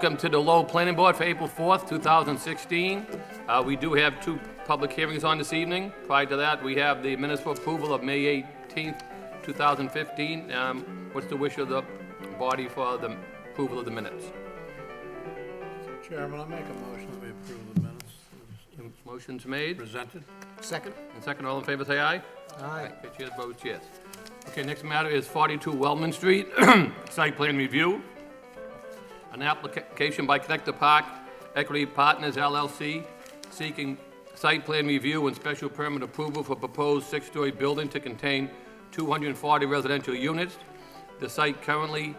welcome to the Lowell Planning Board for April 4th, 2016. We do have two public hearings on this evening. Prior to that, we have the minutes for approval of May 18th, 2015. What's the wish of the body for the approval of the minutes? Chairman, I'll make a motion that we approve the minutes Motion's made. presented. Second? And second, all in favor, say aye. Aye. Okay, chair votes yes. Okay, next matter is 42 Wellman Street, site plan review. An application by Connector Park Equity Partners LLC seeking site plan review and special permit approval for proposed six-story building to contain 240 residential units. The site currently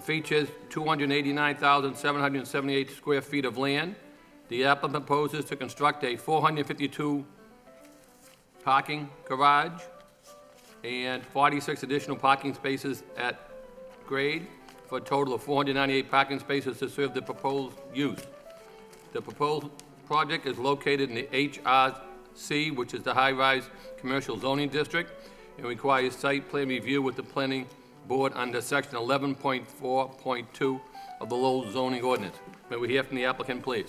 features 289,778 square feet of land. The applicant proposes to construct a 452 parking garage and 46 additional parking spaces at grade for a total of 498 parking spaces to serve the proposed use. The proposed project is located in the HRC, which is the high-rise commercial zoning district, and requires site plan review with the planning board under section 11.4.2 of the Lowell zoning ordinance. May we hear from the applicant, please?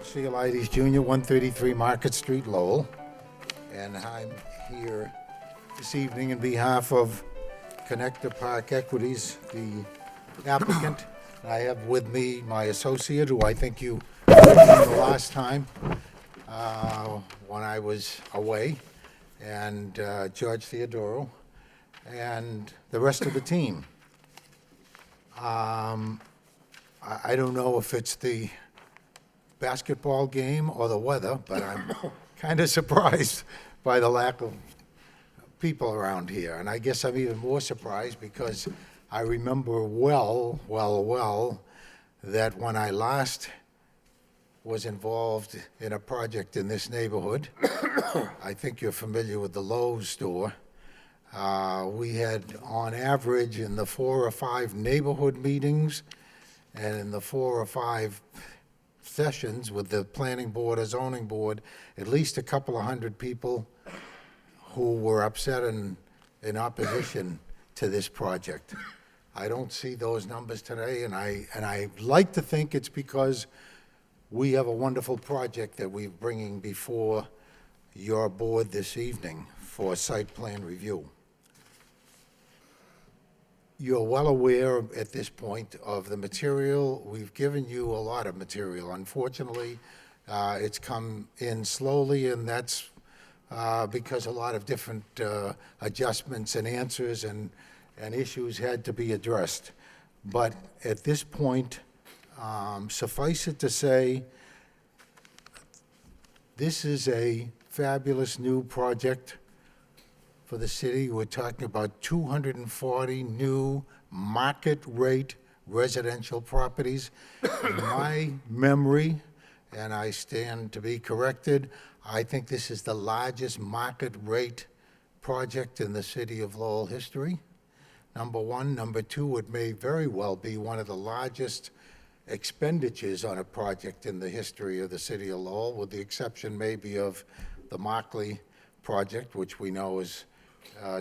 Cialides Jr., 133 Market Street, Lowell. And I'm here this evening in behalf of Connector Park Equities, the applicant. I have with me my associate, who I think you met the last time when I was away, and George Theodoro, and the rest of the team. I don't know if it's the basketball game or the weather, but I'm kind of surprised by the lack of people around here. And I guess I'm even more surprised because I remember well that when I last was involved in a project in this neighborhood, I think you're familiar with the Lowe's store, we had on average in the 4 or 5 neighborhood meetings and in the 4 or 5 sessions with the planning board or zoning board, at least a couple of hundred people who were upset and in opposition to this project. I don't see those numbers today, and I like to think it's because we have a wonderful project that we're bringing before your board this evening for site plan review. You're well aware at this point of the material. We've given you a lot of material. Unfortunately, it's come in slowly, and that's because a lot of different adjustments and answers and issues had to be addressed. But at this point, suffice it to say, this is a fabulous new project for the city. We're talking about 240 new market-rate residential properties. In my memory, and I stand to be corrected, I think this is the largest market-rate project in the city of Lowell history. Number one. Number two, it may very well be one of the largest expenditures on a project in the history of the city of Lowell, with the exception maybe of the Markley project, which we know is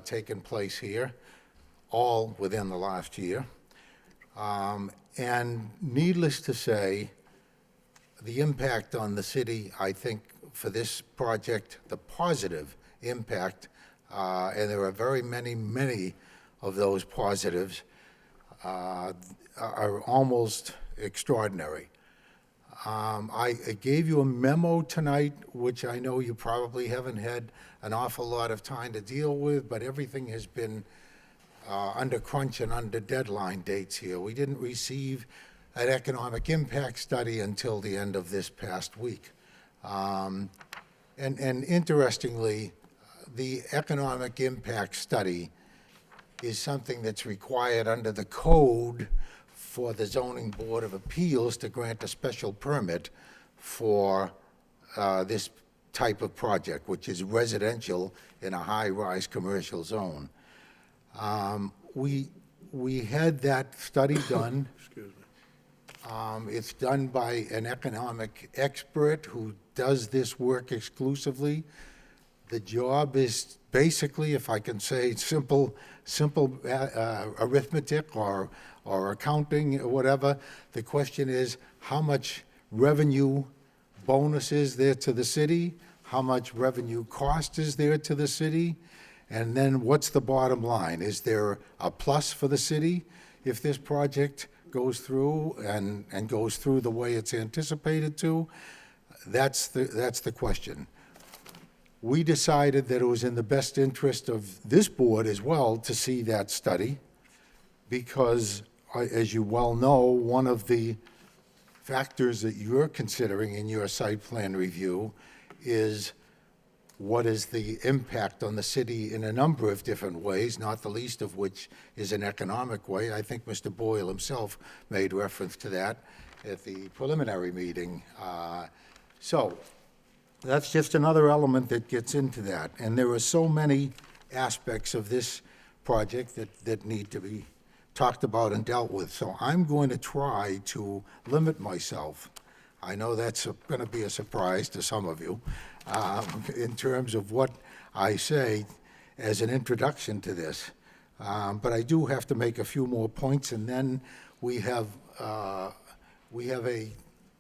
taken place here, all within the last year. And needless to say, the impact on the city, I think, for this project, the positive impact, and there are very many of those positives, are almost extraordinary. I gave you a memo tonight, which I know you probably haven't had an awful lot of time to deal with, but everything has been under crunch and under deadline dates here. We didn't receive an economic impact study until the end of this past week. And interestingly, the economic impact study is something that's required under the code for the Zoning Board of Appeals to grant a special permit for this type of project, which is residential in a high-rise commercial zone. We had that study done. Excuse me. It's done by an economic expert who does this work exclusively. The job is basically, if I can say, simple arithmetic or accounting or whatever. The question is, how much revenue bonus is there to the city? How much revenue cost is there to the city? And then what's the bottom line? Is there a plus for the city if this project goes through and goes through the way it's anticipated to? That's the question. We decided that it was in the best interest of this board as well to see that study because, as you well know, one of the factors that you're considering in your site plan review is what is the impact on the city in a number of different ways, not the least of which is an economic way. I think Mr. Boyle himself made reference to that at the preliminary meeting. So that's just another element that gets into that. And there are so many aspects of this project that need to be talked about and dealt with. So I'm going to try to limit myself. I know that's going to be a surprise to some of you in terms of what I say as an introduction to this. But I do have to make a few more points, and then we have a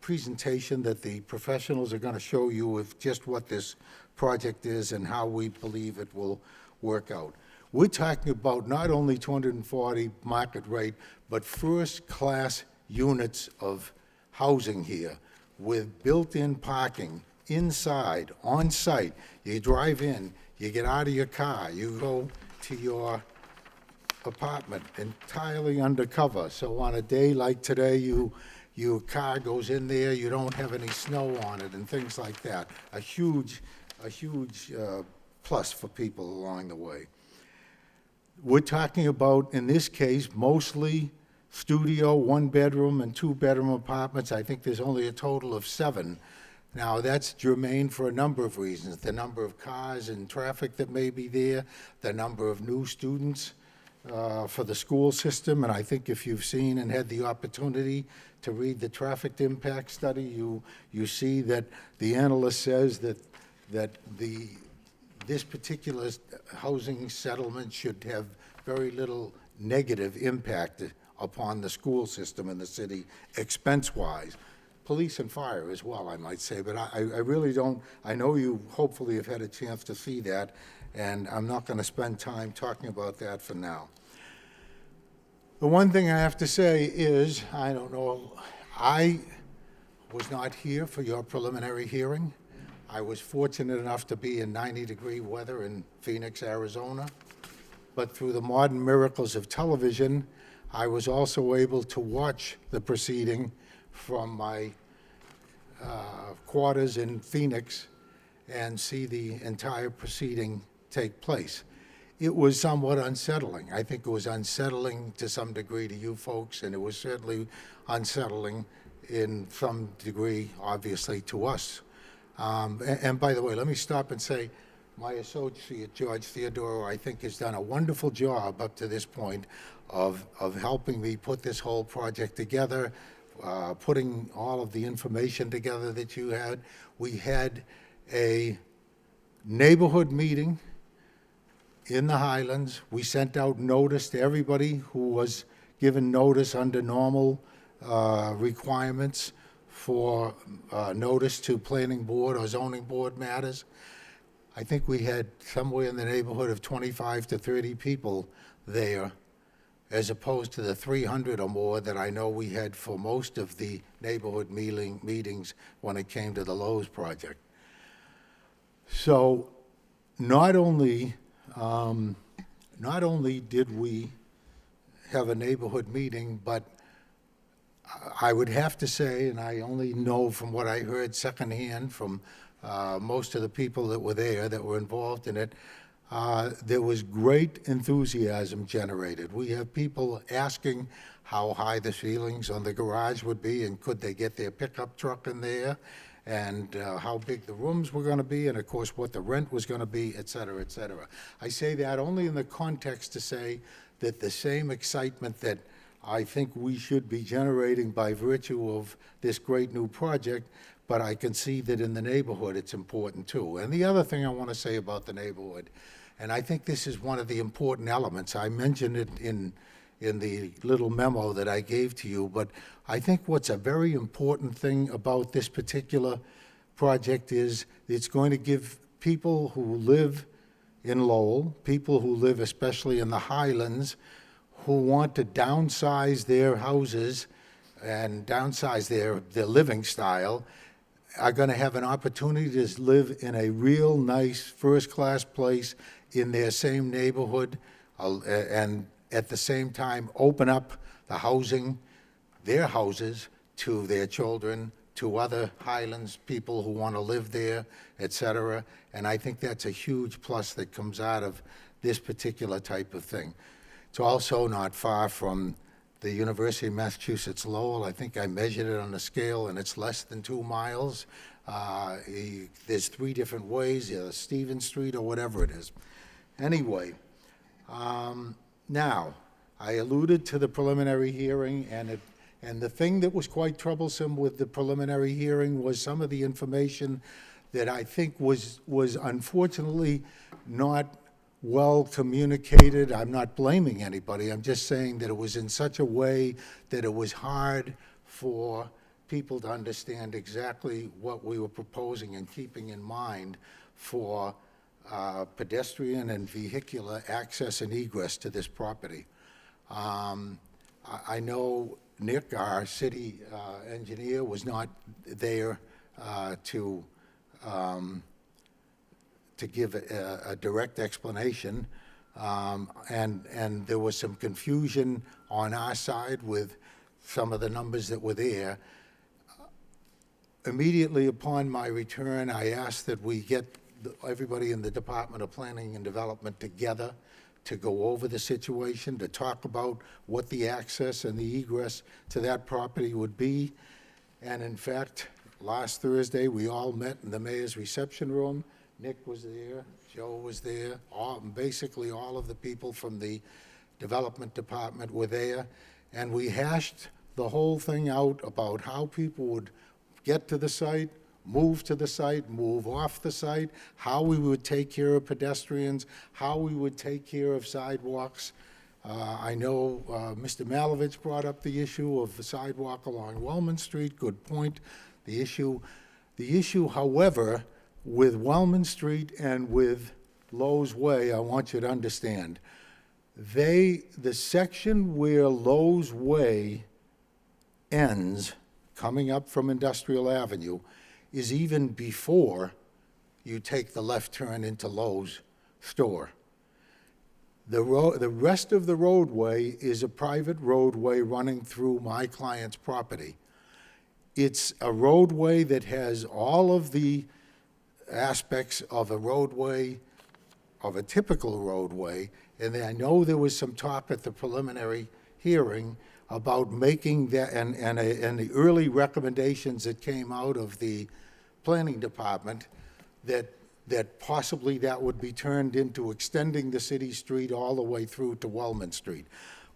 presentation that the professionals are going to show you of just what this project is and how we believe it will work out. We're talking about not only 240 market rate, but first-class units of housing here with built-in parking inside, on-site. You drive in, you get out of your car, you go to your apartment entirely undercover. So on a day like today, your car goes in there, you don't have any snow on it and things like that. A huge plus for people along the way. We're talking about, in this case, mostly studio, one-bedroom and two-bedroom apartments. I think there's only a total of 7. Now, that's germane for a number of reasons. The number of cars and traffic that may be there, the number of new students for the school system, and I think if you've seen and had the opportunity to read the traffic impact study, you see that the analyst says that this particular housing settlement should have very little negative impact upon the school system in the city, expense-wise. Police and fire as well, I might say, but I really don't, I know you hopefully have had a chance to see that, and I'm not going to spend time talking about that for now. The one thing I have to say is, I don't know, I was not here for your preliminary hearing. I was fortunate enough to be in 90-degree weather in Phoenix, Arizona, but through the modern miracles of television, I was also able to watch the proceeding from my quarters in Phoenix and see the entire proceeding take place. It was somewhat unsettling. I think it was unsettling to some degree to you folks, and it was certainly unsettling in some degree, obviously, to us. And by the way, let me stop and say, my associate, George Theodoro, I think has done a wonderful job up to this point of helping me put this whole project together, putting all of the information together that you had. We had a neighborhood meeting in the Highlands. We sent out notice to everybody who was given notice under normal requirements for notice to planning board or zoning board matters. I think we had somewhere in the neighborhood of 25 to 30 people there, as opposed to the 300 or more that I know we had for most of the neighborhood meetings when it came to the Lowe's project. So not only did we have a neighborhood meeting, but I would have to say, and I only know from what I heard secondhand from most of the people that were there, that were involved in it, there was great enthusiasm generated. We have people asking how high the ceilings on the garage would be, and could they get their pickup truck in there, and how big the rooms were going to be, and of course what the rent was going to be, et cetera, et cetera. I say that only in the context to say that the same excitement that I think we should be generating by virtue of this great new project but I can see that in the neighborhood, it's important too. And the other thing I want to say about the neighborhood, and I think this is one of the important elements, I mentioned it in the little memo that I gave to you, but I think what's a very important thing about this particular project is it's going to give people who live in Lowell, people who live especially in the Highlands, who want to downsize their houses and downsize their living style, are going to have an opportunity to live in a real nice, first-class place in their same neighborhood, and at the same time open up the housing, their houses, to their children, to other Highlands people who want to live there, et cetera. And I think that's a huge plus that comes out of this particular type of thing. It's also not far from the University of Massachusetts Lowell. I think I measured it on the scale, and it's less than 2 miles. There's 3 different ways, Stevens Street or whatever it is. Anyway, now, I alluded to the preliminary hearing, and the thing that was quite troublesome with the preliminary hearing was some of the information that I think was unfortunately not well communicated. I'm not blaming anybody. I'm just saying that it was in such a way that it was hard for people to understand exactly what we were proposing and keeping in mind for pedestrian and vehicular access and egress to this property. I know Nick, our city engineer, was not there to give a direct explanation, and there was some confusion on our side with some of the numbers that were there. Immediately upon my return, I asked that we get everybody in the Department of Planning and Development together to go over the situation, to talk about what the access and the egress to that property would be. And in fact, last Thursday, we all met in the mayor's reception room. Nick was there, Joe was there, basically all of the people from the development department were there, and we hashed the whole thing out about how people would get to the site, move to the site, move off the site, how we would take care of pedestrians, how we would take care of sidewalks. I know Mr. Malovich brought up the issue of the sidewalk along Wellman Street, good point. The issue, however, with Wellman Street and with Lowe's Way, I want you to understand, the section where Lowe's Way ends, coming up from Industrial Avenue, is even before you take the left turn into Lowe's store. The rest of the roadway is a private roadway running through my client's property. It's a roadway that has all of the aspects of a roadway, of a typical roadway, and I know there was some talk at the preliminary hearing about making that, and the early recommendations that came out of the planning department, that possibly that would be turned into extending the city street all the way through to Wellman Street.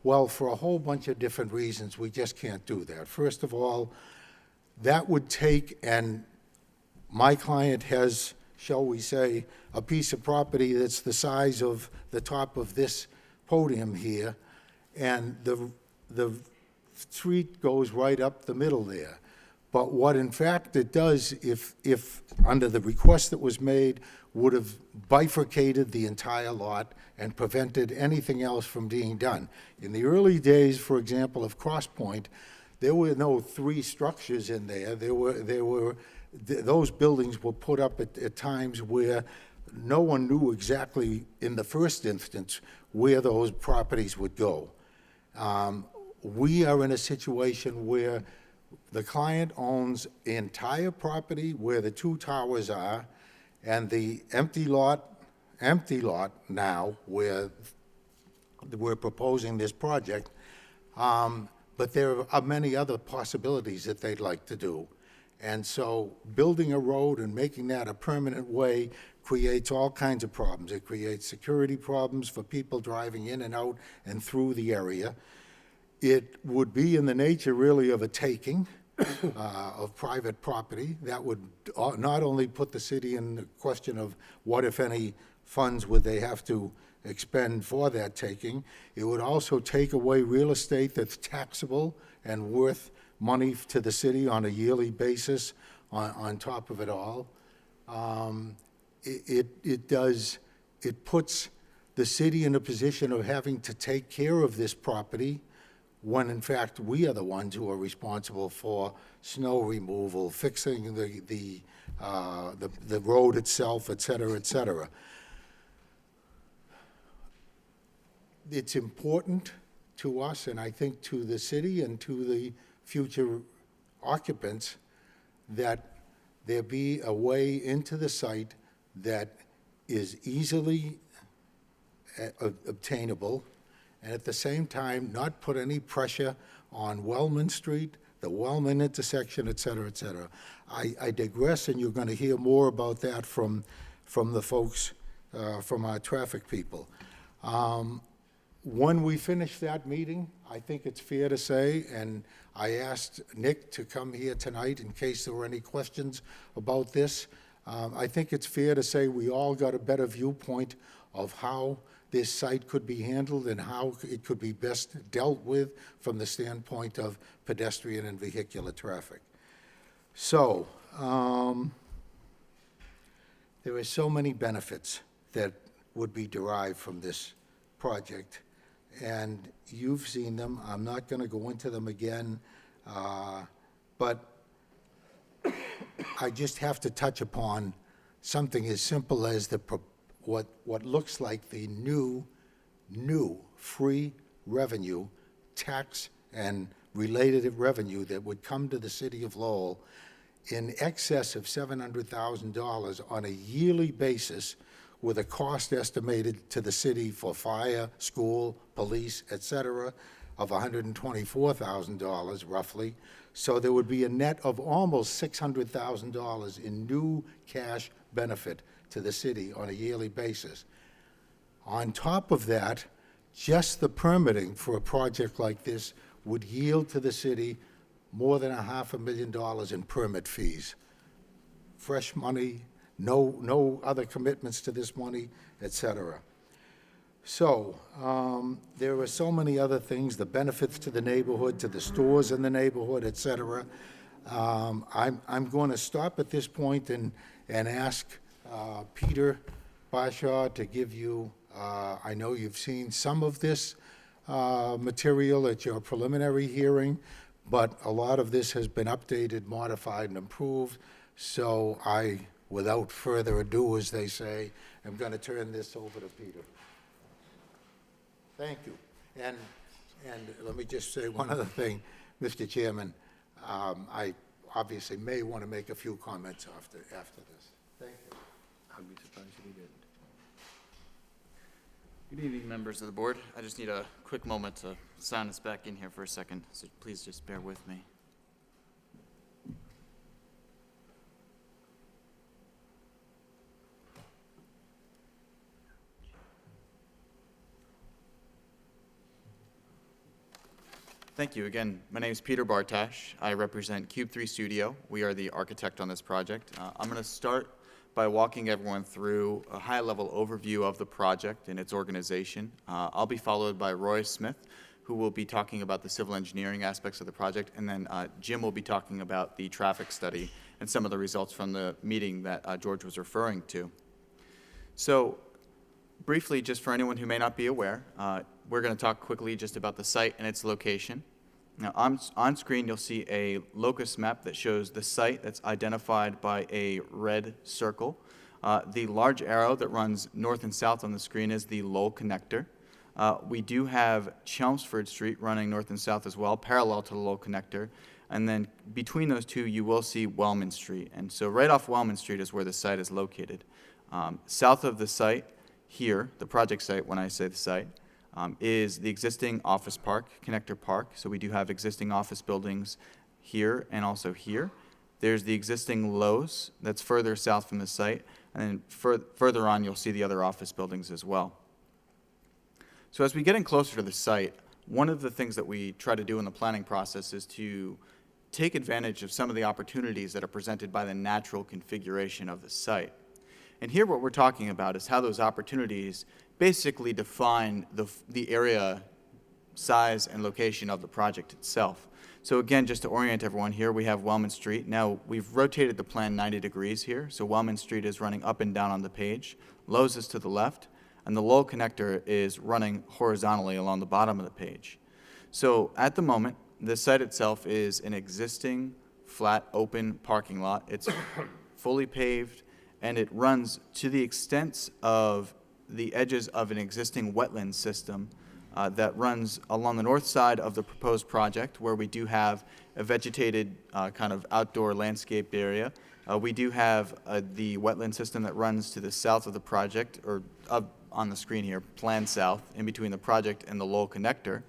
Well, for a whole bunch of different reasons, we just can't do that. First of all, that would take, and my client has, shall we say, a piece of property that's the size of the top of this podium here, and the street goes right up the middle there. But what in fact it does, if under the request that was made, would have bifurcated the entire lot and prevented anything else from being done. In the early days, for example, of Cross Point, there were no 3 structures in there. Those buildings were put up at times where no one knew exactly in the first instance where those properties would go. We are in a situation where the client owns the entire property where the 2 towers are, and the empty lot now where we're proposing this project, but there are many other possibilities that they'd like to do. And so building a road and making that a permanent way creates all kinds of problems. It creates security problems for people driving in and out and through the area. It would be in the nature really of a taking. of private property. That would not only put the city in the question of what, if any, funds would they have to expend for that taking. It would also take away real estate that's taxable and worth money to the city on a yearly basis on top of it all. It puts the city in a position of having to take care of this property when in fact we are the ones who are responsible for snow removal, fixing the road itself, et cetera, et cetera. It's important to us, and I think to the city and to the future occupants, that there be a way into the site that is easily obtainable, and at the same time, not put any pressure on Wellman Street, the Wellman intersection, et cetera, et cetera. I digress, and you're going to hear more about that from the folks, from our traffic people. When we finish that meeting, I think it's fair to say, and I asked Nick to come here tonight in case there were any questions about this. I think it's fair to say we all got a better viewpoint of how this site could be handled and how it could be best dealt with from the standpoint of pedestrian and vehicular traffic. So, there are so many benefits that would be derived from this project, and you've seen them. I'm not going to go into them again, but I just have to touch upon something as simple as what looks like the new free revenue, tax and related revenue that would come to the city of Lowell in excess of $700,000 on a yearly basis, with a cost estimated to the city for fire, school, police, et cetera, of $124,000 roughly. So there would be a net of almost $600,000 in new cash benefit to the city on a yearly basis. On top of that, just the permitting for a project like this would yield to the city more than $500,000 in permit fees. Fresh money, no other commitments to this money, et cetera. So there are so many other things, the benefits to the neighborhood, to the stores in the neighborhood, et cetera. I'm going to stop at this point and ask Peter Bashaw to give you, I know you've seen some of this material at your preliminary hearing, but a lot of this has been updated, modified, and improved. So I, without further ado, as they say, I'm going to turn this over to Peter. Thank you. And let me just say one other thing, Mr. Chairman. I obviously may want to make a few comments after this. Thank you. I'd be surprised if he didn't. Good evening, members of the board. I just need a quick moment to sign us back in here for a second, so please just bear with me. Thank you. Again, my name is Peter Bartash. I represent Cube 3 Studio. We are the architect on this project. I'm going to start by walking everyone through a high-level overview of the project and its organization. I'll be followed by Roy Smith, who will be talking about the civil engineering aspects of the project, and then Jim will be talking about the traffic study and some of the results from the meeting that George was referring to. So, briefly, just for anyone who may not be aware, we're going to talk quickly just about the site and its location. Now, on screen, you'll see a locus map that shows the site that's identified by a red circle. The large arrow that runs north and south on the screen is the Lowell connector. We do have Chelmsford Street running north and south as well, parallel to the Lowell connector. And then between those two, you will see Wellman Street. And so right off Wellman Street is where the site is located. South of the site here, the project site, when I say the site, is the existing office park, Connector Park. So we do have existing office buildings here and also here. There's the existing Lowe's that's further south from the site, and then further on you'll see the other office buildings as well. So as we get in closer to the site, one of the things that we try to do in the planning process is to take advantage of some of the opportunities that are presented by the natural configuration of the site. And here what we're talking about is how those opportunities basically define the area, size, and location of the project itself. So again, just to orient everyone here, we have Wellman Street. Now, we've rotated the plan 90 degrees here, so Wellman Street is running up and down on the page. Lowe's is to the left, and the Lowell connector is running horizontally along the bottom of the page. So at the moment, the site itself is an existing flat open parking lot. It's fully paved, and it runs to the extent of the edges of an existing wetland system that runs along the north side of the proposed project, where we do have a vegetated kind of outdoor landscape area. We do have the wetland system that runs to the south of the project, or up on the screen here, planned south, in between the project and the Lowell connector.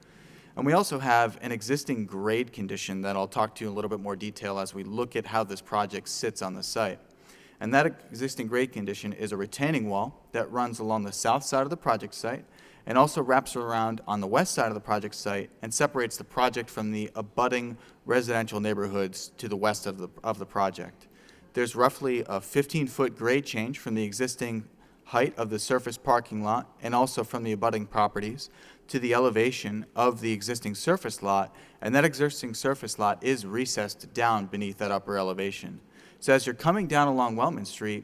And we also have an existing grade condition that I'll talk to you in a little bit more detail as we look at how this project sits on the site. And that existing grade condition is a retaining wall that runs along the south side of the project site and also wraps around on the west side of the project site and separates the project from the abutting residential neighborhoods to the west of the project. There's roughly a 15-foot grade change from the existing height of the surface parking lot and also from the abutting properties to the elevation of the existing surface lot, and that existing surface lot is recessed down beneath that upper elevation. So as you're coming down along Wellman Street,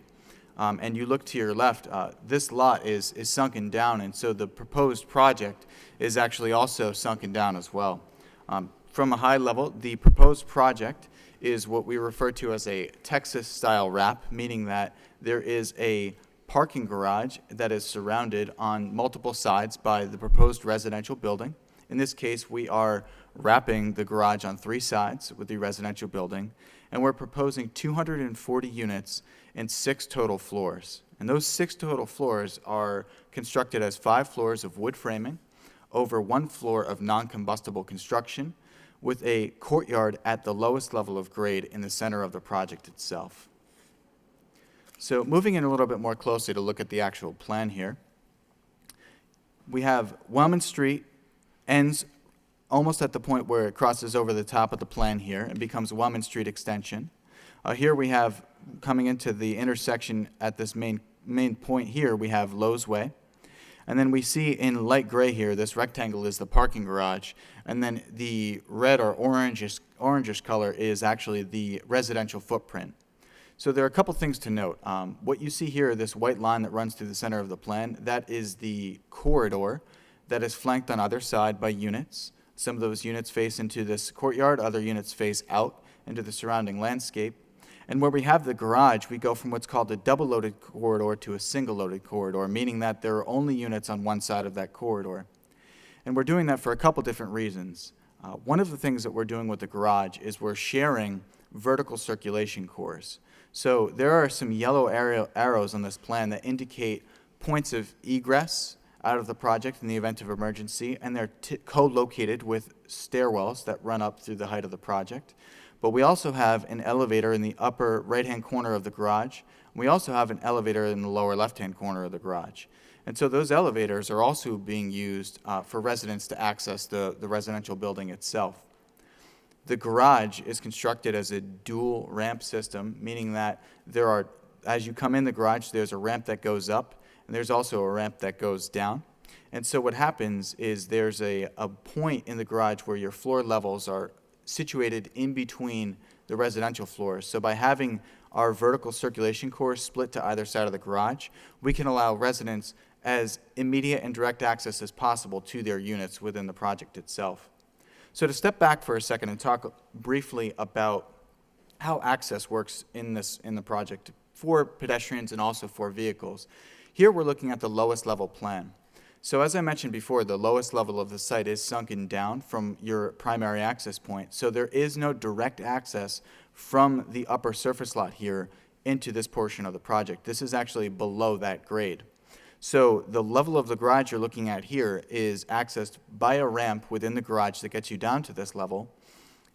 and you look to your left, this lot is sunken down, and so the proposed project is actually also sunken down as well. From a high level, the proposed project is what we refer to as a Texas-style wrap, meaning that there is a parking garage that is surrounded on multiple sides by the proposed residential building. In this case, we are wrapping the garage on 3 sides with the residential building, and we're proposing 240 units and 6 total floors. And those 6 total floors are constructed as 5 floors of wood framing over 1 floor of non-combustible construction with a courtyard at the lowest level of grade in the center of the project itself. So moving in a little bit more closely to look at the actual plan here, we have Wellman Street ends almost at the point where it crosses over the top of the plan here and becomes Wellman Street Extension. Here we have, coming into the intersection at this main point here, we have Lowe's Way. And then we see in light gray here, this rectangle is the parking garage. And then the red or orangish color is actually the residential footprint. So there are a couple things to note. What you see here, this white line that runs through the center of the plan, that is the corridor that is flanked on either side by units. Some of those units face into this courtyard, other units face out into the surrounding landscape. And where we have the garage, we go from what's called a double-loaded corridor to a single-loaded corridor, meaning that there are only units on one side of that corridor. And we're doing that for a couple different reasons. One of the things that we're doing with the garage is we're sharing vertical circulation cores. So there are some yellow arrows on this plan that indicate points of egress out of the project in the event of emergency, and they're co-located with stairwells that run up through the height of the project. But we also have an elevator in the upper right-hand corner of the garage. We also have an elevator in the lower left-hand corner of the garage. And so those elevators are also being used for residents to access the residential building itself. The garage is constructed as a dual ramp system, meaning that there are, as you come in the garage, there's a ramp that goes up, and there's also a ramp that goes down. And so what happens is there's a point in the garage where your floor levels are situated in between the residential floors. So by having our vertical circulation cores split to either side of the garage, we can allow residents as immediate and direct access as possible to their units within the project itself. So to step back for a second and talk briefly about how access works in the project for pedestrians and also for vehicles. Here we're looking at the lowest level plan. So as I mentioned before, the lowest level of the site is sunken down from your primary access point. So there is no direct access from the upper surface lot here into this portion of the project. This is actually below that grade. So the level of the garage you're looking at here is accessed by a ramp within the garage that gets you down to this level.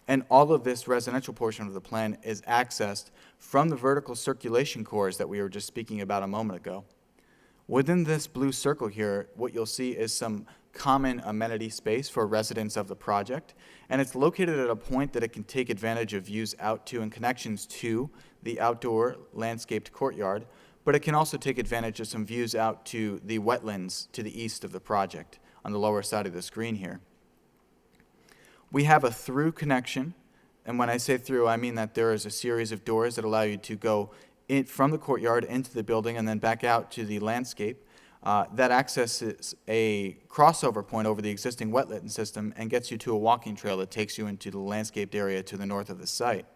And all of this residential portion of the plan is accessed from the vertical circulation cores that we were just speaking about a moment ago. Within this blue circle here, what you'll see is some common amenity space for residents of the project, and it's located at a point that it can take advantage of views out to and connections to the outdoor landscaped courtyard, but it can also take advantage of some views out to the wetlands to the east of the project on the lower side of the screen here. We have a through connection, and when I say through, I mean that there is a series of doors that allow you to go in from the courtyard into the building and then back out to the landscape. That accesses a crossover point over the existing wetland system and gets you to a walking trail that takes you into the landscaped area to the north of the site.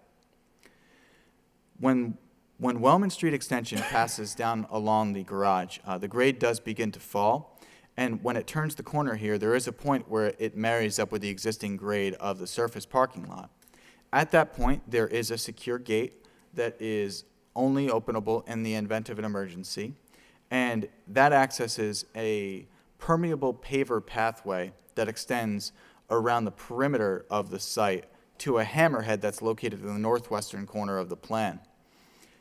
When Wellman Street Extension passes down along the garage, the grade does begin to fall, and when it turns the corner here, there is a point where it marries up with the existing grade of the surface parking lot. At that point, there is a secure gate that is only openable in the event of an emergency, and that accesses a permeable paver pathway that extends around the perimeter of the site to a hammerhead that's located in the northwestern corner of the plan.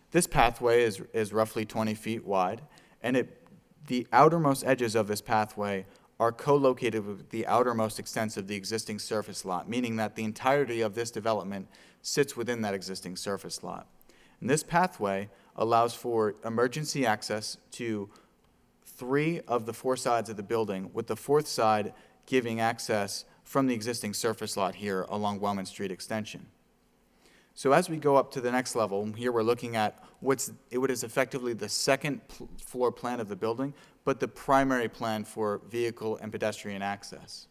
This pathway is roughly 20 feet wide, and the outermost edges of this pathway are co-located with the outermost extents of the existing surface lot, meaning that the entirety of this development sits within that existing surface lot. And this pathway allows for emergency access to 3 of the 4 sides of the building, with the 4th side giving access from the existing surface lot here along Wellman Street Extension. So as we go up to the next level, here we're looking at what is effectively the second floor plan of the building, but the primary plan for vehicle and pedestrian access.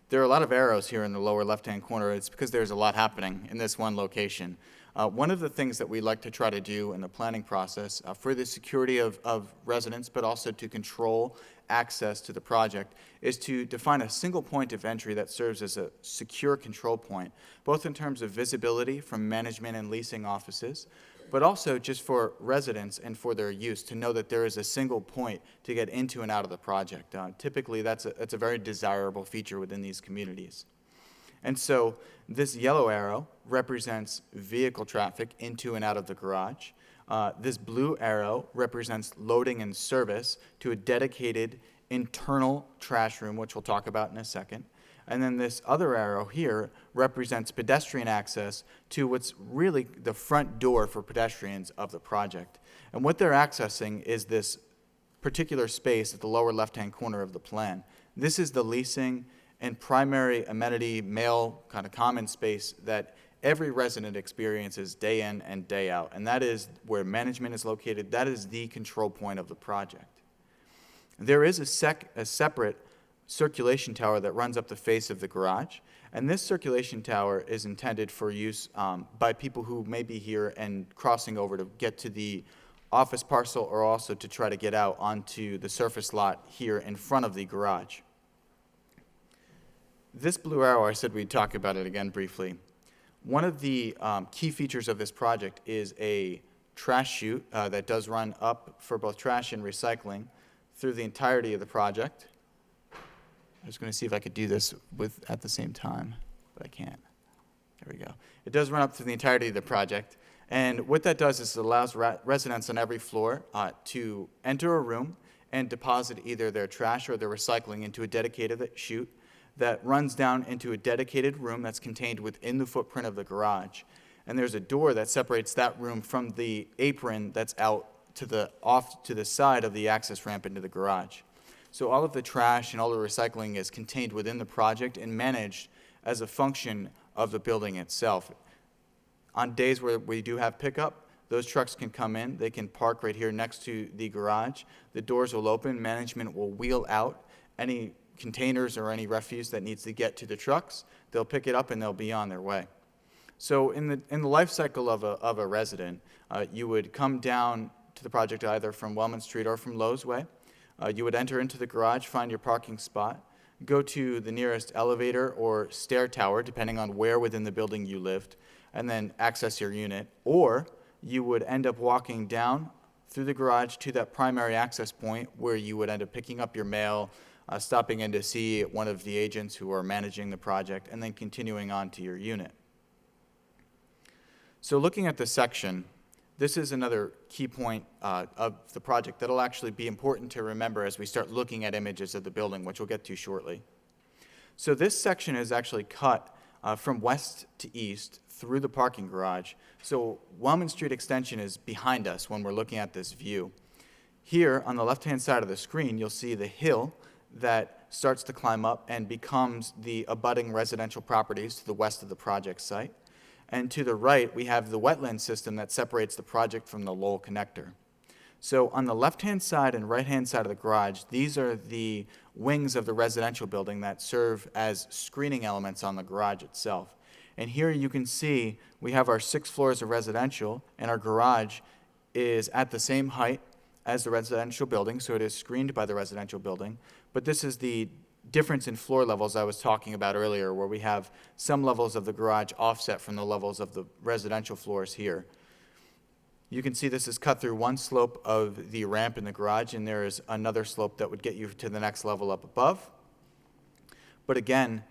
There are a lot of arrows here in the lower left-hand corner. It's because there's a lot happening in this one location. One of the things that we like to try to do in the planning process for the security of residents, but also to control access to the project, is to define a single point of entry that serves as a secure control point, both in terms of visibility from management and leasing offices, but also just for residents and for their use to know that there is a single point to get into and out of the project. Typically, that's a very desirable feature within these communities. And so this yellow arrow represents vehicle traffic into and out of the garage. This blue arrow represents loading and service to a dedicated internal trash room, which we'll talk about in a second. And then this other arrow here represents pedestrian access to what's really the front door for pedestrians of the project. And what they're accessing is this particular space at the lower left-hand corner of the plan. This is the leasing and primary amenity male kind of common space that every resident experiences day in and day out. And that is where management is located. That is the control point of the project. There is a separate circulation tower that runs up the face of the garage. And this circulation tower is intended for use by people who may be here and crossing over to get to the office parcel, or also to try to get out onto the surface lot here in front of the garage. This blue arrow, I said we'd talk about it again briefly. One of the key features of this project is a trash chute that does run up for both trash and recycling through the entirety of the project. I was going to see if I could do this at the same time, but I can't. There we go. It does run up through the entirety of the project. And what that does is it allows residents on every floor to enter a room and deposit either their trash or their recycling into a dedicated chute that runs down into a dedicated room that's contained within the footprint of the garage. And there's a door that separates that room from the apron that's out off to the side of the access ramp into the garage. So all of the trash and all the recycling is contained within the project and managed as a function of the building itself. On days where we do have pickup, those trucks can come in, they can park right here next to the garage. The doors will open, management will wheel out any containers or any refuse that needs to get to the trucks. They'll pick it up and they'll be on their way. So in the life cycle of a resident, you would come down to the project either from Wellman Street or from Lowell's Way. You would enter into the garage, find your parking spot, go to the nearest elevator or stair tower, depending on where within the building you lived, and then access your unit. Or you would end up walking down through the garage to that primary access point where you would end up picking up your mail, stopping in to see one of the agents who are managing the project, and then continuing on to your unit. So looking at this section, this is another key point of the project that'll actually be important to remember as we start looking at images of the building, which we'll get to shortly. So this section is actually cut from west to east through the parking garage. So Wellman Street Extension is behind us when we're looking at this view. Here on the left-hand side of the screen, you'll see the hill that starts to climb up and becomes the abutting residential properties to the west of the project site. And to the right, we have the wetland system that separates the project from the Lowell connector. So on the left-hand side and right-hand side of the garage, these are the wings of the residential building that serve as screening elements on the garage itself. And here you can see we have our 6 floors of residential, and our garage is at the same height as the residential building, so it is screened by the residential building. But this is the difference in floor levels I was talking about earlier, where we have some levels of the garage offset from the levels of the residential floors here. You can see this is cut through one slope of the ramp in the garage, and there is another slope that would get you to the next level up above. But again,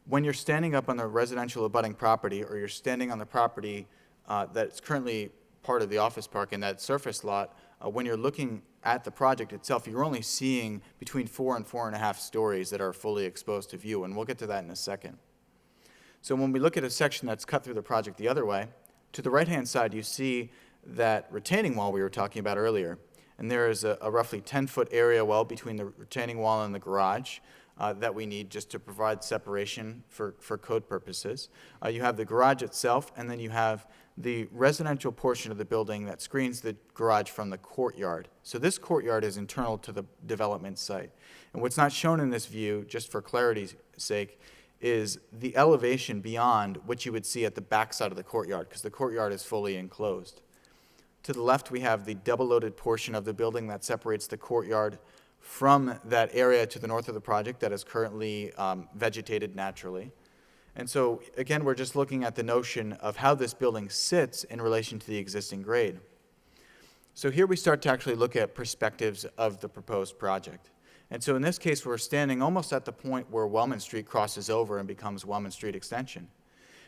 when you're standing up on the residential abutting property, or you're standing on the property that's currently part of the office park in that surface lot, when you're looking at the project itself, you're only seeing between 4 and 4.5 stories that are fully exposed to view, and we'll get to that in a second. So when we look at a section that's cut through the project the other way, to the right-hand side, you see that retaining wall we were talking about earlier, and there is a roughly 10-foot area well between the retaining wall and the garage that we need just to provide separation for code purposes. You have the garage itself, and then you have the residential portion of the building that screens the garage from the courtyard. So this courtyard is internal to the development site. And what's not shown in this view, just for clarity's sake, is the elevation beyond what you would see at the back side of the courtyard, because the courtyard is fully enclosed. To the left, we have the double-loaded portion of the building that separates the courtyard from that area to the north of the project that is currently vegetated naturally. And so, again, we're just looking at the notion of how this building sits in relation to the existing grade. So here we start to actually look at perspectives of the proposed project. And so in this case, we're standing almost at the point where Wellman Street crosses over and becomes Wellman Street Extension.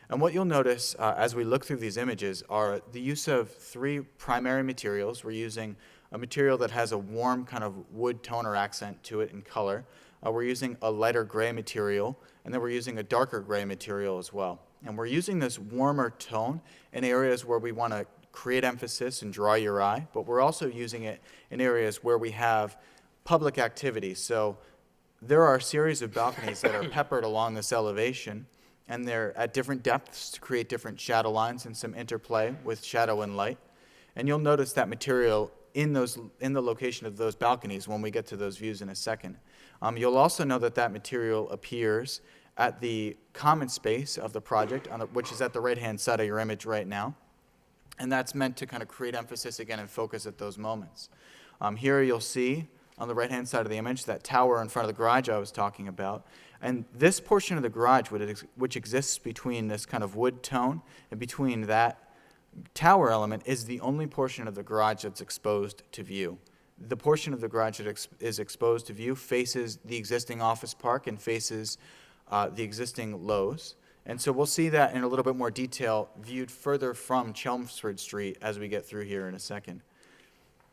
And what you'll notice as we look through these images are the use of 3 primary materials. We're using a material that has a warm kind of wood tone or accent to it in color. We're using a lighter gray material, and then we're using a darker gray material as well. And we're using this warmer tone in areas where we want to create emphasis and draw your eye, but we're also using it in areas where we have public activity. So there are a series of balconies that are peppered along this elevation, and they're at different depths to create different shadow lines and some interplay with shadow and light. And you'll notice that material in the location of those balconies when we get to those views in a second. You'll also know that that material appears at the common space of the project, which is at the right-hand side of your image right now. And that's meant to kind of create emphasis again and focus at those moments. Here you'll see on the right-hand side of the image that tower in front of the garage I was talking about. And this portion of the garage, which exists between this kind of wood tone and between that tower element, is the only portion of the garage that's exposed to view. The portion of the garage that is exposed to view faces the existing office park and faces the existing Lowe's. And so we'll see that in a little bit more detail viewed further from Chelmsford Street as we get through here in a second.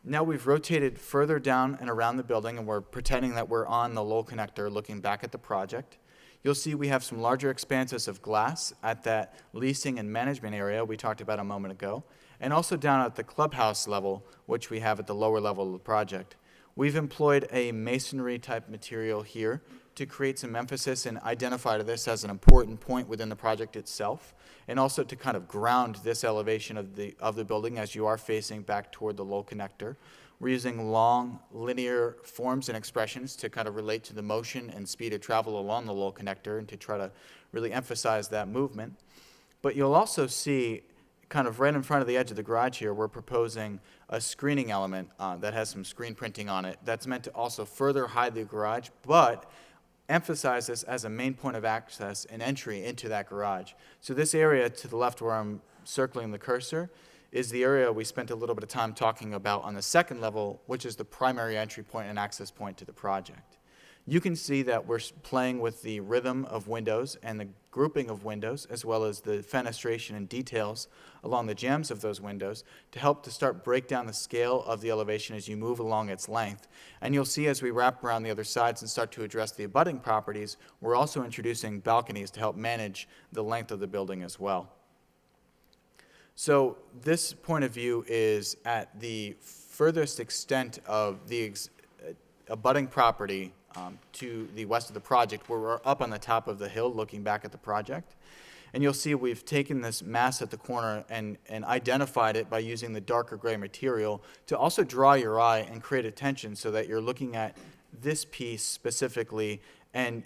Now we've rotated further down and around the building, and we're pretending that we're on the Lowell connector looking back at the project. You'll see we have some larger expanses of glass at that leasing and management area we talked about a moment ago, and also down at the clubhouse level, which we have at the lower level of the project. We've employed a masonry type material here to create some emphasis and identify this as an important point within the project itself, and also to kind of ground this elevation of the building as you are facing back toward the Lowell connector. We're using long linear forms and expressions to kind of relate to the motion and speed of travel along the Lowell connector and to try to really emphasize that movement. But you'll also see kind of right in front of the edge of the garage here, we're proposing a screening element that has some screen printing on it that's meant to also further hide the garage, but emphasize this as a main point of access and entry into that garage. So this area to the left where I'm circling the cursor is the area we spent a little bit of time talking about on the second level, which is the primary entry point and access point to the project. You can see that we're playing with the rhythm of windows and the grouping of windows, as well as the fenestration and details along the jambs of those windows to help to start break down the scale of the elevation as you move along its length. And you'll see as we wrap around the other sides and start to address the abutting properties, we're also introducing balconies to help manage the length of the building as well. So this point of view is at the furthest extent of the abutting property to the west of the project, where we're up on the top of the hill looking back at the project. And you'll see we've taken this mass at the corner and identified it by using the darker gray material to also draw your eye and create attention so that you're looking at this piece specifically, and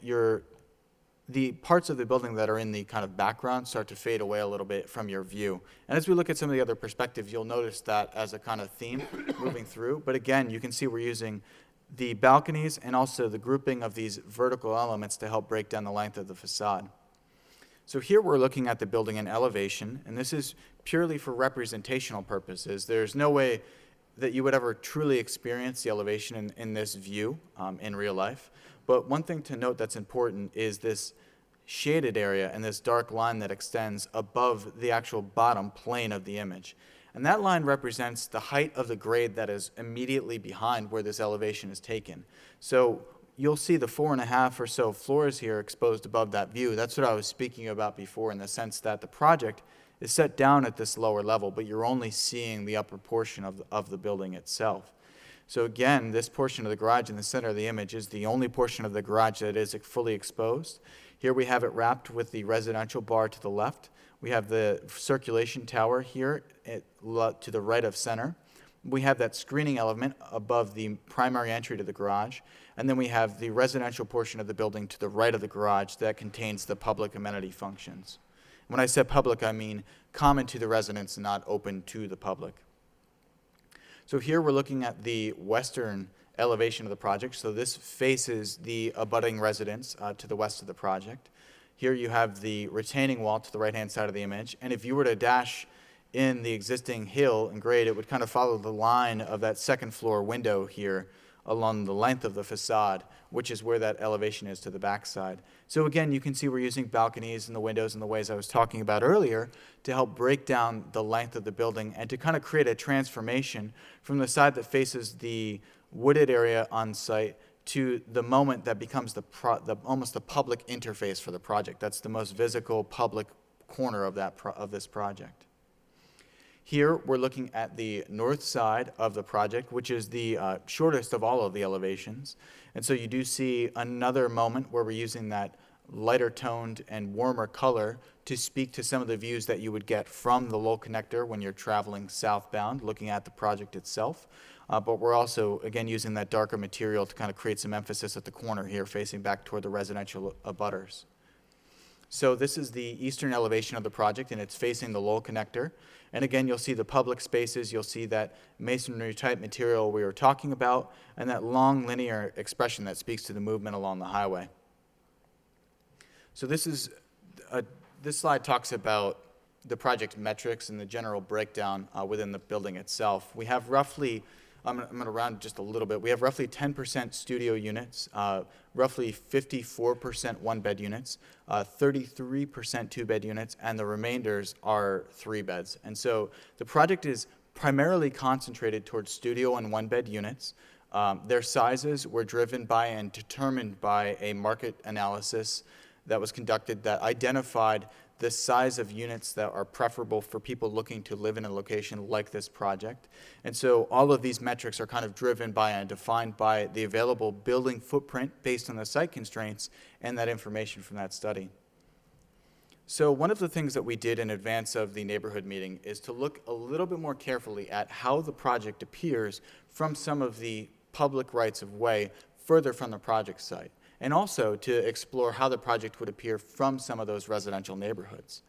the parts of the building that are in the kind of background start to fade away a little bit from your view. And as we look at some of the other perspectives, you'll notice that as a kind of theme moving through. But again, you can see we're using the balconies and also the grouping of these vertical elements to help break down the length of the facade. So here we're looking at the building in elevation, and this is purely for representational purposes. There's no way that you would ever truly experience the elevation in this view in real life. But one thing to note that's important is this shaded area and this dark line that extends above the actual bottom plane of the image. And that line represents the height of the grade that is immediately behind where this elevation is taken. So you'll see the 4.5 or so floors here exposed above that view. That's what I was speaking about before, in the sense that the project is set down at this lower level, but you're only seeing the upper portion of the building itself. So again, this portion of the garage in the center of the image is the only portion of the garage that is fully exposed. Here we have it wrapped with the residential bar to the left. We have the circulation tower here to the right of center. We have that screening element above the primary entry to the garage. And then we have the residential portion of the building to the right of the garage that contains the public amenity functions. When I said public, I mean common to the residents, not open to the public. So here we're looking at the western elevation of the project. So this faces the abutting residence to the west of the project. Here you have the retaining wall to the right-hand side of the image. And if you were to dash in the existing hill and grade, it would kind of follow the line of that second floor window here along the length of the facade, which is where that elevation is to the backside. So again, you can see we're using balconies and the windows in the ways I was talking about earlier to help break down the length of the building and to kind of create a transformation from the side that faces the wooded area on site to the moment that becomes almost the public interface for the project. That's the most visible public corner of this project. Here we're looking at the north side of the project, which is the shortest of all of the elevations. And so you do see another moment where we're using that lighter toned and warmer color to speak to some of the views that you would get from the Lowell connector when you're traveling southbound, looking at the project itself. But we're also, again, using that darker material to kind of create some emphasis at the corner here, facing back toward the residential abutters. So this is the eastern elevation of the project, and it's facing the Lowell connector. And again, you'll see the public spaces, you'll see that masonry type material we were talking about, and that long linear expression that speaks to the movement along the highway. So this slide talks about the project metrics and the general breakdown within the building itself. We have roughly, I'm going to round just a little bit, we have roughly 10% studio units, roughly 54% one-bed units, 33% two-bed units, and the remainders are three beds. And so the project is primarily concentrated towards studio and one-bed units. Their sizes were driven by and determined by a market analysis that was conducted that identified the size of units that are preferable for people looking to live in a location like this project. And so all of these metrics are kind of driven by and defined by the available building footprint based on the site constraints and that information from that study. So one of the things that we did in advance of the neighborhood meeting is to look a little bit more carefully at how the project appears from some of the public rights of way further from the project site, and also to explore how the project would appear from some of those residential neighborhoods.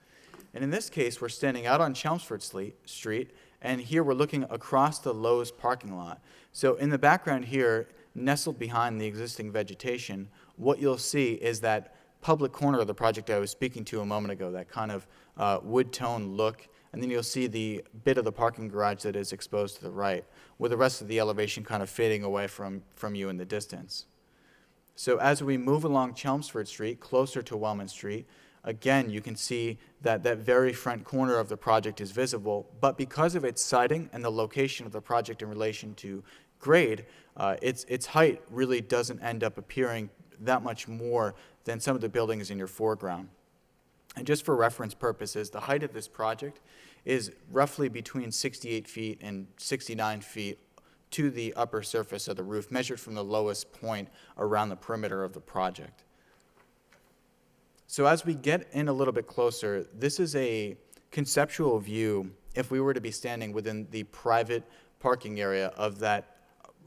And in this case, we're standing out on Chelmsford Street, and here we're looking across the Lowe's parking lot. So in the background here, nestled behind the existing vegetation, what you'll see is that public corner of the project I was speaking to a moment ago, that kind of wood tone look, and then you'll see the bit of the parking garage that is exposed to the right, with the rest of the elevation kind of fading away from you in the distance. So as we move along Chelmsford Street, closer to Wellman Street, again, you can see that that very front corner of the project is visible, but because of its siding and the location of the project in relation to grade, its height really doesn't end up appearing that much more than some of the buildings in your foreground. And just for reference purposes, the height of this project is roughly between 68 feet and 69 feet to the upper surface of the roof, measured from the lowest point around the perimeter of the project. So as we get in a little bit closer, this is a conceptual view if we were to be standing within the private parking area of that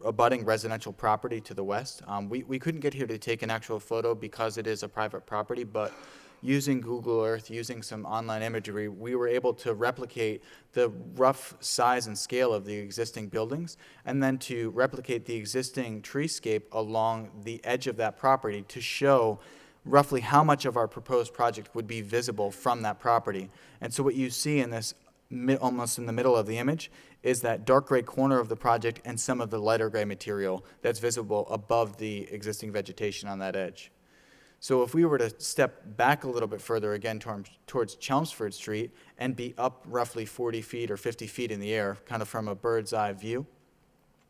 abutting residential property to the west. We couldn't get here to take an actual photo because it is a private property, but using Google Earth, using some online imagery, we were able to replicate the rough size and scale of the existing buildings, and then to replicate the existing treescape along the edge of that property to show roughly how much of our proposed project would be visible from that property. And so what you see in this, almost in the middle of the image, is that dark gray corner of the project and some of the lighter gray material that's visible above the existing vegetation on that edge. So if we were to step back a little bit further, again, towards Chelmsford Street and be up roughly 40 feet or 50 feet in the air, kind of from a bird's eye view,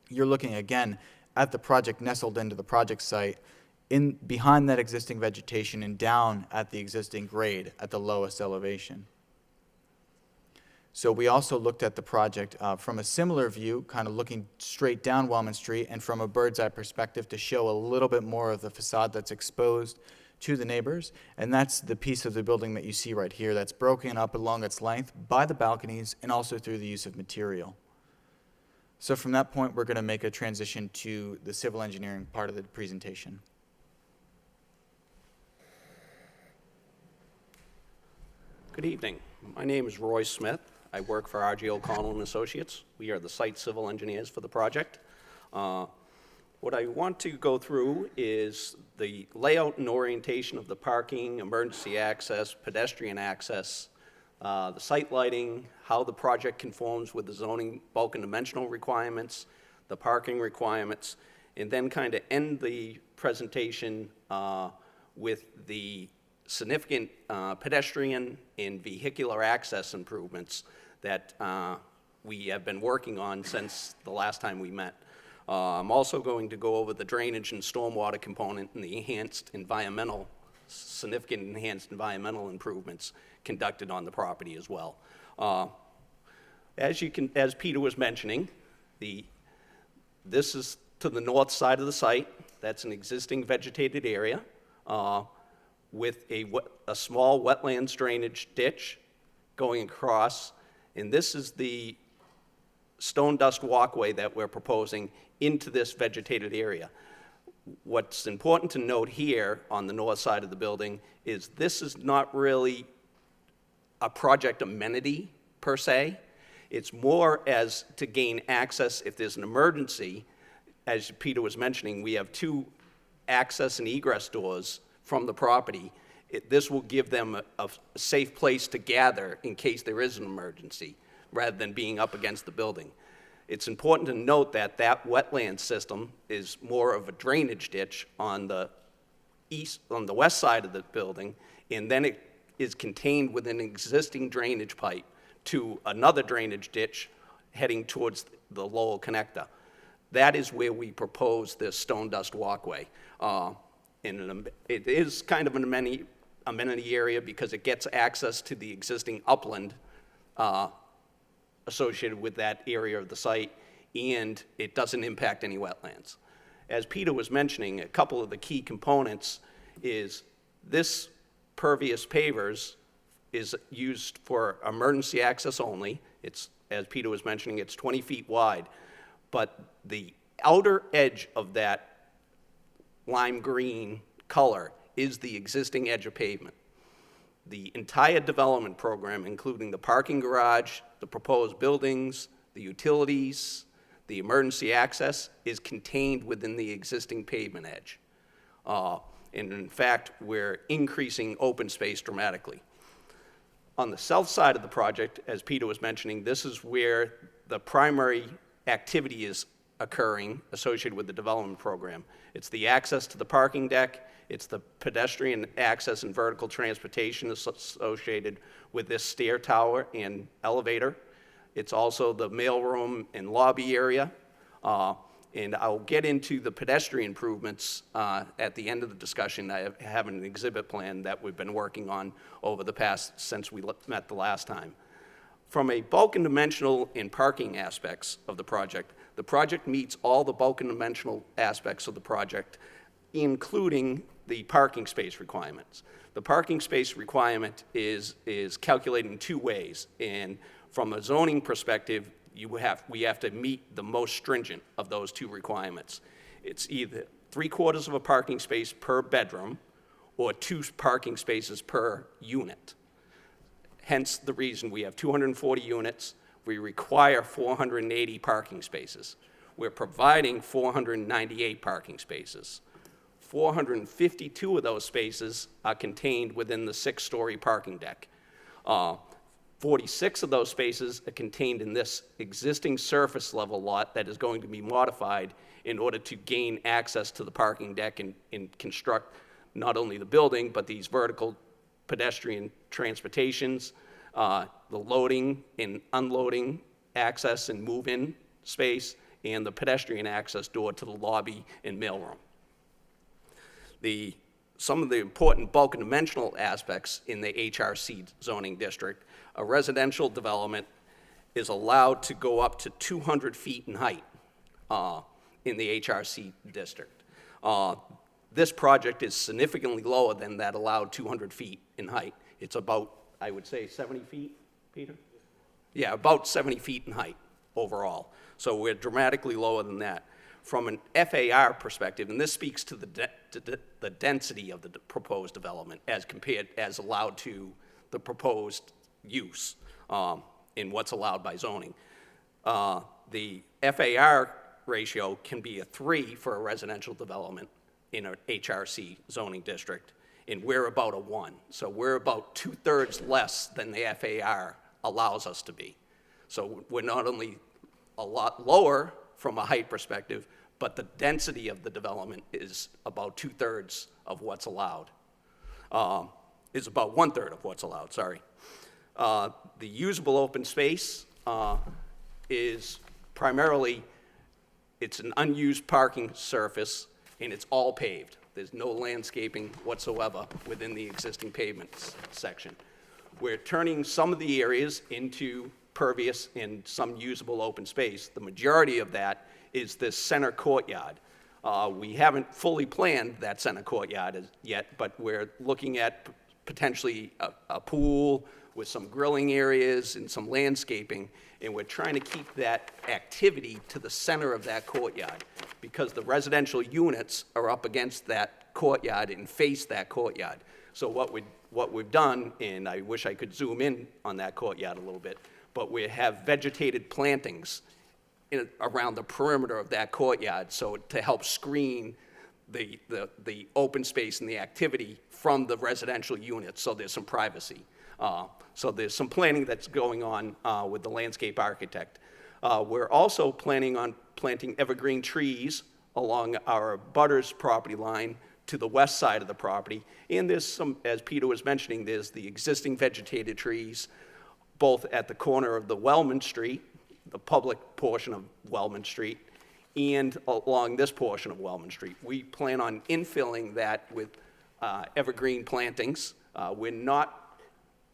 you're looking again at the project nestled into the project site, in behind that existing vegetation and down at the existing grade at the lowest elevation. So we also looked at the project from a similar view, kind of looking straight down Wellman Street and from a bird's eye perspective to show a little bit more of the facade that's exposed to the neighbors. And that's the piece of the building that you see right here that's broken up along its length by the balconies and also through the use of material. So from that point, we're going to make a transition to the civil engineering part of the presentation. Good evening. My name is Roy Smith. I work for R.G. O'Connell and Associates. We are the site civil engineers for the project. What I want to go through is the layout and orientation of the parking, emergency access, pedestrian access, the site lighting, how the project conforms with the zoning bulk and dimensional requirements, the parking requirements, and then kind of end the presentation with the significant pedestrian and vehicular access improvements that we have been working on since the last time we met. I'm also going to go over the drainage and stormwater component and the significant enhanced environmental improvements conducted on the property as well. As Peter was mentioning, this is to the north side of the site. That's an existing vegetated area with a small wetlands drainage ditch going across, and this is the stone dust walkway that we're proposing into this vegetated area. What's important to note here on the north side of the building is this is not really a project amenity per se. It's more as to gain access if there's an emergency. As Peter was mentioning, we have 2 access and egress doors from the property. This will give them a safe place to gather in case there is an emergency, rather than being up against the building. It's important to note that that wetland system is more of a drainage ditch on the west side of the building, and then it is contained within an existing drainage pipe to another drainage ditch heading towards the Lowell connector. That is where we propose this stone dust walkway. And it is kind of an amenity area because it gets access to the existing upland associated with that area of the site, and it doesn't impact any wetlands. As Peter was mentioning, a couple of the key components is this pervious pavers is used for emergency access only. It's, as Peter was mentioning, it's 20 feet wide, but the outer edge of that lime green color is the existing edge of pavement. The entire development program, including the parking garage, the proposed buildings, the utilities, the emergency access, is contained within the existing pavement edge. And in fact, we're increasing open space dramatically. On the south side of the project, as Peter was mentioning, this is where the primary activity is occurring associated with the development program. It's the access to the parking deck, it's the pedestrian access and vertical transportation associated with this stair tower and elevator. It's also the mailroom and lobby area. And I'll get into the pedestrian improvements at the end of the discussion. I have an exhibit plan that we've been working on over the past, since we met the last time. From a bulk and dimensional and parking aspects of the project meets all the bulk and dimensional aspects of the project, including the parking space requirements. The parking space requirement is calculated in two ways, and from a zoning perspective, we have to meet the most stringent of those two requirements. It's either 3/4 of a parking space per bedroom or 2 parking spaces per unit. Hence the reason we have 240 units, we require 480 parking spaces. We're providing 498 parking spaces. 452 of those spaces are contained within the 6-story parking deck. 46 of those spaces are contained in this existing surface level lot that is going to be modified in order to gain access to the parking deck and construct not only the building, but these vertical pedestrian transportations, the loading and unloading access and move-in space, and the pedestrian access door to the lobby and mailroom. Some of the important bulk and dimensional aspects in the HRC zoning district, a residential development is allowed to go up to 200 feet in height in the HRC district. This project is significantly lower than that allowed 200 feet in height. It's about, I would say, 70 feet, Peter? Yeah, about 70 feet in height overall. So we're dramatically lower than that. From an FAR perspective, and this speaks to the density of the proposed development as allowed to the proposed use in what's allowed by zoning. The FAR ratio can be a 3 for a residential development in an HRC zoning district, and we're about a 1. So we're about 2/3 less than the FAR allows us to be. So we're not only a lot lower from a height perspective, but the density of the development is about 2/3 of what's allowed. Is about 1/3 of what's allowed, sorry. The usable open space is primarily, it's an unused parking surface, and it's all paved. There's no landscaping whatsoever within the existing pavement section. We're turning some of the areas into pervious and some usable open space. The majority of that is this center courtyard. We haven't fully planned that center courtyard yet, but we're looking at potentially a pool with some grilling areas and some landscaping, and we're trying to keep that activity to the center of that courtyard because the residential units are up against that courtyard and face that courtyard. So what we've done, and I wish I could zoom in on that courtyard a little bit, but we have vegetated plantings around the perimeter of that courtyard, so to help screen the open space and the activity from the residential units, so there's some privacy. So there's some planning that's going on with the landscape architect. We're also planning on planting evergreen trees along our butters property line to the west side of the property. And there's some, as Peter was mentioning, there's the existing vegetated trees both at the corner of the Wellman Street, the public portion of Wellman Street, and along this portion of Wellman Street. We plan on infilling that with evergreen plantings. We're not,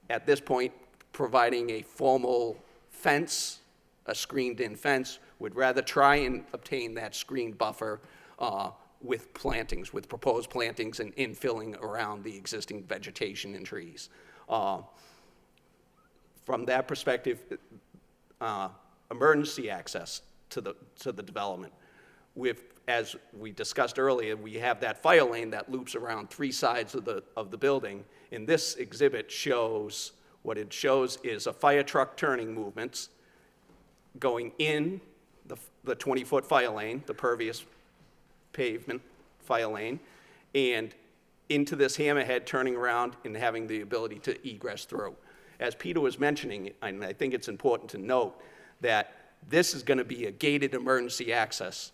at this point, providing a formal fence, a screened-in fence. We'd rather try and obtain that screen buffer with plantings, with proposed plantings and infilling around the existing vegetation and trees. From that perspective, emergency access to the development. As we discussed earlier, we have that fire lane that loops around 3 sides of the building. And this exhibit shows, what it shows is a fire truck turning movements going in the 20-foot fire lane, the pervious pavement fire lane, and into this hammerhead turning around and having the ability to egress through. As Peter was mentioning, and I think it's important to note that this is going to be a gated emergency access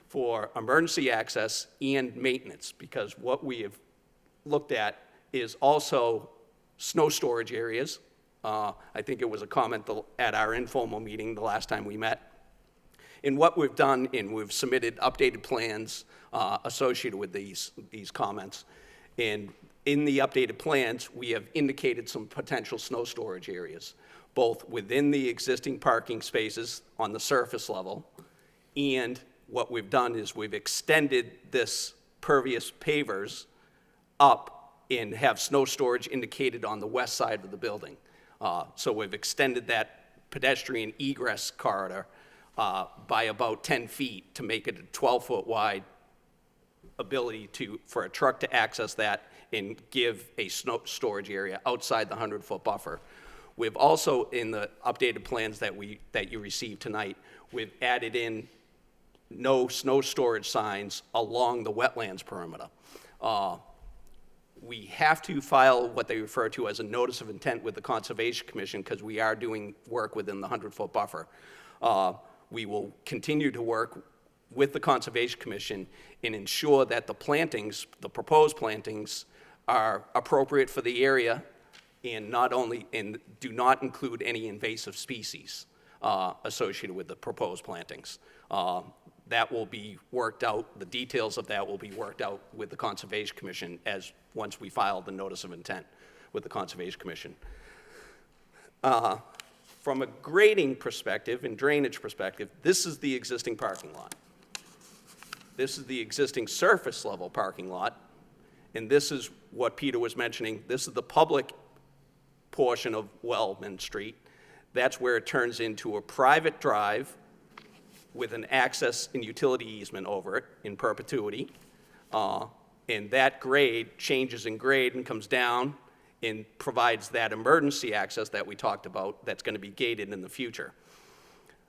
for emergency access and maintenance, because what we have looked at is also snow storage areas. I think it was a comment at our informal meeting the last time we met. And what we've done, and we've submitted updated plans associated with these comments. And in the updated plans, we have indicated some potential snow storage areas, both within the existing parking spaces on the surface level, and what we've done is we've extended this pervious pavers up and have snow storage indicated on the west side of the building. So we've extended that pedestrian egress corridor by about 10 feet to make it a 12-foot wide ability for a truck to access that and give a snow storage area outside the 100-foot buffer. We've also, in the updated plans that you received tonight, we've added in no snow storage signs along the wetlands perimeter. We have to file what they refer to as a notice of intent with the Conservation Commission because we are doing work within the 100-foot buffer. We will continue to work with the Conservation Commission and ensure that the plantings, the proposed plantings, are appropriate for the area and do not include any invasive species associated with the proposed plantings. That will be worked out, the details of that will be worked out with the Conservation Commission once we file the notice of intent with the Conservation Commission. From a grading perspective and drainage perspective, this is the existing parking lot. This is the existing surface level parking lot, and this is what Peter was mentioning. This is the public portion of Wellman Street. That's where it turns into a private drive with an access and utility easement over it in perpetuity. And that grade changes in grade and comes down and provides that emergency access that we talked about that's going to be gated in the future.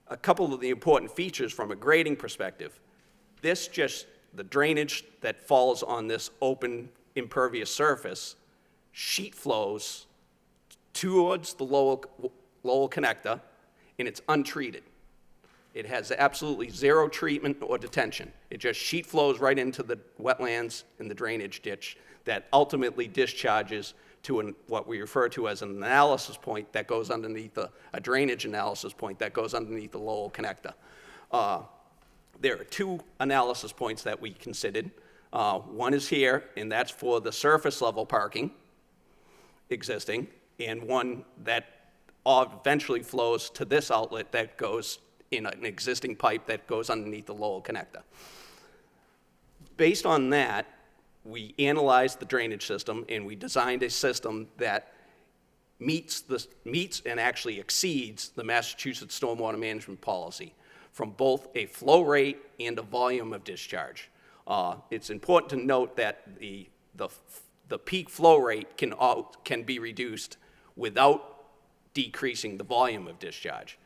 A couple of the important features from a grading perspective. The drainage that falls on this open impervious surface sheet flows towards the Lowell connector, and it's untreated. It has absolutely zero treatment or detention. It just sheet flows right into the wetlands and the drainage ditch that ultimately discharges to what we refer to as an analysis point that goes underneath a drainage analysis point that goes underneath the Lowell connector. There are two analysis points that we considered. One is here, and that's for the surface level parking existing, and one that eventually flows to this outlet that goes in an existing pipe that goes underneath the Lowell connector. Based on that, we analyzed the drainage system and we designed a system that meets and actually exceeds the Massachusetts stormwater management policy from both a flow rate and a volume of discharge. It's important to note that the peak flow rate can be reduced without decreasing the volume of discharge.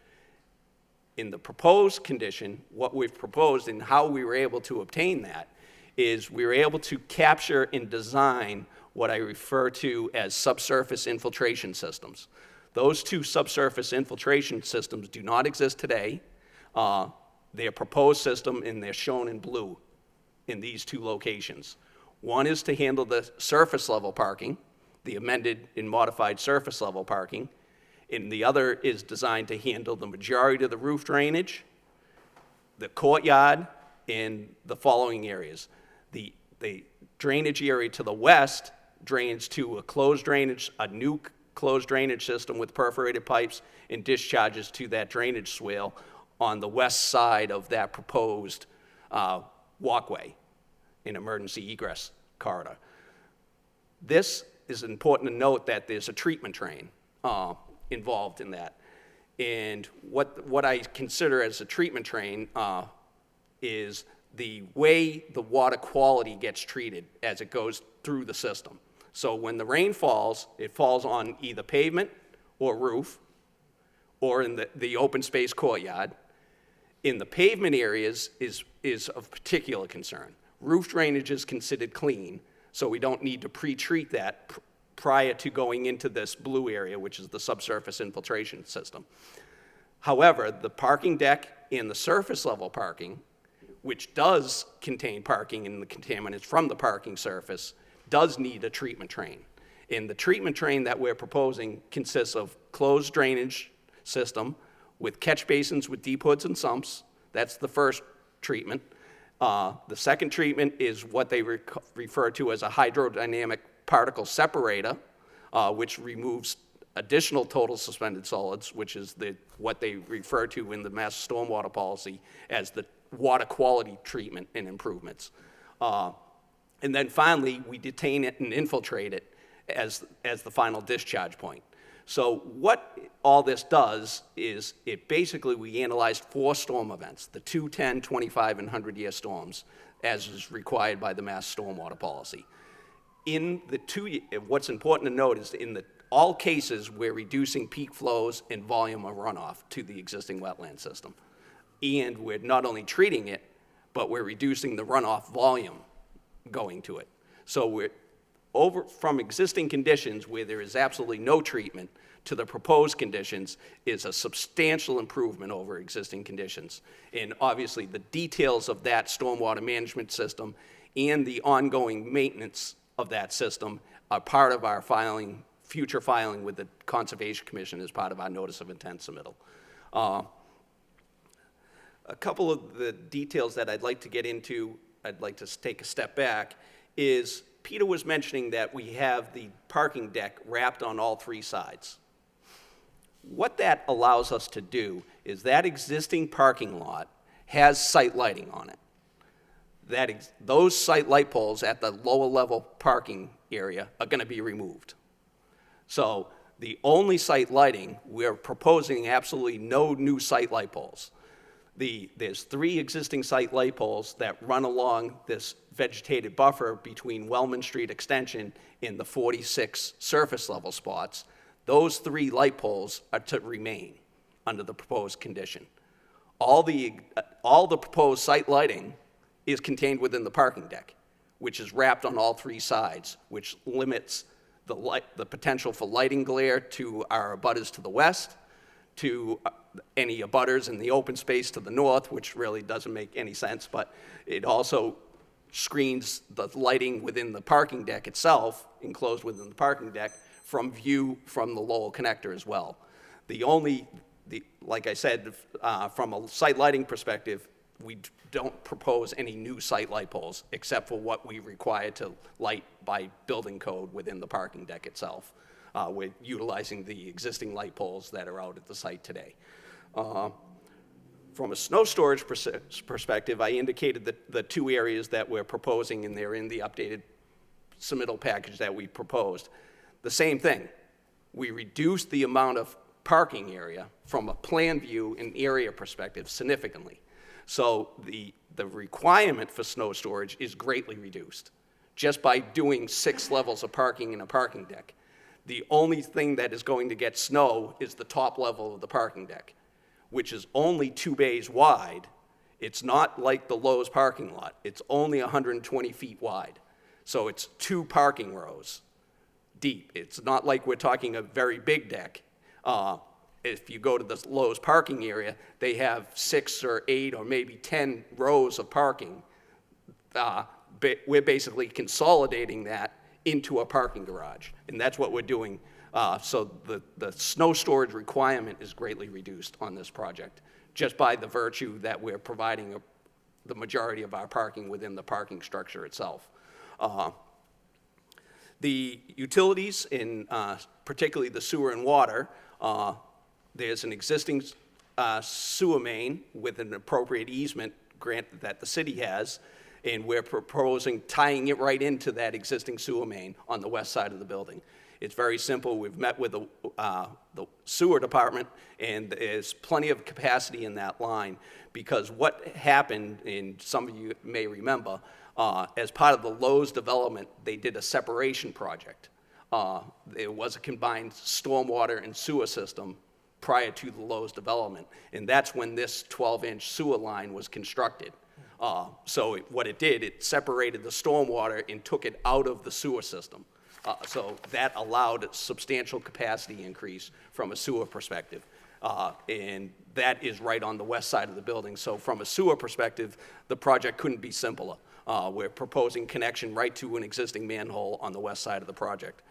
In the proposed condition, what we've proposed and how we were able to obtain that is we were able to capture and design what I refer to as subsurface infiltration systems. Those two subsurface infiltration systems do not exist today. They're a proposed system and they're shown in blue in these two locations. One is to handle the surface level parking, the amended and modified surface level parking, and the other is designed to handle the majority of the roof drainage, the courtyard, and the following areas. The drainage area to the west drains to a new closed drainage system with perforated pipes and discharges to that drainage swale on the west side of that proposed walkway in emergency egress corridor. This is important to note that there's a treatment train involved in that. And what I consider as a treatment train is the way the water quality gets treated as it goes through the system. So when the rain falls, it falls on either pavement or roof or in the open space courtyard. In the pavement areas is of particular concern. Roof drainage is considered clean, so we don't need to pre-treat that prior to going into this blue area, which is the subsurface infiltration system. However, the parking deck and the surface level parking, which does contain parking and the contaminants from the parking surface, does need a treatment train. And the treatment train that we're proposing consists of closed drainage system with catch basins with deep hoods and sumps. That's the first treatment. The second treatment is what they refer to as a hydrodynamic particle separator, which removes additional total suspended solids, which is what they refer to in the Mass Stormwater Policy as the water quality treatment and improvements. And then finally, we detain it and infiltrate it as the final discharge point. So what all this does is we analyzed 4 storm events, the 2, 10, 25, and 100-year storms, as is required by the Mass Stormwater Policy. In the what's important to note is in all cases, we're reducing peak flows and volume of runoff to the existing wetland system. And we're not only treating it, but we're reducing the runoff volume going to it. So we're from existing conditions where there is absolutely no treatment to the proposed conditions is a substantial improvement over existing conditions. And obviously, the details of that stormwater management system and the ongoing maintenance of that system are part of our future filing with the Conservation Commission as part of our notice of intent submittal. A couple of the details that I'd like to get into, I'd like to take a step back, is Peter was mentioning that we have the parking deck wrapped on all 3 sides. What that allows us to do is that existing parking lot has site lighting on it. Those site light poles at the lower level parking area are going to be removed. So the only site lighting, we're proposing absolutely no new site light poles. There's 3 existing site light poles that run along this vegetated buffer between Wellman Street Extension and the 46 surface level spots. Those 3 light poles are to remain under the proposed condition. All the proposed site lighting is contained within the parking deck, which is wrapped on all 3 sides, which limits the potential for lighting glare to our abutters to the west, to any abutters in the open space to the north, which really doesn't make any sense, but it also screens the lighting within the parking deck itself, enclosed within the parking deck, from view from the Lowell connector as well. Like I said, from a site lighting perspective, we don't propose any new site light poles except for what we require to light by building code within the parking deck itself. We're utilizing the existing light poles that are out at the site today. From a snow storage perspective, I indicated the 2 areas that we're proposing, and they're in the updated submittal package that we proposed. The same thing. We reduced the amount of parking area from a plan view and area perspective significantly. So the requirement for snow storage is greatly reduced just by doing 6 levels of parking in a parking deck. The only thing that is going to get snow is the top level of the parking deck, which is only 2 bays wide. It's not like the Lowe's parking lot. It's only 120 feet wide. So it's 2 parking rows deep. It's not like we're talking a very big deck. If you go to the Lowe's parking area, they have 6 or 8 or maybe 10 rows of parking. We're basically consolidating that into a parking garage, and that's what we're doing. So the snow storage requirement is greatly reduced on this project, just by the virtue that we're providing the majority of our parking within the parking structure itself. The utilities, particularly the sewer and water, there's an existing sewer main with an appropriate easement grant that the city has, and we're proposing tying it right into that existing sewer main on the west side of the building. It's very simple. We've met with the sewer department, and there's plenty of capacity in that line, because what happened, and some of you may remember, as part of the Lowe's development, they did a separation project. There was a combined stormwater and sewer system prior to the Lowe's development, and that's when this 12-inch sewer line was constructed. So what it did, it separated the stormwater and took it out of the sewer system. So that allowed a substantial capacity increase from a sewer perspective. And that is right on the west side of the building. So from a sewer perspective, the project couldn't be simpler. We're proposing connection right to an existing manhole on the west side of the project.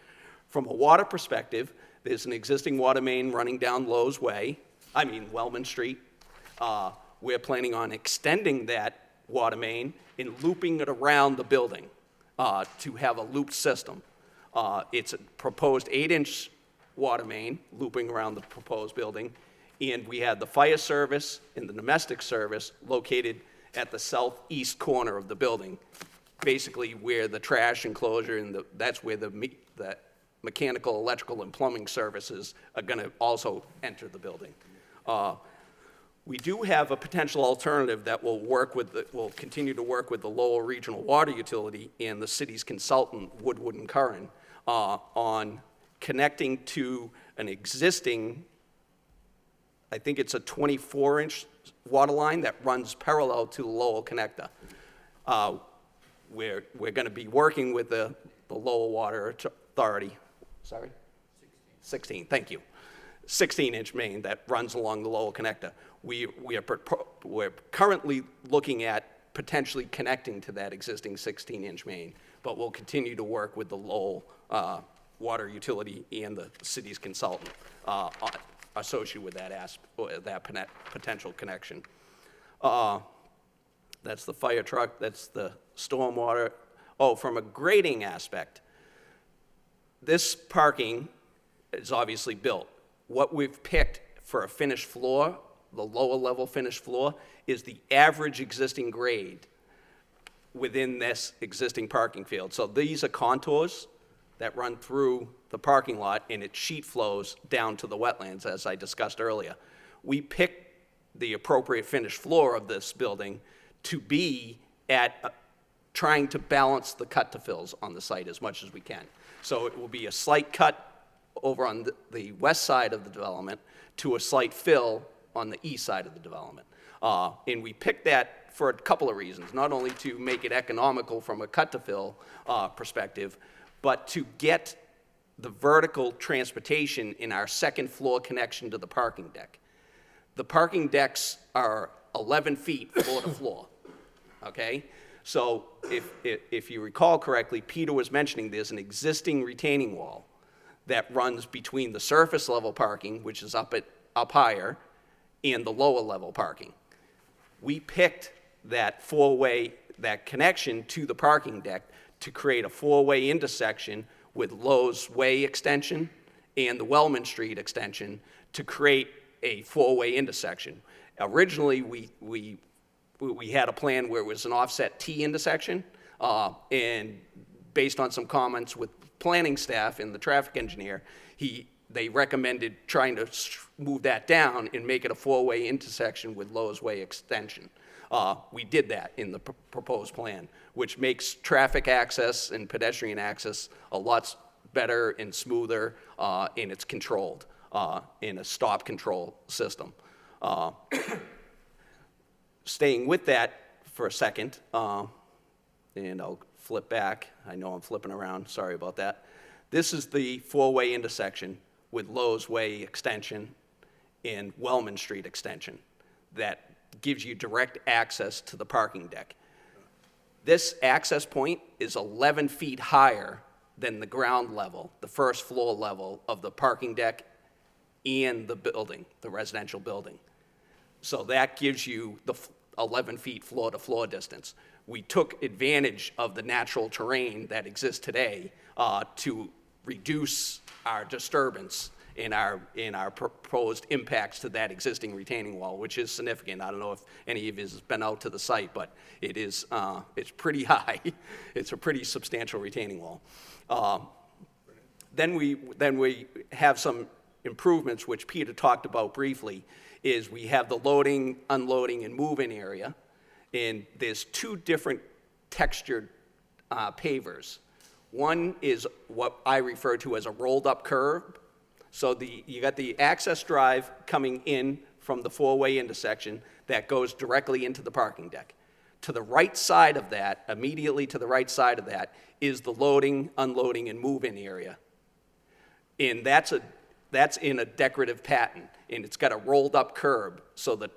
From a water perspective, there's an existing water main running down Wellman Street. We're planning on extending that water main and looping it around the building to have a looped system. It's a proposed 8-inch water main looping around the proposed building, and we have the fire service and the domestic service located at the southeast corner of the building, basically where the trash enclosure and that's where the mechanical, electrical, and plumbing services are going to also enter the building. We do have a potential alternative that will continue to work with the Lowell Regional Water Utility and the city's consultant, Woodward and Curran, on connecting to an existing, I think it's a 24-inch water line that runs parallel to the Lowell connector. We're going to be working with the Lowell Water Authority. Sorry? 16, thank you. 16-inch main that runs along the Lowell connector. We're currently looking at potentially connecting to that existing 16-inch main, but we'll continue to work with the Lowell Water Utility and the city's consultant associated with that potential connection. That's the fire truck, that's the stormwater. Oh, from a grading aspect, this parking is obviously built. What we've picked for a finished floor, the lower level finished floor, is the average existing grade within this existing parking field. So these are contours that run through the parking lot, and it sheet flows down to the wetlands, as I discussed earlier. We picked the appropriate finished floor of this building to be at trying to balance the cut to fills on the site as much as we can. So it will be a slight cut over on the west side of the development to a slight fill on the east side of the development. And we picked that for a couple of reasons, not only to make it economical from a cut to fill perspective, but to get the vertical transportation in our second floor connection to the parking deck. The parking decks are 11 feet floor to floor, okay? So if you recall correctly, Peter was mentioning there's an existing retaining wall that runs between the surface level parking, which is up higher, and the lower level parking. We picked that that connection to the parking deck to create a 4-way intersection with Lowe's Way extension and the Wellman Street extension to create a 4-way intersection. Originally, we had a plan where it was an offset T intersection, and based on some comments with planning staff and the traffic engineer, they recommended trying to move that down and make it a 4-way intersection with Lowe's Way extension. We did that in the proposed plan, which makes traffic access and pedestrian access a lot better and smoother, and it's controlled in a stop control system. Staying with that for a second, and I'll flip back. I know I'm flipping around, sorry about that. This is the 4-way intersection with Lowe's Way extension and Wellman Street extension that gives you direct access to the parking deck. This access point is 11 feet higher than the ground level, the first floor level of the parking deck and the building, the residential building. So that gives you the 11 feet floor to floor distance. We took advantage of the natural terrain that exists today to reduce our disturbance in our proposed impacts to that existing retaining wall, which is significant. I don't know if any of you has been out to the site, but it is, it's pretty high. It's a pretty substantial retaining wall. Then we have some improvements, which Peter talked about briefly, is we have the loading, unloading, and move-in area, and there's 2 different textured pavers. One is what I refer to as a rolled-up curve. So you got the access drive coming in from the 4-way intersection that goes directly into the parking deck. To the right side of that, immediately to the right side of that, is the loading, unloading, and move-in area. And that's in a decorative pattern, and it's got a rolled-up curb, so that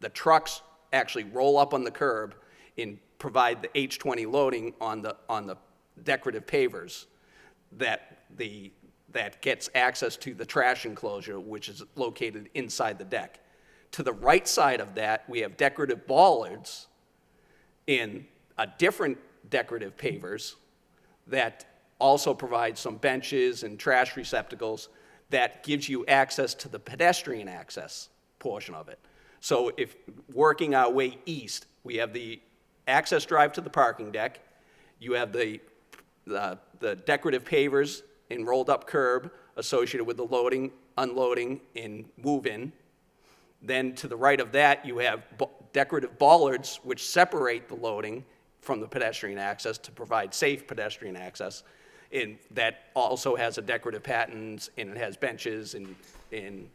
the trucks actually roll up on the curb and provide the H20 loading on the decorative pavers that gets access to the trash enclosure, which is located inside the deck. To the right side of that, we have decorative bollards in a different decorative pavers that also provide some benches and trash receptacles that gives you access to the pedestrian access portion of it. So if working our way east, we have the access drive to the parking deck, you have the decorative pavers and rolled up curb associated with the loading, unloading, and move-in. Then to the right of that, you have decorative bollards which separate the loading from the pedestrian access to provide safe pedestrian access. And that also has a decorative patterns, and it has benches, and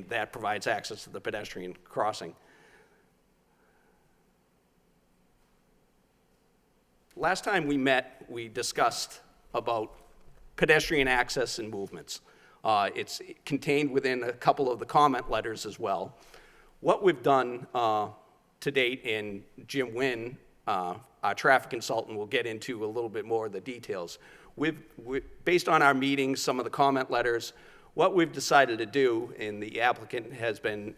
that provides access to the pedestrian crossing. Last time we met, we discussed about pedestrian access and movements. It's contained within a couple of the comment letters as well. What we've done to date, and Jim Wynn, our traffic consultant, will get into a little bit more of the details. Based on our meetings, some of the comment letters, what we've decided to do, and the applicant has been,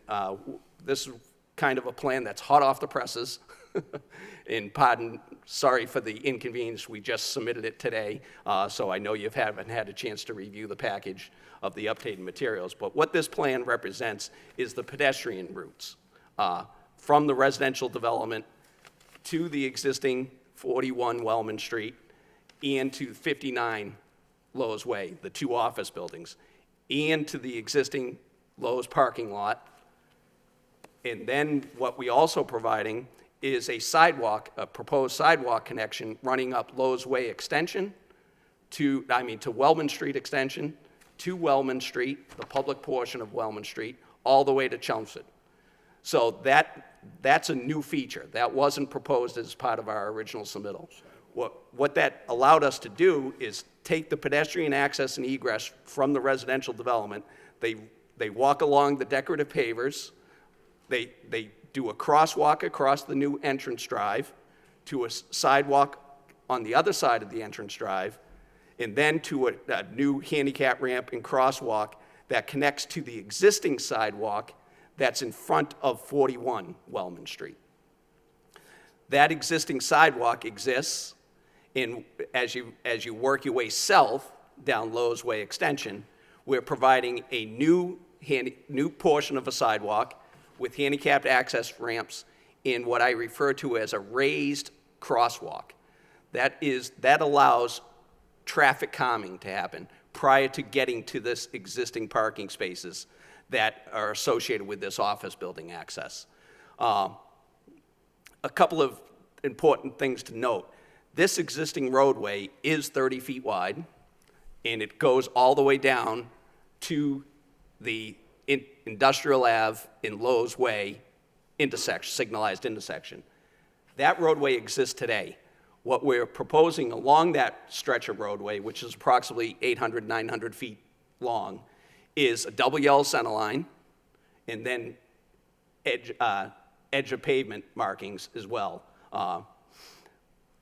this is kind of a plan that's hot off the presses. And sorry for the inconvenience, we just submitted it today, so I know you haven't had a chance to review the package of the updated materials. But what this plan represents is the pedestrian routes from the residential development to the existing 41 Wellman Street and to 59 Lowe's Way, the two office buildings, and to the existing Lowe's parking lot. And then what we also providing is a sidewalk, a proposed sidewalk connection running up Lowe's Way extension to Wellman Street extension, to Wellman Street, the public portion of Wellman Street, all the way to Chelmsford. So that's a new feature. That wasn't proposed as part of our original submittal. What that allowed us to do is take the pedestrian access and egress from the residential development. They walk along the decorative pavers. They do a crosswalk across the new entrance drive to a sidewalk on the other side of the entrance drive, and then to a new handicap ramp and crosswalk that connects to the existing sidewalk that's in front of 41 Wellman Street. That existing sidewalk exists, and as you work your way south down Lowe's Way extension, we're providing a new portion of a sidewalk with handicapped access ramps in what I refer to as a raised crosswalk. That allows traffic calming to happen prior to getting to this existing parking spaces that are associated with this office building access. A couple of important things to note. This existing roadway is 30 feet wide, and it goes all the way down to the Industrial Ave in Lowe's Way signalized intersection. That roadway exists today. What we're proposing along that stretch of roadway, which is approximately 800, 900 feet long, is a double yellow center line, and then edge of pavement markings as well,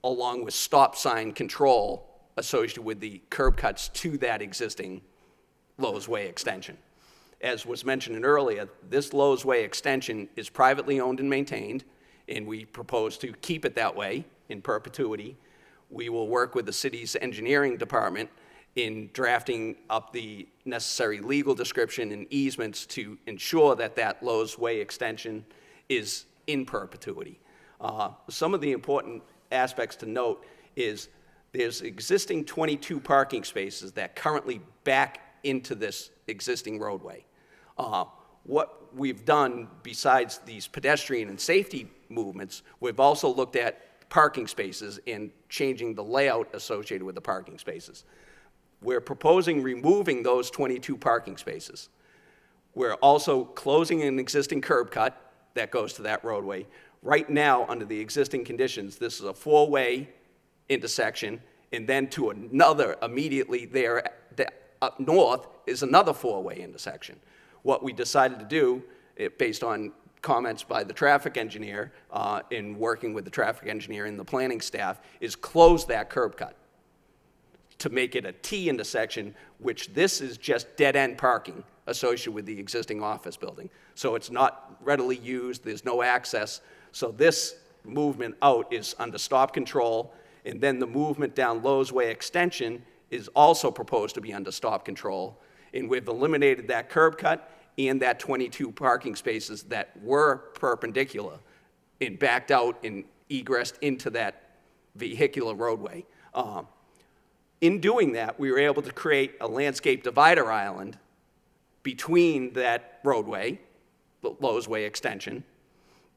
along with stop sign control associated with the curb cuts to that existing Lowe's Way extension. As was mentioned earlier, this Lowe's Way extension is privately owned and maintained, and we propose to keep it that way in perpetuity. We will work with the city's engineering department in drafting up the necessary legal description and easements to ensure that that Lowe's Way extension is in perpetuity. Some of the important aspects to note is there's existing 22 parking spaces that currently back into this existing roadway. What we've done besides these pedestrian and safety movements, we've also looked at parking spaces and changing the layout associated with the parking spaces. We're proposing removing those 22 parking spaces. We're also closing an existing curb cut that goes to that roadway. Right now, under the existing conditions, this is a four-way intersection, and then to another immediately there up north is another four-way intersection. What we decided to do, based on comments by the traffic engineer, in working with the traffic engineer and the planning staff, is close that curb cut to make it a T intersection, which this is just dead-end parking associated with the existing office building. So it's not readily used, there's no access. So this movement out is under stop control, and then the movement down Lowell's Way Extension is also proposed to be under stop control. And we've eliminated that curb cut and that 22 parking spaces that were perpendicular and backed out and egressed into that vehicular roadway. In doing that, we were able to create a landscape divider island between that roadway, the Lowell's Way Extension,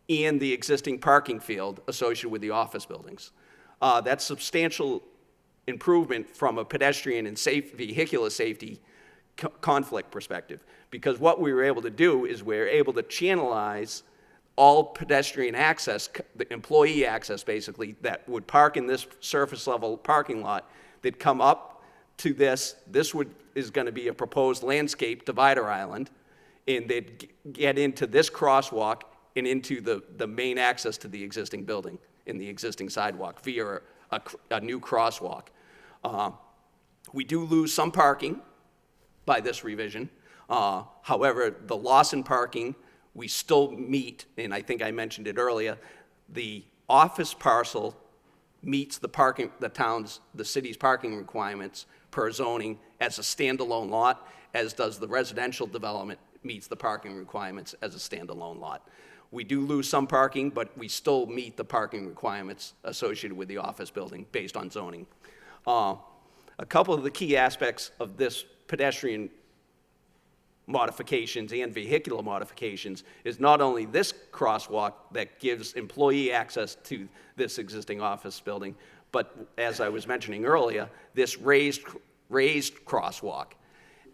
and the existing parking field associated with the office buildings. That's substantial improvement from a pedestrian and vehicular safety conflict perspective, because what we were able to do is we were able to channelize all pedestrian access, the employee access basically, that would park in this surface level parking lot. They'd come up to this is going to be a proposed landscape divider island, and they'd get into this crosswalk and into the main access to the existing building in the existing sidewalk via a new crosswalk. We do lose some parking by this revision. However, the loss in parking, we still meet, and I think I mentioned it earlier, the office parcel meets the city's parking requirements per zoning as a standalone lot, as does the residential development meets the parking requirements as a standalone lot. We do lose some parking, but we still meet the parking requirements associated with the office building based on zoning. A couple of the key aspects of this pedestrian modifications and vehicular modifications is not only this crosswalk that gives employee access to this existing office building, but as I was mentioning earlier, this raised crosswalk.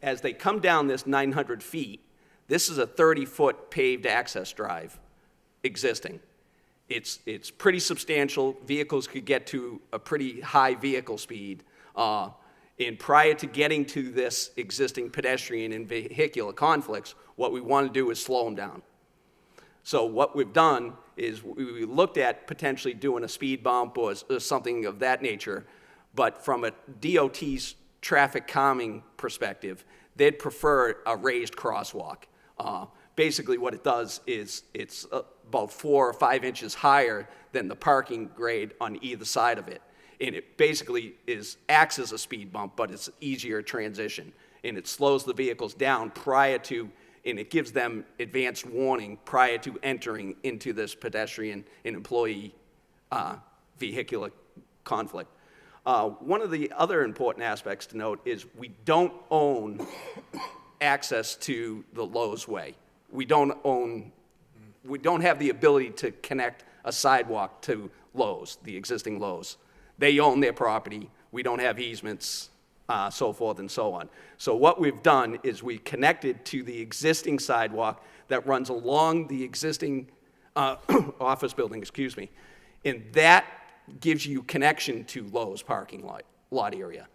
As they come down this 900 feet, this is a 30-foot paved access drive existing. It's pretty substantial. Vehicles could get to a pretty high vehicle speed. And prior to getting to this existing pedestrian and vehicular conflicts, what we want to do is slow them down. So what we've done is we looked at potentially doing a speed bump or something of that nature, but from a DOT's traffic calming perspective, they'd prefer a raised crosswalk. Basically what it does is it's about 4 or 5 inches higher than the parking grade on either side of it. And it basically acts as a speed bump, but it's an easier transition. And it slows the vehicles down and it gives them advanced warning prior to entering into this pedestrian and employee vehicular conflict. One of the other important aspects to note is we don't own access to the Lowell's Way. We don't have the ability to connect a sidewalk to Lowe's, the existing Lowe's. They own their property. We don't have easements, so forth and so on. So what we've done is we connected to the existing sidewalk that runs along the existing office building, and that gives you connection to Lowe's parking lot area.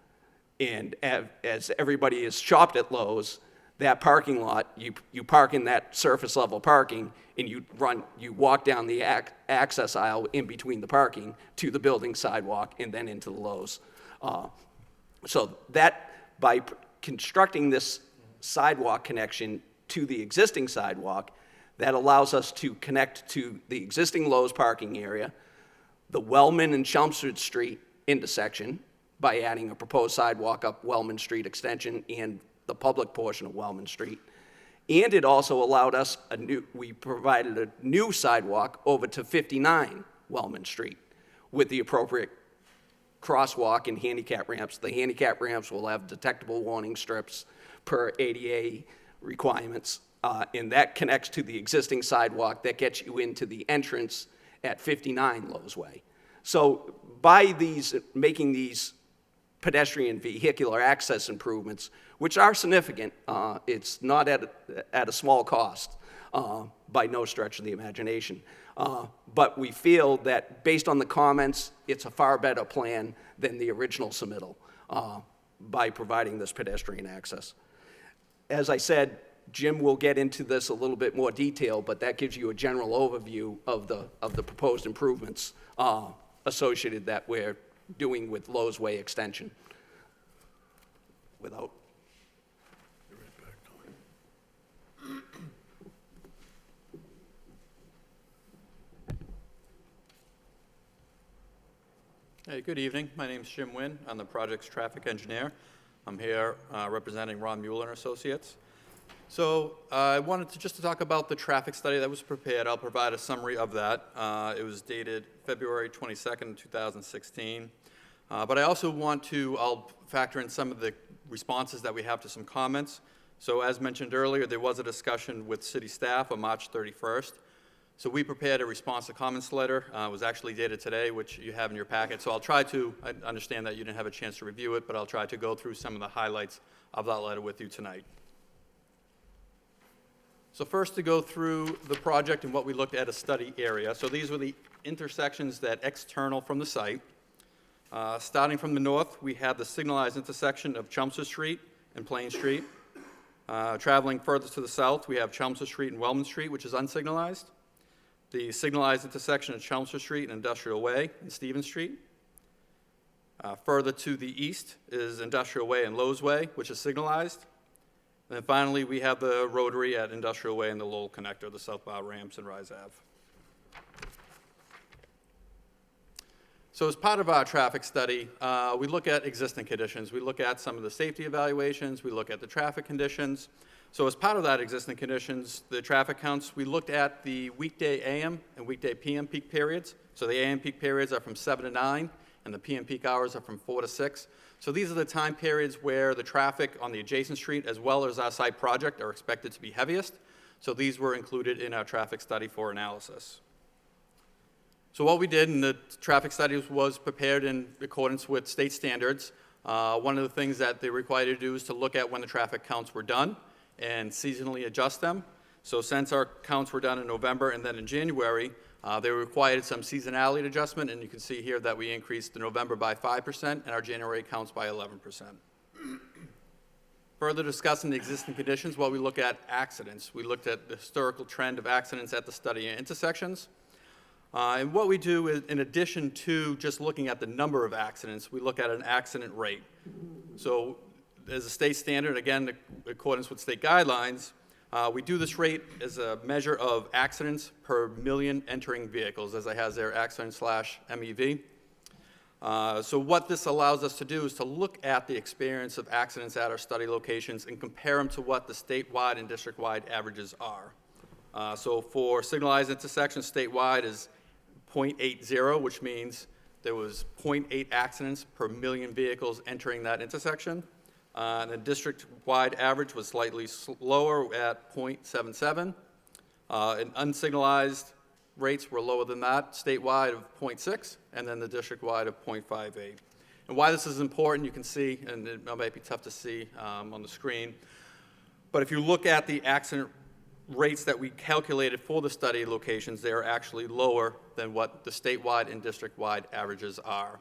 And as everybody has shopped at Lowe's, that parking lot, you park in that surface level parking, and you walk down the access aisle in between the parking to the building sidewalk and then into the Lowe's. So that, by constructing this sidewalk connection to the existing sidewalk, that allows us to connect to the existing Lowe's parking area, the Wellman and Chelmsford Street intersection by adding a proposed sidewalk up Wellman Street extension and the public portion of Wellman Street. And it also allowed us we provided a new sidewalk over to 59 Wellman Street with the appropriate crosswalk and handicap ramps. The handicap ramps will have detectable warning strips per ADA requirements, and that connects to the existing sidewalk that gets you into the entrance at 59 Lowell's Way. So by making these pedestrian vehicular access improvements, which are significant, it's not at a small cost by no stretch of the imagination. But we feel that based on the comments, it's a far better plan than the original submittal. by providing this pedestrian access. As I said, Jim will get into this a little bit more detail, but that gives you a general overview of the proposed improvements associated that we're doing with Lowe's Way extension. Without, Hey, good evening. My name's Jim Nguyen. I'm the project's traffic engineer. I'm here representing Ron Mueller and Associates. So I wanted to talk about the traffic study that was prepared. I'll provide a summary of that. It was dated February 22nd, 2016. But I also I'll factor in some of the responses that we have to some comments. So as mentioned earlier, there was a discussion with city staff on March 31st. So we prepared a response to comments letter. It was actually dated today, which you have in your packet. So I understand that you didn't have a chance to review it, but I'll try to go through some of the highlights of that letter with you tonight. So first, to go through the project and what we looked at a study area. So these were the intersections that external from the site. Starting from the north, we have the signalized intersection of Chelmsford Street and Plain Street. Traveling further to the south, we have Chelmsford Street and Wellman Street, which is unsignalized. The signalized intersection of Chelmsford Street and Industrial Way and Stevens Street. Further to the east is Industrial Way and Lowe's Way, which is signalized. And then finally, we have the rotary at Industrial Way and the Lowell connector, the southbound ramps and Rise Ave. So as part of our traffic study, we look at existing conditions. We look at some of the safety evaluations. We look at the traffic conditions. So as part of that existing conditions, the traffic counts, we looked at the weekday AM and weekday PM peak periods. So the AM peak periods are from 7 to 9, and the PM peak hours are from 4 to 6. So these are the time periods where the traffic on the adjacent street as well as our site project are expected to be heaviest. So these were included in our traffic study for analysis. So what we did in the traffic studies was prepared in accordance with state standards. One of the things that they required you to do is to look at when the traffic counts were done and seasonally adjust them. So since our counts were done in November and then in January, they required some seasonality adjustment, and you can see here that we increased the November by 5% and our January counts by 11%. Further discussing the existing conditions, while we look at accidents, we looked at the historical trend of accidents at the study intersections. And what we do is, in addition to just looking at the number of accidents, we look at an accident rate. So as a state standard, again, in accordance with state guidelines, we do this rate as a measure of accidents per million entering vehicles, as it has there, accident/MEV. So what this allows us to do is to look at the experience of accidents at our study locations and compare them to what the statewide and district-wide averages are. So for signalized intersections, statewide is 0.80, which means there was 0.8 accidents per million vehicles entering that intersection. And the district-wide average was slightly lower at 0.77. And unsignalized rates were lower than that, statewide of 0.6, and then the district-wide of 0.58. And why this is important, you can see, and it might be tough to see on the screen, but if you look at the accident rates that we calculated for the study locations, they are actually lower than what the statewide and district-wide averages are.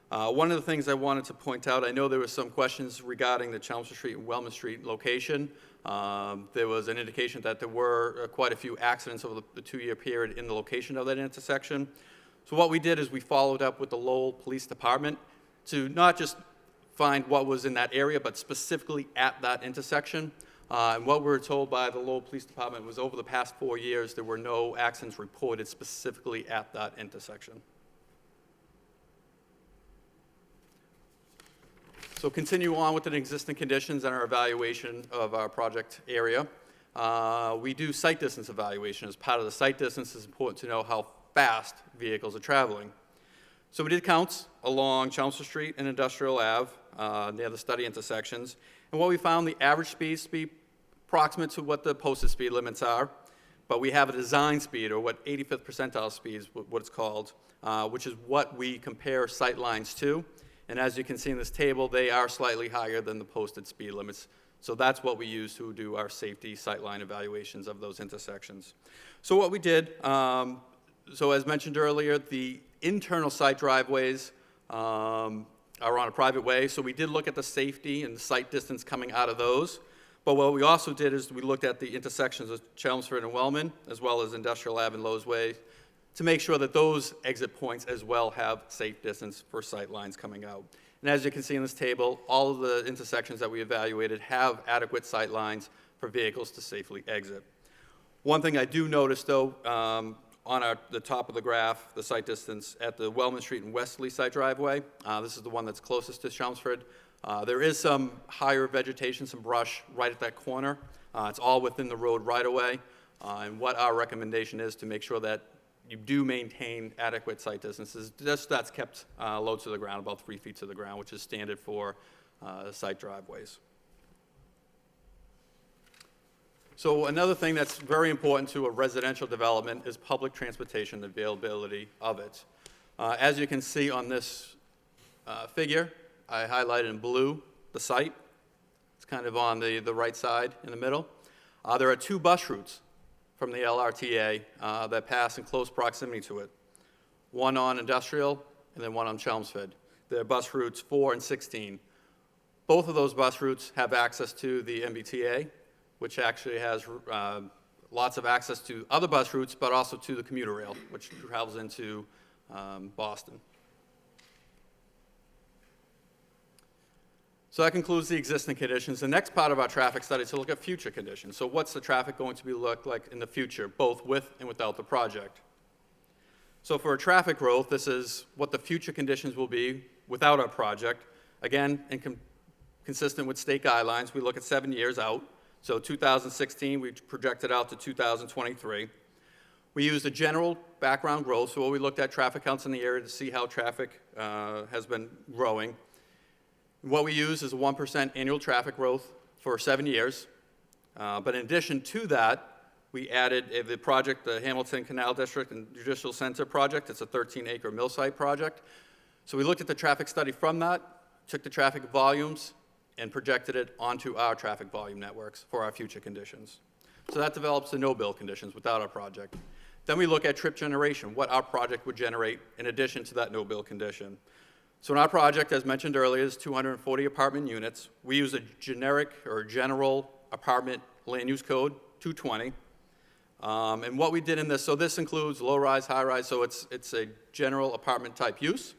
One of the things I wanted to point out, I know there were some questions regarding the Chelmsford Street and Wellman Street location. There was an indication that there were quite a few accidents over the 2-year period in the location of that intersection. So what we did is we followed up with the Lowell Police Department to not just find what was in that area, but specifically at that intersection. And what we were told by the Lowell Police Department was over the past 4 years, there were no accidents reported specifically at that intersection. So continue on with the existing conditions and our evaluation of our project area. We do site distance evaluation. As part of the site distance, it's important to know how fast vehicles are traveling. So we did counts along Chelmsford Street and Industrial Ave near the study intersections. And what we found, the average speeds to be approximate to what the posted speed limits are. But we have a design speed, or what 85th percentile speed is what it's called, which is what we compare sight lines to. And as you can see in this table, they are slightly higher than the posted speed limits. So that's what we use to do our safety sightline evaluations of those intersections. So what we did, so as mentioned earlier, the internal site driveways are are on a private way, so we did look at the safety and the sight distance coming out of those. But what we also did is we looked at the intersections of Chelmsford and Wellman, as well as Industrial Ave and Lowe's Way, to make sure that those exit points as well have safe distance for sight lines coming out. And as you can see in this table, all of the intersections that we evaluated have adequate sight lines for vehicles to safely exit. One thing I do notice, though, on the top of the graph, the sight distance at the Wellman Street and Westerly side driveway, this is the one that's closest to Chelmsford. There is some higher vegetation, some brush right at that corner. It's all within the road right-of-way. And what our recommendation is to make sure that you do maintain adequate sight distances. That's kept low to the ground, about 3 feet to the ground, which is standard for site driveways. So another thing that's very important to a residential development is public transportation, the availability of it. As you can see on this figure, I highlighted in blue the site. It's kind of on the right side in the middle. There are 2 bus routes from the LRTA that pass in close proximity to it. One on Industrial and then one on Chelmsford. They're bus routes 4 and 16. Both of those bus routes have access to the MBTA, which actually has lots of access to other bus routes, but also to the commuter rail, which travels into Boston. So that concludes the existing conditions. The next part of our traffic study is to look at future conditions. So what's the traffic going to look like in the future, both with and without the project? So for traffic growth, this is what the future conditions will be without our project. Again, consistent with state guidelines, we look at 7 years out. So 2016, we projected out to 2023. We used a general background growth, so we looked at traffic counts in the area to see how traffic has been growing. What we use is a 1% annual traffic growth for 7 years. But in addition to that, we added the project, the Hamilton Canal District and Judicial Center project. It's a 13-acre mill site project. So we looked at the traffic study from that, took the traffic volumes, and projected it onto our traffic volume networks for our future conditions. So that develops the no-bill conditions without our project. Then we look at trip generation, what our project would generate in addition to that no-bill condition. So in our project, as mentioned earlier, is 240 apartment units. We use a generic or general apartment land use code, 220. And what we did in this, so this includes low-rise, high-rise, so it's a general apartment type use.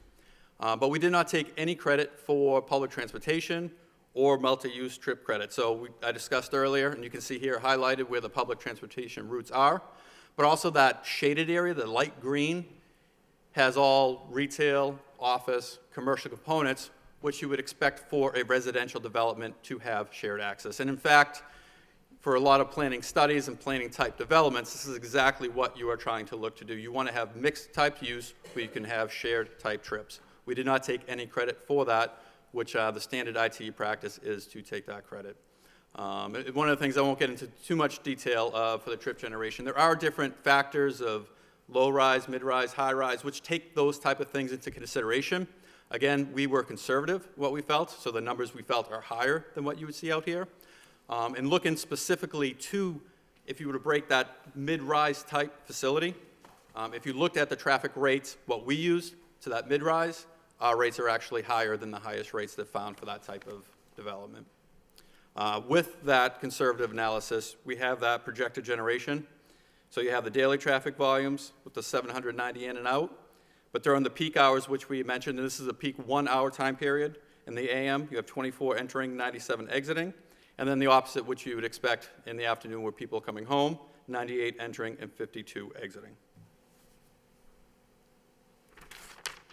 But we did not take any credit for public transportation or multi-use trip credit. So I discussed earlier, and you can see here highlighted where the public transportation routes are, but also that shaded area, the light green, has all retail, office, commercial components, which you would expect for a residential development to have shared access. And in fact, for a lot of planning studies and planning type developments, this is exactly what you are trying to look to do. You want to have mixed type use where you can have shared type trips. We did not take any credit for that, which the standard ITE practice is to take that credit. One of the things I won't get into too much detail for the trip generation, there are different factors of low-rise, mid-rise, high-rise, which take those type of things into consideration. Again, we were conservative, what we felt, so the numbers we felt are higher than what you would see out here. And looking specifically to, if you were to break that mid-rise type facility, if you looked at the traffic rates, what we used to that mid-rise, our rates are actually higher than the highest rates that found for that type of development. With that conservative analysis, we have that projected generation. So you have the daily traffic volumes with the 790 in and out, but during the peak hours, which we mentioned, and this is a peak 1 hour time period, in the AM, you have 24 entering, 97 exiting, and then the opposite, which you would expect in the afternoon where people are coming home, 98 entering and 52 exiting.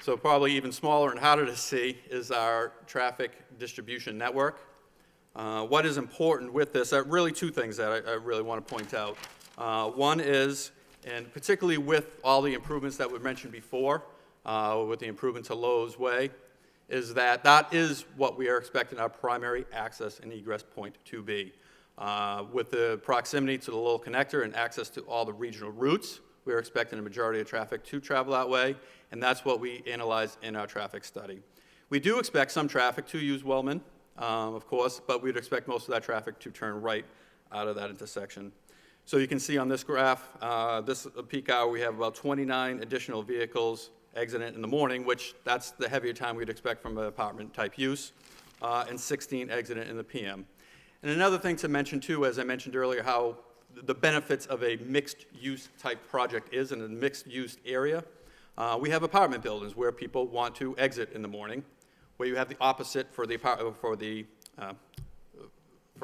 So probably even smaller and harder to see is our traffic distribution network. What is important with this, really 2 things that I really want to point out. One is, and particularly with all the improvements that were mentioned before, with the improvement to Lowell's Way, is that that is what we are expecting our primary access and egress point to be. With the proximity to the Lowell connector and access to all the regional routes, we are expecting a majority of traffic to travel that way, and that's what we analyzed in our traffic study. We do expect some traffic to use Wellman, of course, but we'd expect most of that traffic to turn right out of that intersection. So you can see on this graph, this peak hour, we have about 29 additional vehicles exiting in the morning, which that's the heavier time we'd expect from an apartment-type use, and 16 exiting in the PM. And another thing to mention, too, as I mentioned earlier, how the benefits of a mixed-use type project is in a mixed-use area. We have apartment buildings where people want to exit in the morning, where you have the opposite for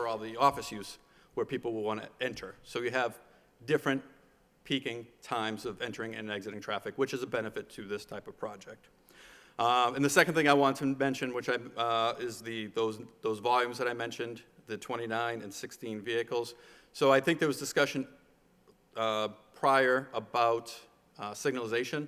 all the office use, where people will want to enter. So you have different peaking times of entering and exiting traffic, which is a benefit to this type of project. And the second thing I want to mention, which is those volumes that I mentioned, the 29 and 16 vehicles. So I think there was discussion prior about signalization.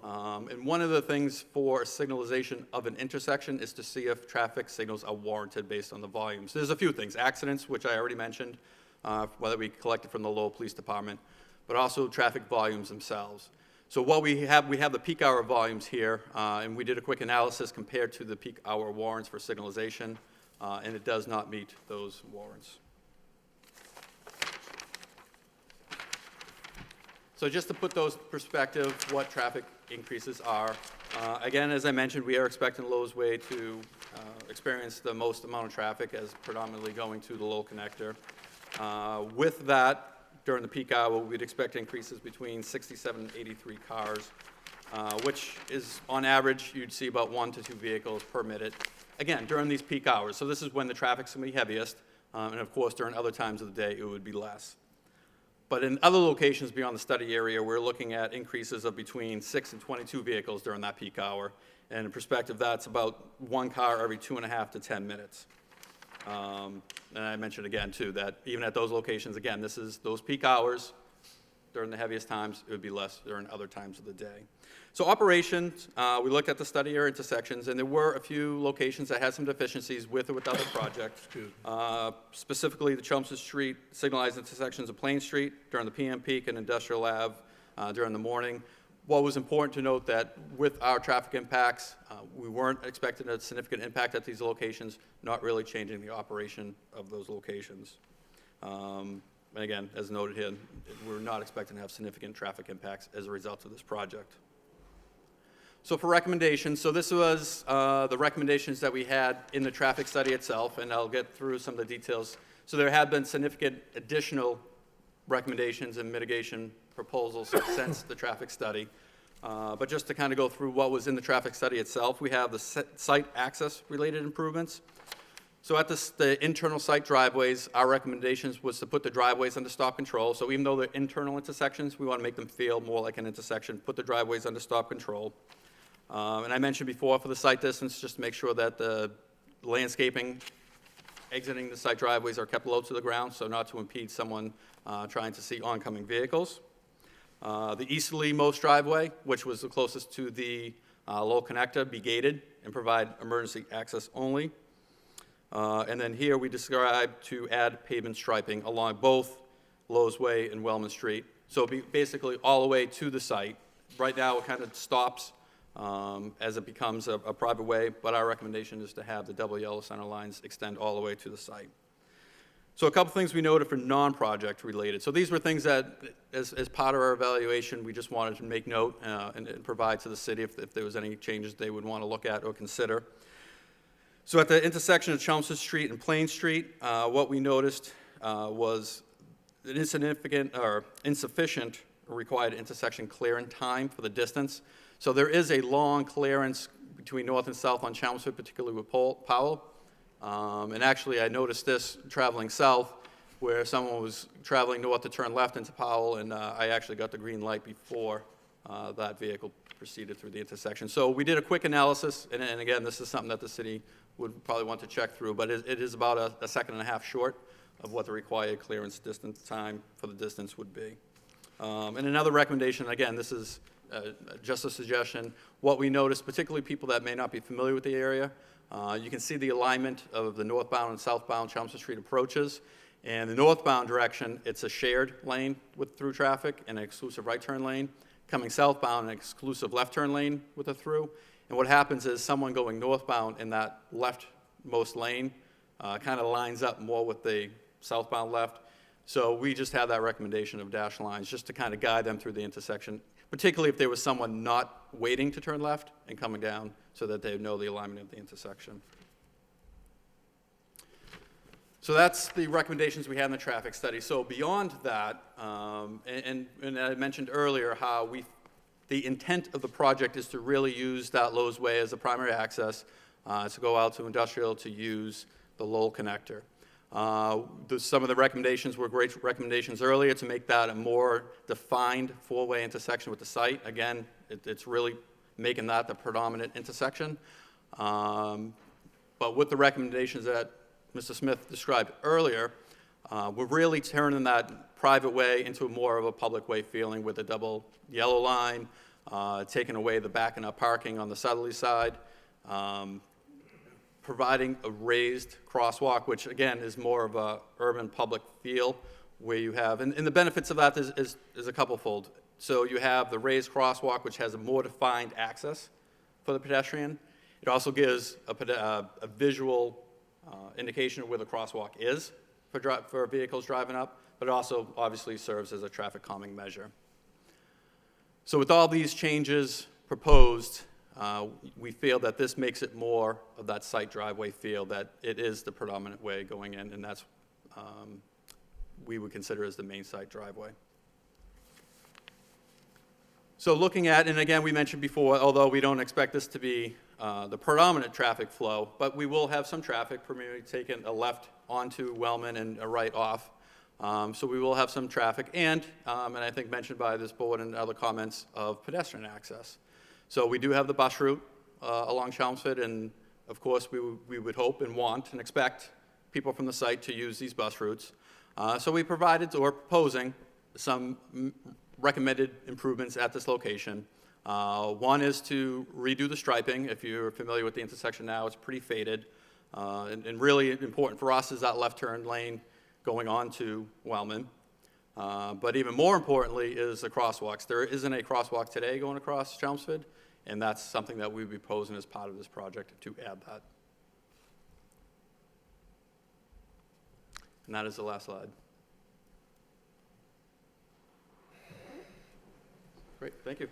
And one of the things for signalization of an intersection is to see if traffic signals are warranted based on the volumes. There's a few things. Accidents, which I already mentioned, whether we collected from the Lowell Police Department, but also traffic volumes themselves. So what we have the peak hour volumes here, and we did a quick analysis compared to the peak hour warrants for signalization, and it does not meet those warrants. So just to put those in perspective, what traffic increases are. Again, as I mentioned, we are expecting Lowell's Way to experience the most amount of traffic as predominantly going to the Lowell connector. With that, during the peak hour, we'd expect increases between 67 and 83 cars, which is, on average, you'd see about 1 to 2 vehicles per minute. Again, during these peak hours. So this is when the traffic's going to be heaviest, and of course, during other times of the day, it would be less. But in other locations beyond the study area, we're looking at increases of between 6 and 22 vehicles during that peak hour. And in perspective, that's about 1 car every 2.5 to 10 minutes. And I mentioned again, too, that even at those locations, again, this is those peak hours. During the heaviest times, it would be less during other times of the day. So operations, we looked at the study area intersections, and there were a few locations that had some deficiencies with or without the project. Specifically, the Chelmsford Street signalized intersections of Plain Street during the PM peak and Industrial Ave during the morning. What was important to note that with our traffic impacts, we weren't expecting a significant impact at these locations, not really changing the operation of those locations. And again, as noted here, we're not expecting to have significant traffic impacts as a result of this project. So for recommendations, so this was the recommendations that we had in the traffic study itself, and I'll get through some of the details. So there have been significant additional recommendations and mitigation proposals since the traffic study. But just to kind of go through what was in the traffic study itself, we have the site access related improvements. So at the internal site driveways, our recommendations was to put the driveways under stop control. So even though they're internal intersections, we want to make them feel more like an intersection, put the driveways under stop control. And I mentioned before for the site distance, just to make sure that the landscaping exiting the site driveways are kept low to the ground, so not to impede someone trying to see oncoming vehicles. The easterly most driveway, which was the closest to the Lowell connector, be gated and provide emergency access only. And then here we described to add pavement striping along both Lowell's Way and Wellman Street. So it'll be basically all the way to the site. Right now, it kind of stops as it becomes a private way, but our recommendation is to have the double yellow center lines extend all the way to the site. So a couple things we noted for non-project related. So these were things that, as part of our evaluation, we just wanted to make note and provide to the city if there was any changes they would want to look at or consider. So at the intersection of Chelmsford Street and Plain Street, what we noticed was an insignificant or insufficient required intersection clearing time for the distance. So there is a long clearance between north and south on Chelmsford, particularly with Powell. And actually, I noticed this traveling south, where someone was traveling north to turn left into Powell, and I actually got the green light before that vehicle proceeded through the intersection. So we did a quick analysis, and again, this is something that the city would probably want to check through, but it is about a second and a half short of what the required clearance distance time for the distance would be. And another recommendation, again, this is just a suggestion, what we noticed, particularly people that may not be familiar with the area, you can see the alignment of the northbound and southbound Chelmsford Street approaches. And the northbound direction, it's a shared lane with through traffic and an exclusive right turn lane. Coming southbound, an exclusive left turn lane with a through. And what happens is someone going northbound in that leftmost lane kind of lines up more with the southbound left. So we just have that recommendation of dash lines just to kind of guide them through the intersection, particularly if there was someone not waiting to turn left and coming down so that they know the alignment of the intersection. So that's the recommendations we had in the traffic study. So beyond that, and I mentioned earlier how the intent of the project is to really use that Lowe's Way as a primary access, to go out to industrial, to use the Lowell connector. Some of the recommendations were great recommendations earlier to make that a more defined four-way intersection with the site. Again, it's really making that the predominant intersection. But with the recommendations that Mr. Smith described earlier, we're really turning that private way into more of a public way feeling with a double yellow line, taking away the backing up parking on the southerly side, providing a raised crosswalk, which again is more of a urban public feel, where you have, and the benefits of that is a couple-fold. So you have the raised crosswalk, which has a more defined access for the pedestrian. It also gives a visual indication of where the crosswalk is for vehicles driving up, but it also obviously serves as a traffic calming measure. So with all these changes proposed, we feel that this makes it more of that site driveway feel, that it is the predominant way going in, and that's we would consider as the main site driveway. So looking at, and again, we mentioned before, although we don't expect this to be the predominant traffic flow, but we will have some traffic, primarily taking a left onto Wellman and a right off. So we will have some traffic, and I think mentioned by this board and other comments, of pedestrian access. So we do have the bus route along Chelmsford, and of course we would hope and want and expect people from the site to use these bus routes. So we provided, or proposing, some recommended improvements at this location. One is to redo the striping. If you're familiar with the intersection now, it's pretty faded. And really important for us is that left turn lane going on to Wellman. But even more importantly is the crosswalks. There isn't a crosswalk today going across Chelmsford, and that's something that we'd be proposing as part of this project to add that. And that is the last slide. Great, thank you.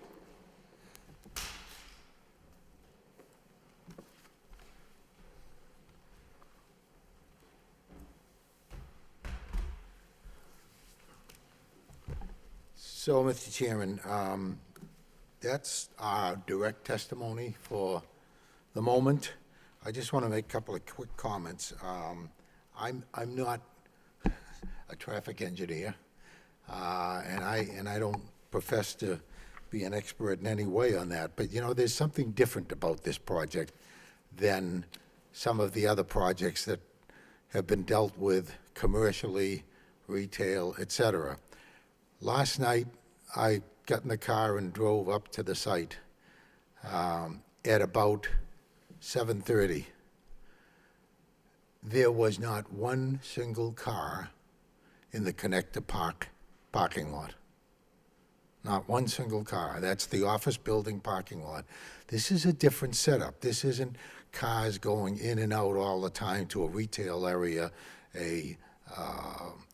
So, Mr. Chairman, that's our direct testimony for the moment. I just want to make a couple of quick comments. I'm not a traffic engineer, and I don't profess to be an expert in any way on that. But, you know, there's something different about this project than some of the other projects that have been dealt with commercially, retail, et cetera. Last night, I got in the car and drove up to the site at about 7:30. There was not one single car in the connector parking lot. Not one single car. That's the office building parking lot. This is a different setup. This isn't cars going in and out all the time to a retail area, a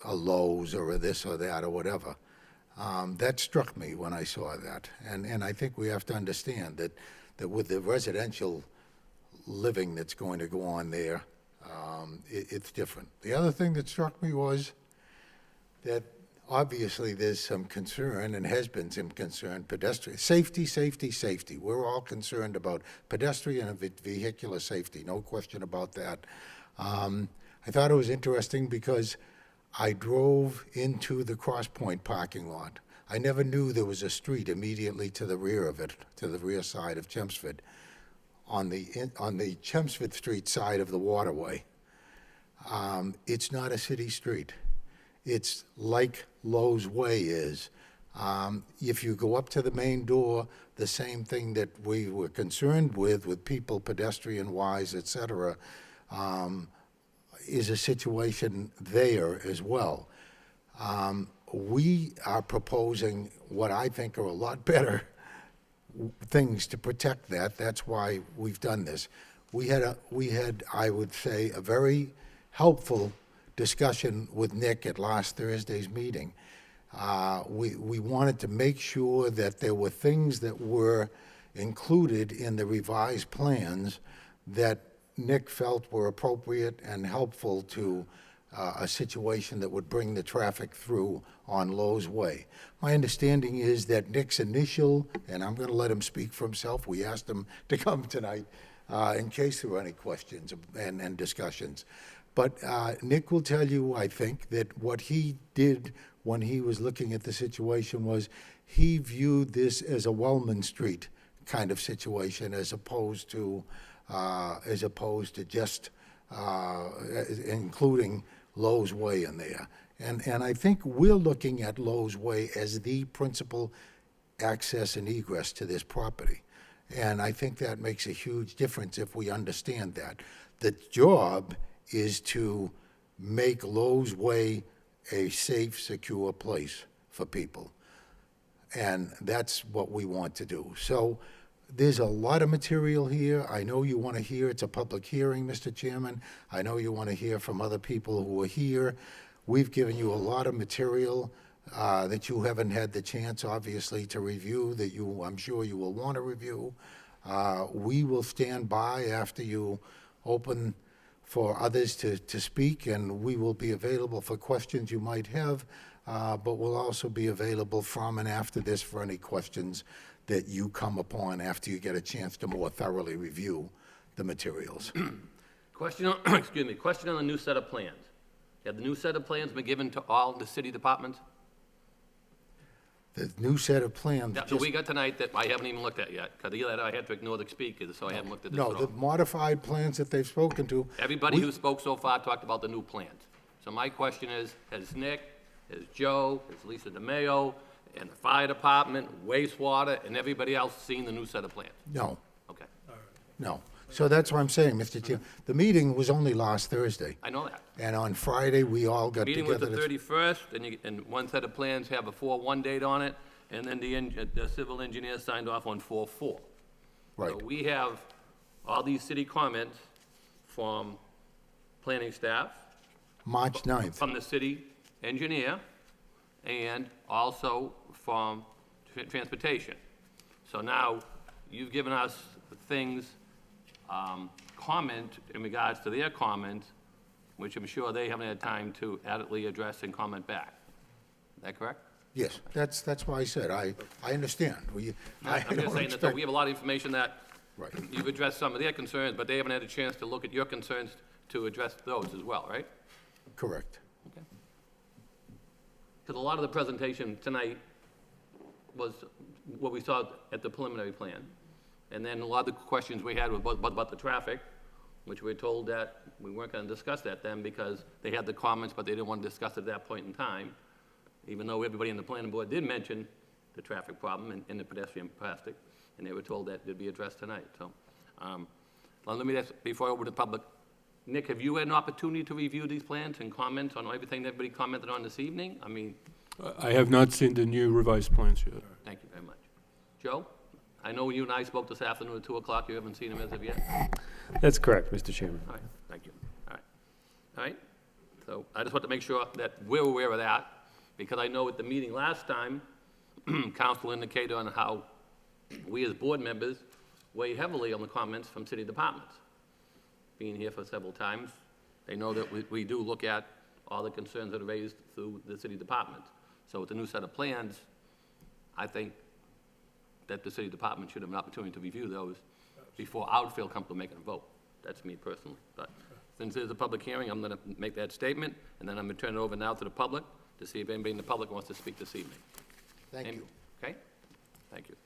Lowe's or a this or that or whatever. That struck me when I saw that. And I think we have to understand that with the residential living that's going to go on there, it's different. The other thing that struck me was that obviously there's some concern, and has been some concern, pedestrian safety, safety, safety. We're all concerned about pedestrian and vehicular safety, no question about that. I thought it was interesting because I drove into the Cross Point parking lot. I never knew there was a street immediately to the rear of it, to the rear side of Chelmsford, on the Chelmsford Street side of the waterway. It's not a city street. It's like Lowell's Way is. If you go up to the main door, the same thing that we were concerned with people pedestrian-wise, et cetera, is a situation there as well. We are proposing what I think are a lot better things to protect that. That's why we've done this. We had, I would say, a very helpful discussion with Nick at last Thursday's meeting. We wanted to make sure that there were things that were included in the revised plans that Nick felt were appropriate and helpful to a situation that would bring the traffic through on Lowe's Way. My understanding is that Nick's initial, and I'm going to let him speak for himself, we asked him to come tonight in case there were any questions and discussions. But Nick will tell you, I think, that what he did when he was looking at the situation was he viewed this as a Wellman Street kind of situation as opposed to just including Lowe's Way in there. And I think we're looking at Lowe's Way as the principal access and egress to this property. And I think that makes a huge difference if we understand that. The job is to make Lowe's Way a safe, secure place for people. And that's what we want to do. So there's a lot of material here. I know you want to hear, it's a public hearing, Mr. Chairman. I know you want to hear from other people who are here. We've given you a lot of material that you haven't had the chance, obviously, to review, that I'm sure you will want to review. We will stand by after you open for others to speak, and we will be available for questions you might have, but we'll also be available from and after this for any questions that you come upon after you get a chance to more thoroughly review the materials. Question on, excuse me, question on the new set of plans. Have the new set of plans been given to all the city departments? The new set of plans. That we got tonight that I haven't even looked at yet, because either that or I had to ignore the speakers, so I haven't looked at this at No, all. the modified plans that they've spoken to. Everybody who spoke so far talked about the new plans. So my question is, has Nick, has Joe, has Lisa DeMayo, and the fire department, wastewater, and everybody else seen the new set of plans? No, Okay, no. So that's what I'm saying, Mr. Chair. The meeting was only last Thursday, I know that. and on Friday, we all got Meeting together. was the 31st, and one set of plans have a 4/1 date on it, and then the civil engineer signed off on 4/4. Right. So we have all these city comments from planning staff, March 9th. from the city engineer, and also from transportation. So now, you've given us things, comment in regards to their comments, which I'm sure they haven't had time to adequately address and comment back. Is that correct? Yes, that's why I said, I understand. I I'm just don't saying that expect- we have a lot of information that Right. you've addressed some of their concerns, but they haven't had a chance to look at your concerns to address those as well, right? Correct. Because a lot of the presentation tonight was what we saw at the preliminary plan. And then a lot of the questions we had were about the traffic, which we were told that we weren't going to discuss that then because they had the comments, but they didn't want to discuss it at that point in time, even though everybody in the planning board did mention the traffic problem and the pedestrian plastic, and they were told that it'd be addressed tonight. So, well, let me ask, before I open to the public, Nick, have you had an opportunity to review these plans and comment on everything that everybody commented on this evening? I mean, I have not seen the new revised plans yet. thank you very much. Joe? I know you and I spoke this afternoon at 2 o'clock. You haven't seen them as of yet? That's correct, Mr. Chairman. All right, thank you. All right. All right? So I just want to make sure that we're aware of that, because I know at the meeting last time, council indicated on how we as board members weigh heavily on the comments from city departments. Being here for several times, they know that we do look at all the concerns that are raised through the city departments. So with the new set of plans, I think that the city department should have an opportunity to review those before I would feel comfortable making a vote. That's me personally. But since there's a public hearing, I'm going to make that statement, and then I'm going to turn it over now to the public to see if anybody in the public wants to speak this evening. Thank you. Okay? Thank you.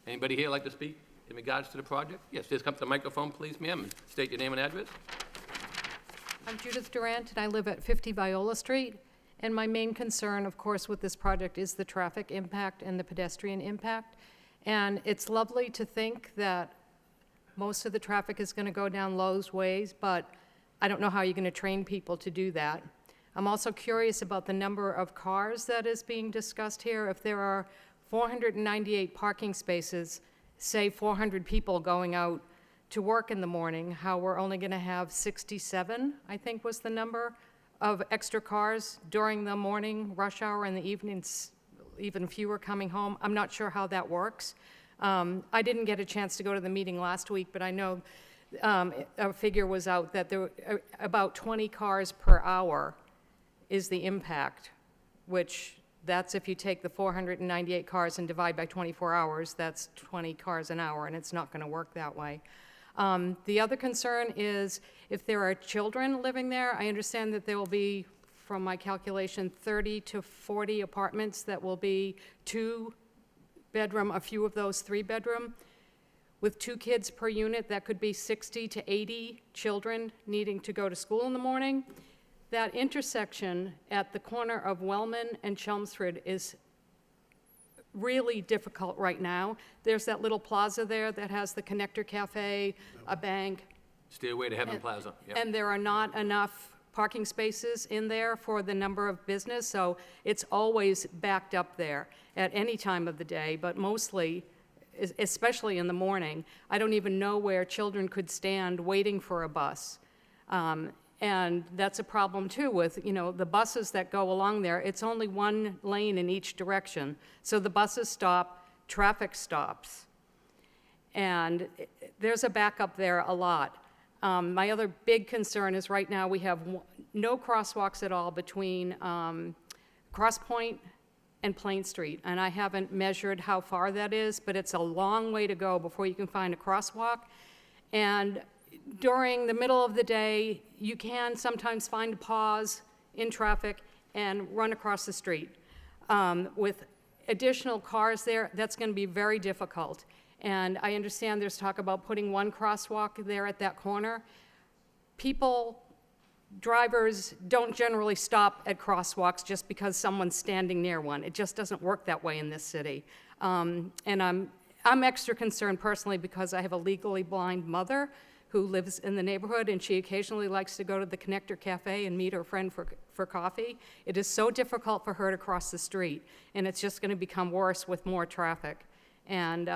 Anybody here like to speak in regards to the project? Yes, just come to the microphone, please, ma'am, and state your name and address. I'm Judith Durant, and I live at 50 Viola Street. And my main concern, of course, with this project is the traffic impact and the pedestrian impact. And it's lovely to think that most of the traffic is going to go down Lowe's Ways, but I don't know how you're going to train people to do that. I'm also curious about the number of cars that is being discussed here. If there are 498 parking spaces, say 400 people going out to work in the morning, how we're only going to have 67, I think was the number, of extra cars during the morning rush hour and the evenings, even fewer coming home. I'm not sure how that works, I didn't get a chance to go to the meeting last week, but I know a figure was out that there were about 20 cars per hour is the impact, which that's if you take the 498 cars and divide by 24 hours, that's 20 cars an hour, and it's not going to work that way. The other concern is if there are children living there, I understand that there will be, from my calculation, 30 to 40 apartments that will be 2-bedroom, a few of those 3-bedroom. With 2 kids per unit, that could be 60 to 80 children needing to go to school in the morning. That intersection at the corner of Wellman and Chelmsford is really difficult right now. There's that little plaza there that has the Connector Cafe, a bank, Stairway to Heaven Plaza, yep. and there are not enough parking spaces in there for the number of business, so it's always backed up there at any time of the day, but mostly, especially in the morning. I don't even know where children could stand waiting for a bus. And that's a problem too with, the buses that go along there. It's only 1 lane in each direction. So the buses stop, traffic stops. And there's a backup there a lot. My other big concern is right now we have no crosswalks at all between Cross Point and Plain Street. And I haven't measured how far that is, but it's a long way to go before you can find a crosswalk. And during the middle of the day, you can sometimes find a pause in traffic and run across the street. With additional cars there, that's going to be very difficult. And I understand there's talk about putting 1 crosswalk there at that corner. Drivers don't generally stop at crosswalks just because someone's standing near one. It just doesn't work that way in this city. And I'm extra concerned personally because I have a legally blind mother who lives in the neighborhood, and she occasionally likes to go to the Connector Cafe and meet her friend for coffee. It is so difficult for her to cross the street, and it's just going to become worse with more traffic. And,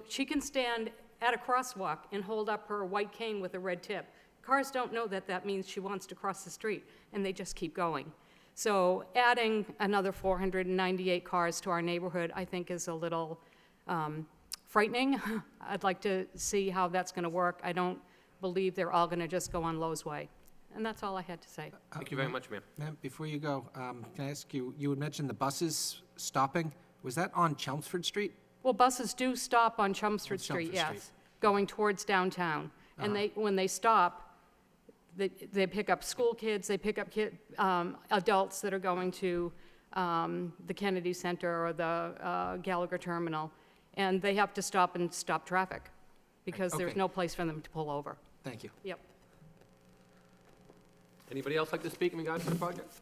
she can stand at a crosswalk and hold up her white cane with a red tip. Cars don't know that that means she wants to cross the street, and they just keep going. So adding another 498 cars to our neighborhood, I think, is a little frightening. I'd like to see how that's going to work. I don't believe they're all going to just go on Lowe's Way. And that's all I had to say. Thank you very much, ma'am. Ma'am, before you go, can I ask you, you had mentioned the buses stopping. Was that on Chelmsford Street? Well, buses do stop on Chelmsford On Street, Chelmsford yes, Street. going towards downtown. And when they stop, they pick up school kids, they pick up adults that are going to the Kennedy Center or the Gallagher Terminal, and they have to stop and stop traffic because there's Okay. no place for them to pull over. Thank you. Yep. Anybody else like to speak in regards to the project?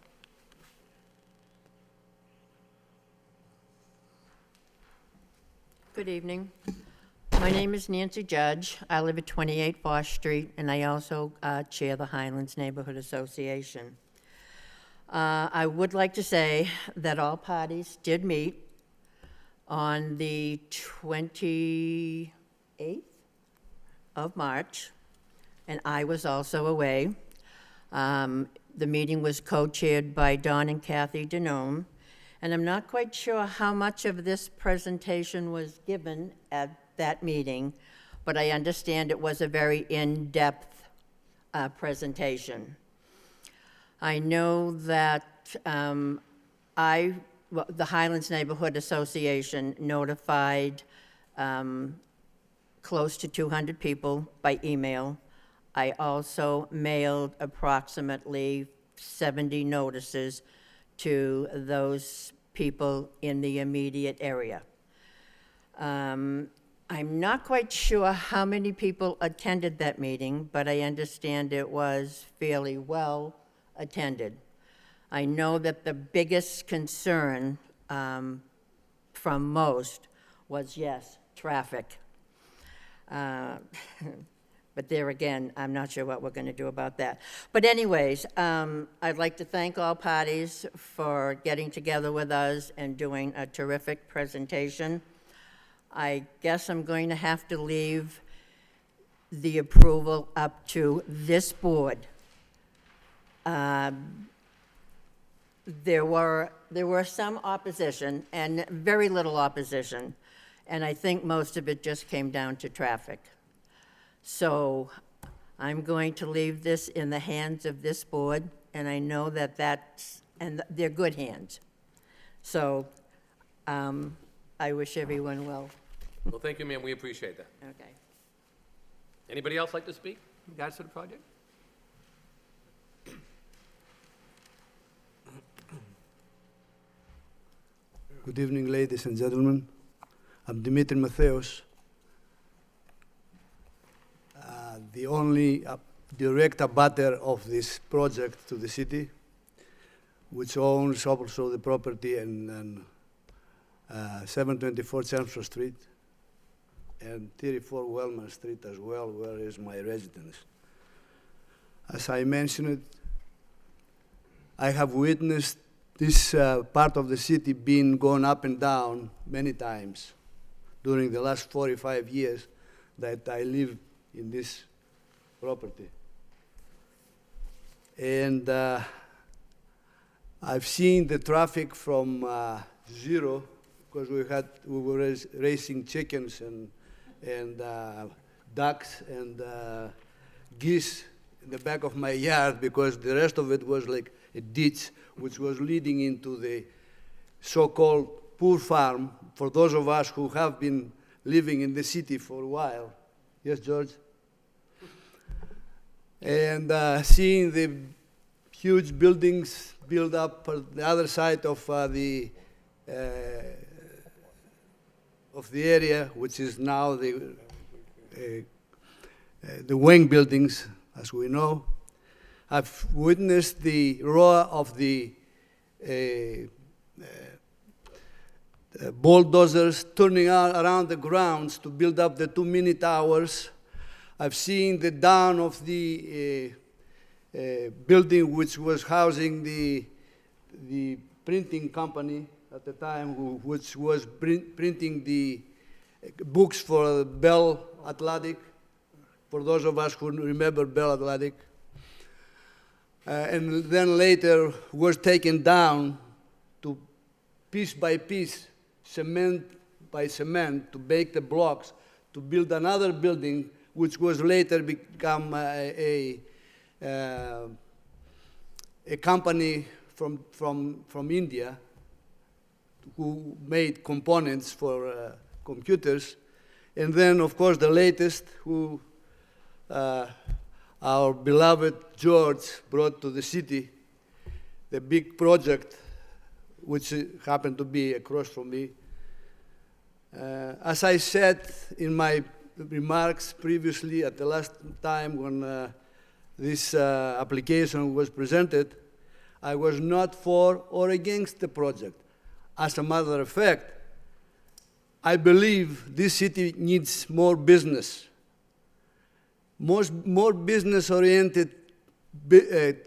Good evening. My name is Nancy Judge. I live at 28 Fosh Street, and I also chair the Highlands Neighborhood Association. I would like to say that all parties did meet on the 28th of March, and I was also away. The meeting was co-chaired by Don and Kathy Denome, and I'm not quite sure how much of this presentation was given at that meeting, but I understand it was a very in-depth presentation. I know that the Highlands Neighborhood Association notified close to 200 people by email. I also mailed approximately 70 notices to those people in the immediate area. I'm not quite sure how many people attended that meeting, but I understand it was fairly well attended. I know that the biggest concern from most was, yes, traffic. But there again, I'm not sure what we're going to do about that. But anyways, I'd like to thank all parties for getting together with us and doing a terrific presentation. I guess I'm going to have to leave the approval up to this board. There were some opposition, and very little opposition, and I think most of it just came down to traffic. So I'm going to leave this in the hands of this board, and I know and they're good hands. So I wish everyone well. Well, thank you, ma'am, we appreciate that. Okay. Anybody else like to speak in regards to the project? Good evening, ladies and gentlemen. I'm Dimitri Matheos, the only direct abutter of this project to the city, which owns also the property in 724 Chelmsford Street and 34 Wellman Street as well, where is my residence. As I mentioned, I have witnessed this part of the city being gone up and down many times during the last 45 years that I live in this property. And I've seen the traffic from zero, because we were raising chickens and ducks and geese in the back of my yard, because the rest of it was like a ditch which was leading into the so-called poor farm for those of us who have been living in the city for a while. Yes, George? And seeing the huge buildings built up on the other side of the area, which is now the wing buildings, as we know. I've witnessed the roar of the bulldozers turning around the grounds to build up the 2 mini towers. I've seen the down of the building which was housing the printing company at the time, which was printing the books for Bell Atlantic, for those of us who remember Bell Atlantic. And then later was taken down to piece by piece, cement by cement, to make the blocks, to build another building, which was later become a company from India who made components for computers. And then, of course, the latest, who our beloved George brought to the city, the big project, which happened to be across from me. As I said in my remarks previously at the last time when this application was presented, I was not for or against the project. As a matter of fact, I believe this city needs more business. More business-oriented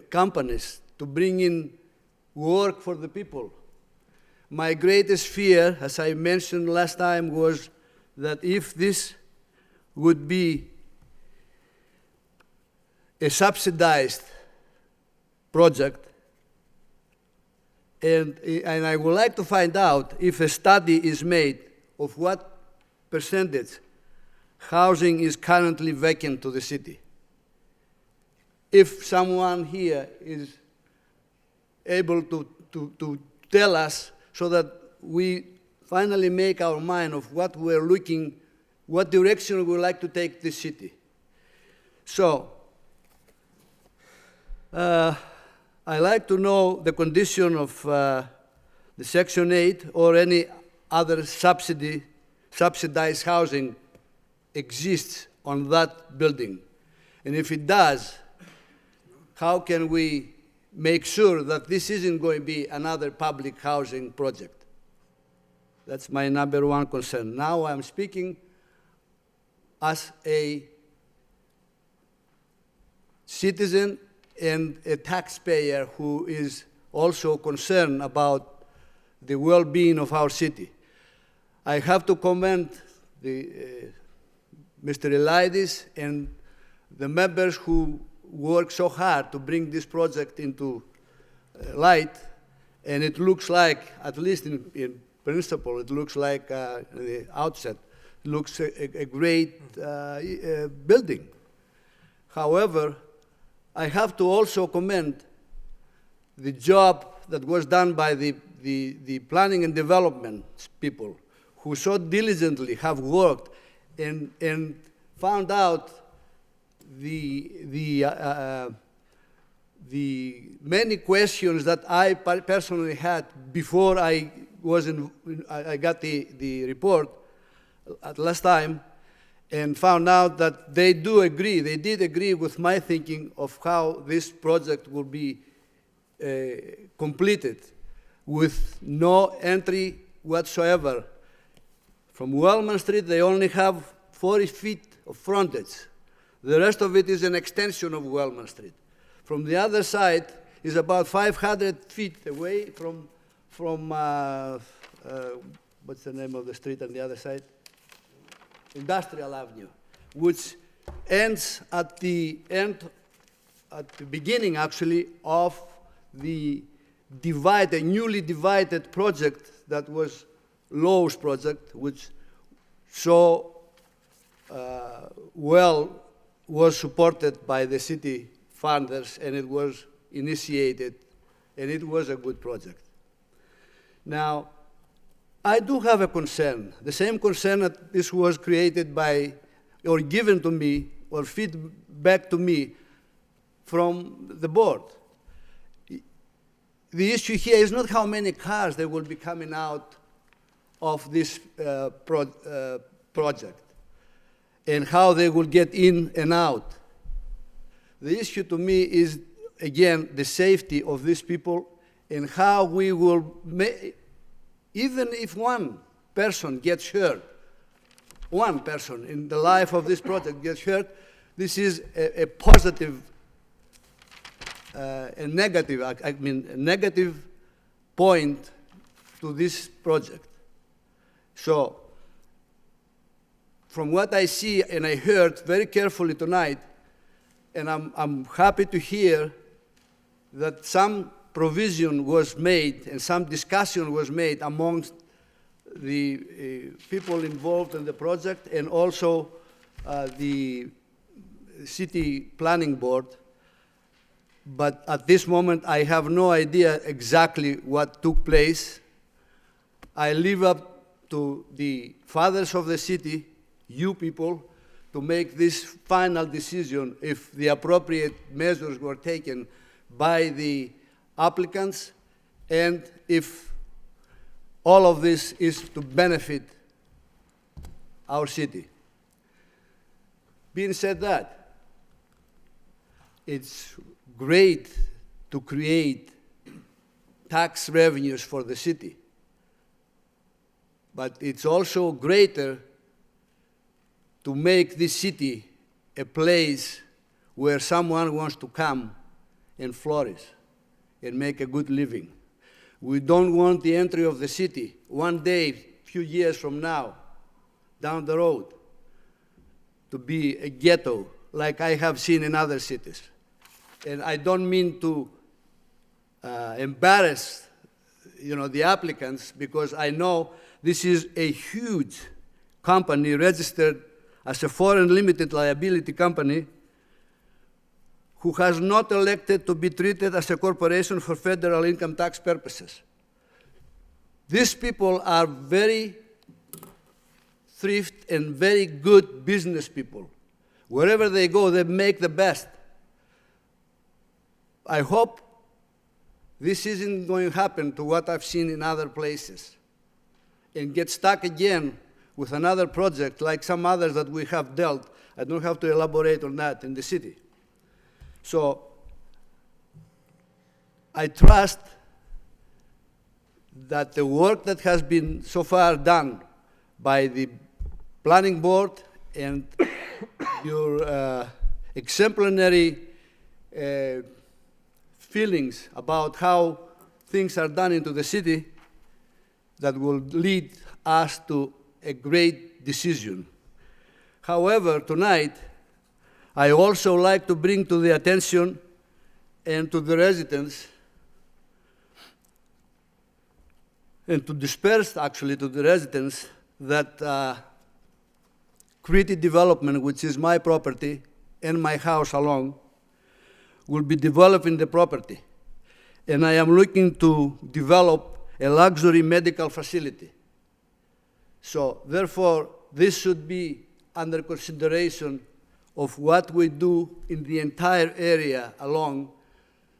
companies to bring in work for the people. My greatest fear, as I mentioned last time, was that if this would be a subsidized project, and I would like to find out if a study is made of what percentage housing is currently vacant to the city. If someone here is able to tell us, so that we finally make our mind of what we're looking, what direction we would like to take this city. So, I like to know the condition of the Section 8 or any other subsidized housing exists on that building. And if it does, how can we make sure that this isn't going to be another public housing project? That's my number one concern. Now I'm speaking as a citizen and a taxpayer who is also concerned about the well-being of our city. I have to commend Mr. Elidis and the members who worked so hard to bring this project into light, and it looks like, at least in principle, it looks like at the outset, it looks a great building. However, I have to also commend the job that was done by the planning and development people who so diligently have worked and found out the many questions that I personally had before I got the report at last time, and found out that they did agree with my thinking of how this project will be completed with no entry whatsoever. From Wellman Street, they only have 40 feet of frontage. The rest of it is an extension of Wellman Street. From the other side is about 500 feet away from what's the name of the street on the other side? Industrial Avenue, which ends at the beginning, actually, of the newly divided project that was Lowell's project, which so well was supported by the city funders, and it was initiated, and it was a good project. Now, I do have a concern, the same concern that this was created by, or given to me, or feedback to me from the board. The issue here is not how many cars they will be coming out of this project and how they will get in and out. The issue to me is, again, the safety of these people and how we will even if one person gets hurt, one person in the life of this project gets hurt, this is a positive, a negative point to this project. So, from what I see and I heard very carefully tonight, and I'm happy to hear that some provision was made and some discussion was made amongst the people involved in the project and also the city planning board. But at this moment, I have no idea exactly what took place. I leave up to the fathers of the city, you people, to make this final decision if the appropriate measures were taken by the applicants and if all of this is to benefit our city. Being said that, it's great to create tax revenues for the city, but it's also greater to make this city a place where someone wants to come and flourish and make a good living. We don't want the entry of the city one day, few years from now, down the road, to be a ghetto like I have seen in other cities. And I don't mean to embarrass, the applicants, because I know this is a huge company registered as a foreign limited liability company who has not elected to be treated as a corporation for federal income tax purposes. These people are very thrift and very good business people. Wherever they go, they make the best. I hope this isn't going to happen to what I've seen in other places and get stuck again with another project like some others that we have dealt. I don't have to elaborate on that in the city. So I trust that the work that has been so far done by the planning board and your exemplary feelings about how things are done into the city, that will lead us to a great decision. However, tonight, I also like to bring to the attention and to the residents and to disperse actually to the residents that creative development, which is my property and my house along, will be developing the property. And I am looking to develop a luxury medical facility. So therefore, this should be under consideration of what we do in the entire area along,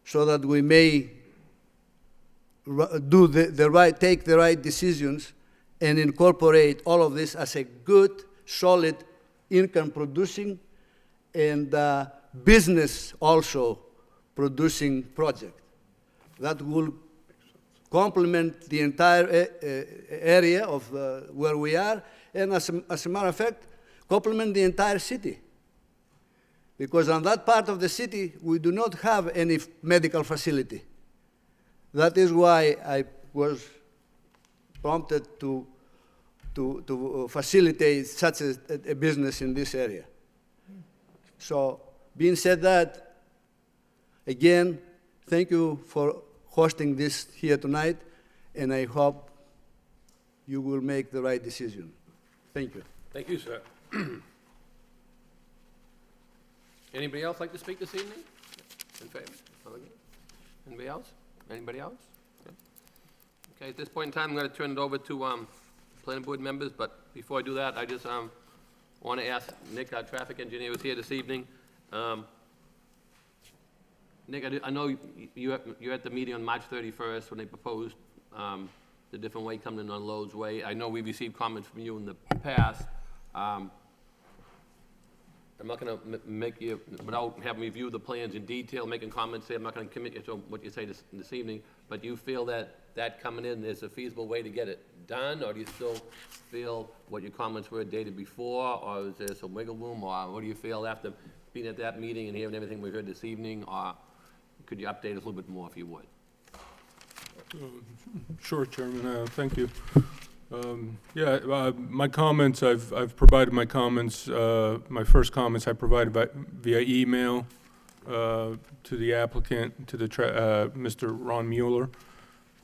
so that we may do take the right decisions and incorporate all of this as a good, solid, income-producing and business also producing project that will complement the entire area of where we are, and as a matter of fact, complement the entire city. Because on that part of the city, we do not have any medical facility. That is why I was prompted to facilitate such a business in this area. So, being said that, again, thank you for hosting this here tonight, and I hope you will make the right decision. Thank you. Thank you, sir. Anybody else like to speak this evening? In favor? Anybody else? Anybody else? Okay, at this point in time, I'm going to turn it over to planning board members, but before I do that, I just want to ask Nick, our traffic engineer, who's here this evening. Nick, I know you're at the meeting on March 31st when they proposed the different way coming in on Lowell's Way. I know we received comments from you in the past. I'm not going to make you, without having reviewed the plans in detail, making comments there, I'm not going to commit you to what you say this evening, but do you feel that coming in is a feasible way to get it done, or do you still feel what your comments were dated before, or is there some wiggle room, or what do you feel after being at that meeting and hearing everything we heard this evening, or could you update us a little bit more if you would? Sure, Chairman, thank you. My comments, I've provided my comments, my first comments I provided via email to the applicant, to the Mr. Ron Mueller.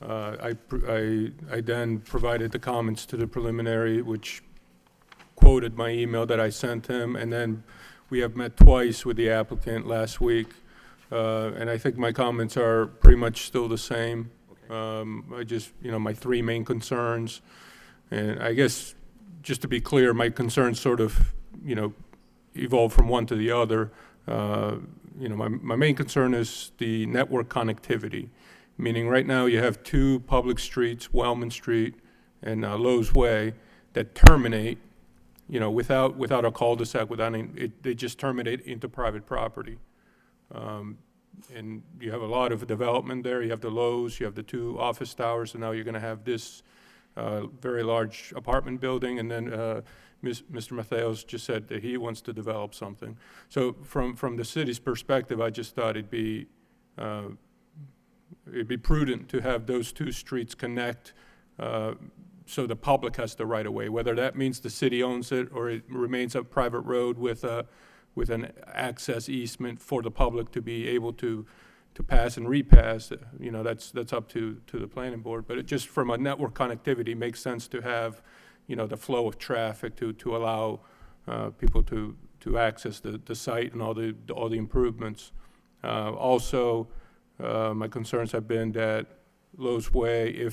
I then provided the comments to the preliminary, which quoted my email that I sent him, and then we have met twice with the applicant last week, and I think my comments are pretty much still the same. I just, my three main concerns. And I guess, just to be clear, my concerns sort of, evolve from one to the other. My main concern is the network connectivity, meaning right now you have two public streets, Wellman Street and Lowell's Way, that terminate, without a cul-de-sac, they just terminate into private property. And you have a lot of development there. You have the Lowe's, you have the two office towers, and now you're going to have this very large apartment building, and then Mr. Matheos just said that he wants to develop something. So from the city's perspective, I just thought it'd be prudent to have those two streets connect so the public has the right of way, whether that means the city owns it or it remains a private road with an access easement for the public to be able to pass and repass. That's up to the planning board. But it just from a network connectivity makes sense to have, the flow of traffic to allow people to access the site and all the improvements. Also, my concerns have been that Lowell's Way,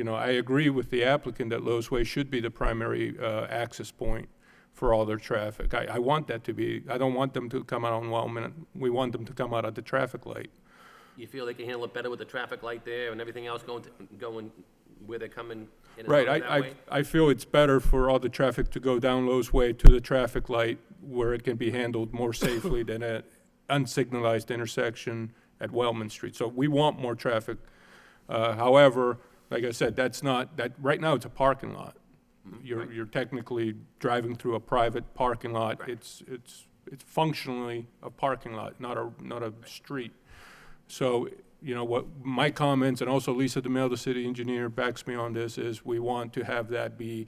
I agree with the applicant that Lowell's Way should be the primary access point for all their traffic. I want that to be. I don't want them to come out on Wellman. We want them to come out at the traffic light. You feel they can handle it better with the traffic light there and everything else going where they're coming in and Right, out that way? I feel it's better for all the traffic to go down Lowell's Way to the traffic light where it can be handled more safely than at unsignalized intersection at Wellman Street. So we want more traffic. However, like I said, right now it's a parking lot. You're technically driving through a private parking lot. Right. It's functionally a parking lot, not a street. So, what my comments, and also Lisa DeMille, the city engineer, backs me on this, is we want to have that be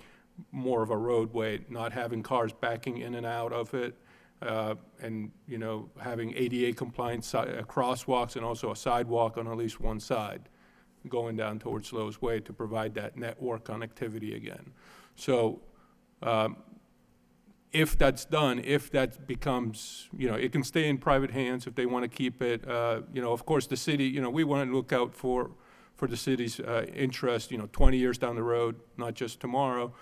more of a roadway, not having cars backing in and out of it, and, having ADA compliant crosswalks and also a sidewalk on at least one side. going down towards Lowell's Way to provide that network connectivity again. So if that's done, if that becomes, it can stay in private hands if they want to keep it. Of course, the city, we want to look out for the city's interest, 20 years down the road, not just tomorrow.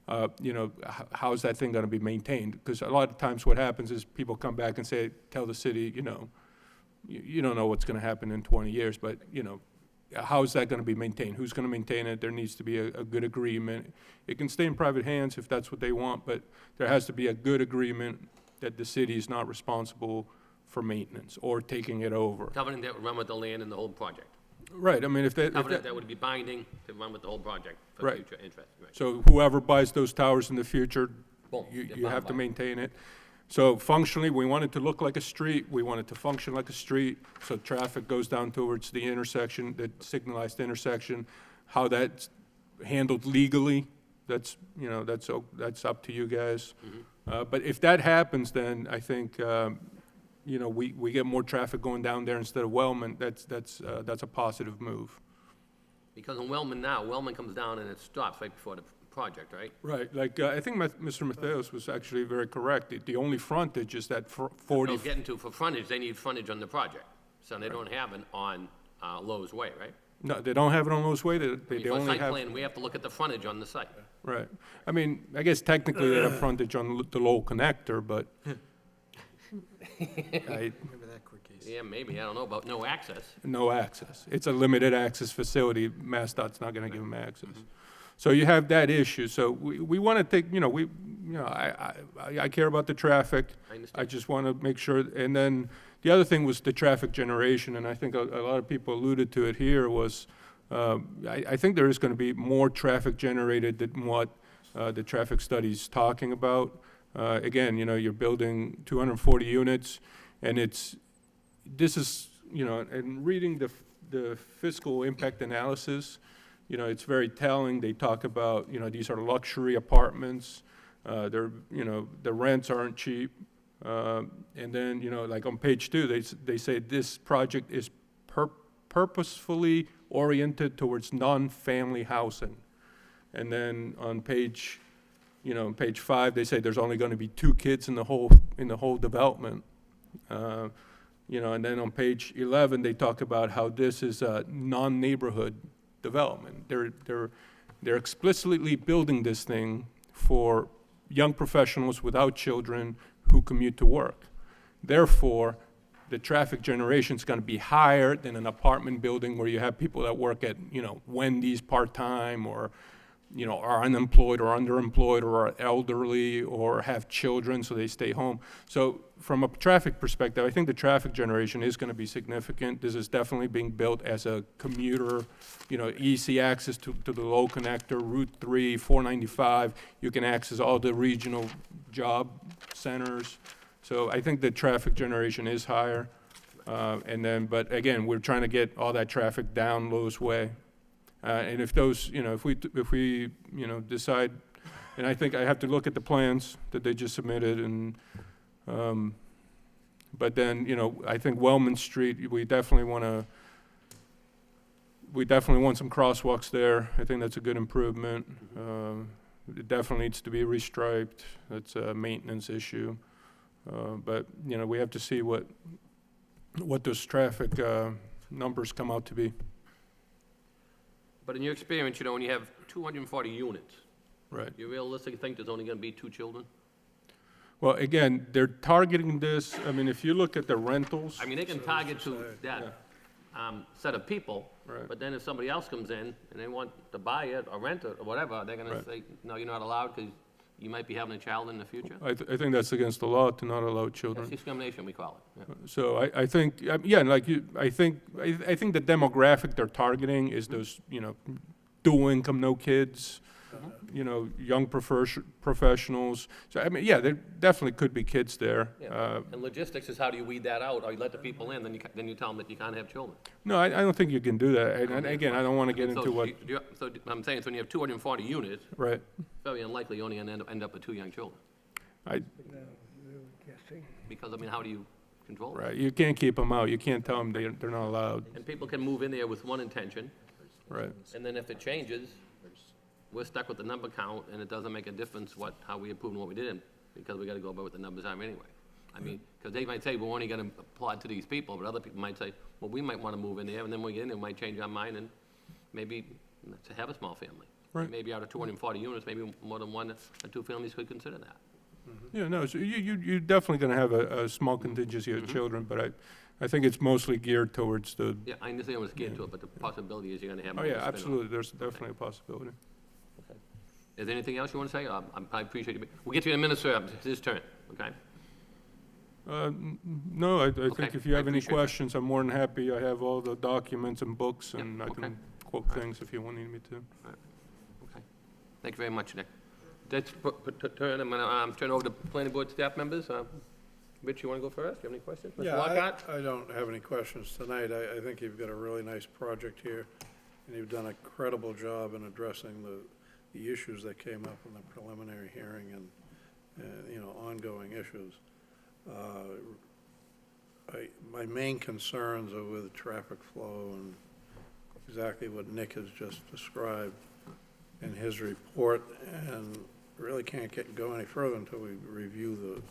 How's that thing going to be maintained? Because a lot of times what happens is people come back and tell the city, you don't know what's going to happen in 20 years, but, how is that going to be maintained? Who's going to maintain it? There needs to be a good agreement. It can stay in private hands if that's what they want, but there has to be a good agreement that the city is not responsible for maintenance or taking it over. Covenant that would run with the land and the whole project. Right, I mean, Covenant that would be binding to run with the whole project for Right. future interest. Right. so whoever buys those towers in the future, Boom, you they're have to bound by it. maintain it. So functionally, we want it to look like a street, we want it to function like a street, so traffic goes down towards the intersection, the signalized intersection. How that's handled legally, that's up to you guys. But if that happens, then I think, we get more traffic going down there instead of Wellman. That's a positive move. Because in Wellman now, Wellman comes down and it stops right before the project, right? Right, like, I think Mr. Matheos was actually very correct. The only frontage is that 40. Getting to, for frontage, they need frontage on the project. So they don't have it on Lowe's Way, right? No, they don't have it on Lowe's Way, they For only site have, plan, we have to look at the frontage on the site. right. I mean, I guess technically they have frontage on the Lowell connector, but Remember that court case? Yeah, maybe, I don't know about no access. no access. It's a limited access facility, MassDOT's not gonna give them access. So you have that issue, so we wanna take, I care about the traffic. I understand. I just wanna make sure, and then, the other thing was the traffic generation, and I think a lot of people alluded to it here, was, I think there is gonna be more traffic generated than what the traffic study's talking about. Again, you're building 240 units, and this is, and reading the fiscal impact analysis, it's very telling. They talk about, these are luxury apartments, the rents aren't cheap. And then, like on page 2, they say this project is purposefully oriented towards non-family housing. And then on page 5, they say there's only going to be 2 kids in the whole development. And then on page 11, they talk about how this is a non-neighborhood development. They're explicitly building this thing for young professionals without children who commute to work. Therefore, the traffic generation is going to be higher than an apartment building where you have people that work at, Wendy's part-time, or, are unemployed or underemployed, or are elderly, or have children, so they stay home. So from a traffic perspective, I think the traffic generation is going to be significant. This is definitely being built as a commuter, easy access to the Lowell connector, Route 3, 495. You can access all the regional job centers. So I think the traffic generation is higher. But again, we're trying to get all that traffic down Lowell's Way. And if those, if we decide, and I think I have to look at the plans that they just submitted, and, but then, I think Wellman Street, we definitely want some crosswalks there. I think that's a good improvement. It definitely needs to be restriped. That's a maintenance issue. But, we have to see what those traffic numbers come out to be. But in your experience, when you have 240 units, Right. you realistically think there's only going to be 2 children? Well, again, they're targeting this, I mean, if you look at the rentals, I mean, they can target to that set of people, Right. but then if somebody else comes in and they want to buy it or rent it or whatever, they're going to Right. say, no, you're not allowed because you might be having a child in the future? I think that's against the law to not allow That's children. discrimination, we call it. Yeah. So I think, yeah, like I think the demographic they're targeting is those, dual income, no kids, young professionals. So, I mean, yeah, there definitely could be kids there. Yeah. And logistics is how do you weed that out, or you let the people in, then you tell them that you can't have children. No, I don't think you can do that. And again, I don't want to get So into what, So I'm saying, so when you have 240 units, right. very unlikely you're only going to end up with 2 young children. Because, I mean, how do you control it? Right, you can't keep them out. You can't tell them they're not allowed. And people can move in there with one intention, Right. And then if it changes, we're stuck with the number count, and it doesn't make a difference how we approve and what we didn't, because we gotta go by what the numbers are anyway. I mean, because they might say, we're only gonna apply to these people, but other people might say, well, we might wanna move in there, and then we get in, and we might change our mind, and maybe to have a small family. Right. Maybe out of 240 units, maybe more than one or two families could consider that. Yeah, no, so you're definitely gonna have a small contingency of children, but I think it's mostly geared towards the, Yeah, I understand what's getting to it, but the possibility is you're gonna have oh more to yeah, spin off. absolutely, there's definitely a possibility. Is there anything else you wanna say? I appreciate you. We'll get to you in a minute, sir. It's his turn, okay? No, I think Okay, if you I have any appreciate that. questions, I'm more than happy. I have all the documents and books, Yep, and I okay. can quote things if you want me to. Okay. Thank you very much, Nick. That's turn, I'm gonna turn over to planning board staff members. Rich, you wanna go first? You have any questions? Mr. Yeah, Lockhart? I don't have any questions tonight. I think you've got a really nice project here, and you've done a credible job in addressing the issues that came up in the preliminary hearing and, ongoing issues. My main concerns are with traffic flow and exactly what Nick has just described in his report, and really can't go any further until we review the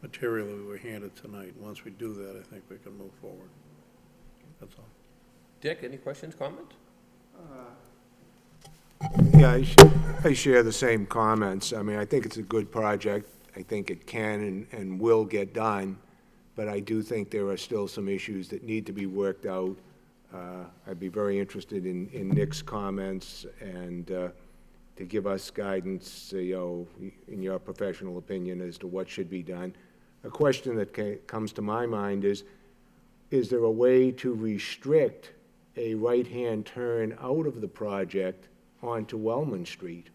material that we were handed tonight. Once we do that, I think we can move forward. That's all. Dick, any questions, comments? Yeah, I share the same comments. I mean, I think it's a good project. I think it can and will get done, but I do think there are still some issues that need to be worked out. I'd be very interested in Nick's comments and to give us guidance, in your professional opinion as to what should be done. A question that comes to my mind is there a way to restrict a right-hand turn out of the project onto Wellman Street?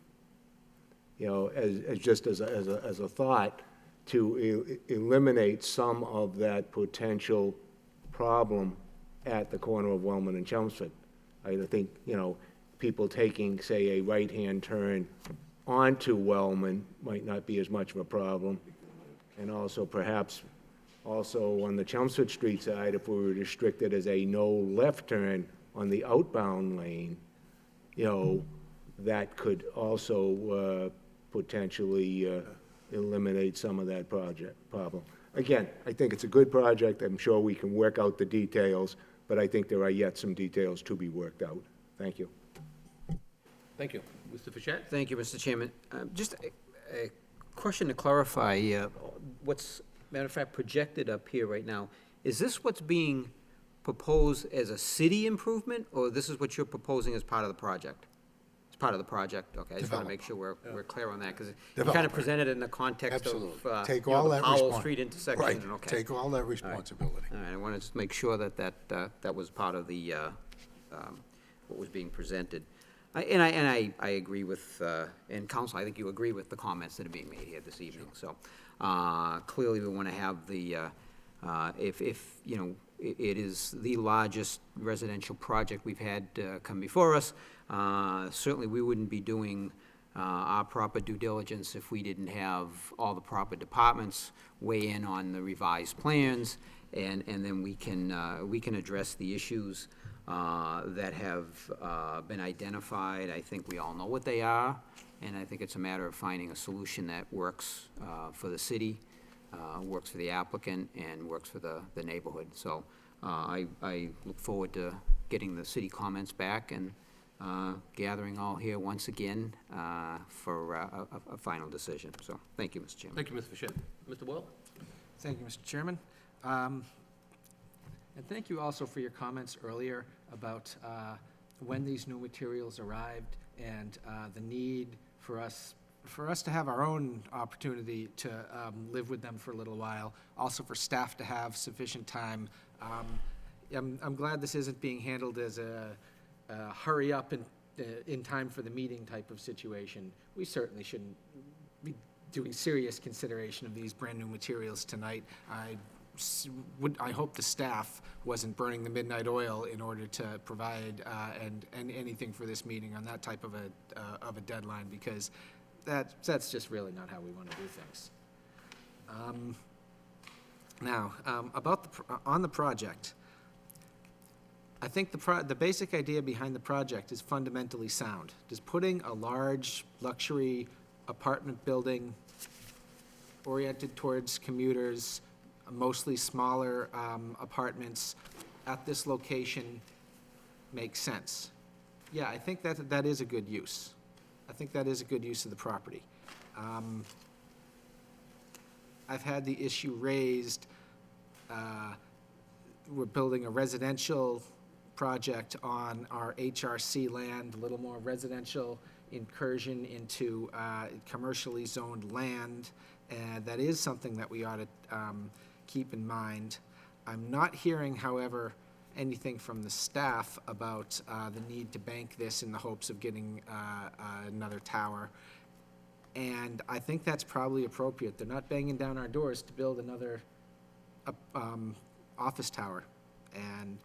As a thought, to eliminate some of that potential problem at the corner of Wellman and Chelmsford. I think, people taking, say, a right-hand turn onto Wellman might not be as much of a problem. And also perhaps also on the Chelmsford Street side, if we were restricted as a no left turn on the outbound lane, that could also potentially eliminate some of that problem. Again, I think it's a good project. I'm sure we can work out the details, but I think there are yet some details to be worked out. Thank you. Thank you. Mr. Fischett? Thank you, Mr. Chairman. Just a question to clarify, what's, matter of fact, projected up here right now, is this what's being proposed as a city improvement, or this is what you're proposing as part of the project? It's part of the project, okay, I just want to make sure we're clear on that, because you kind of Development. presented it in the context of, Absolutely. Take all the that Powell Street intersection, Right, and okay. take all that responsibility. All right, I want to just make sure that was part of the, what was being presented. I agree with, and Council, I think you agree with the comments that are being made here this evening. So clearly, we want to have the, if it is the largest residential project we've had come before us, certainly we wouldn't be doing our proper due diligence if we didn't have all the proper departments weigh in on the revised plans, and then we can address the issues that have been identified. I think we all know what they are, and I think it's a matter of finding a solution that works for the city, works for the applicant, and works for the neighborhood. So I look forward to getting the city comments back and gathering all here once again for a final decision. So thank you, Mr. Chairman. Thank you, Mr. Fischett. Mr. Will? Thank you, Mr. Chairman. And thank you also for your comments earlier about when these new materials arrived and the need for us to have our own opportunity to live with them for a little while, also for staff to have sufficient time. I'm glad this isn't being handled as a hurry up in time for the meeting type of situation. We certainly shouldn't be doing serious consideration of these brand-new materials tonight. I hope the staff wasn't burning the midnight oil in order to provide and anything for this meeting on that type of a deadline, because that's just really not how we want to do things. Now, on the project, I think the basic idea behind the project is fundamentally sound. Does putting a large luxury apartment building oriented towards commuters, mostly smaller apartments at this location make sense? Yeah, I think that is a good use. I think that is a good use of the property. I've had the issue raised, we're building a residential project on our HRC land, a little more residential incursion into commercially zoned land, and that is something that we ought to keep in mind. I'm not hearing, however, anything from the staff about the need to bank this in the hopes of getting another tower. And I think that's probably appropriate. They're not banging down our doors to build another office tower. And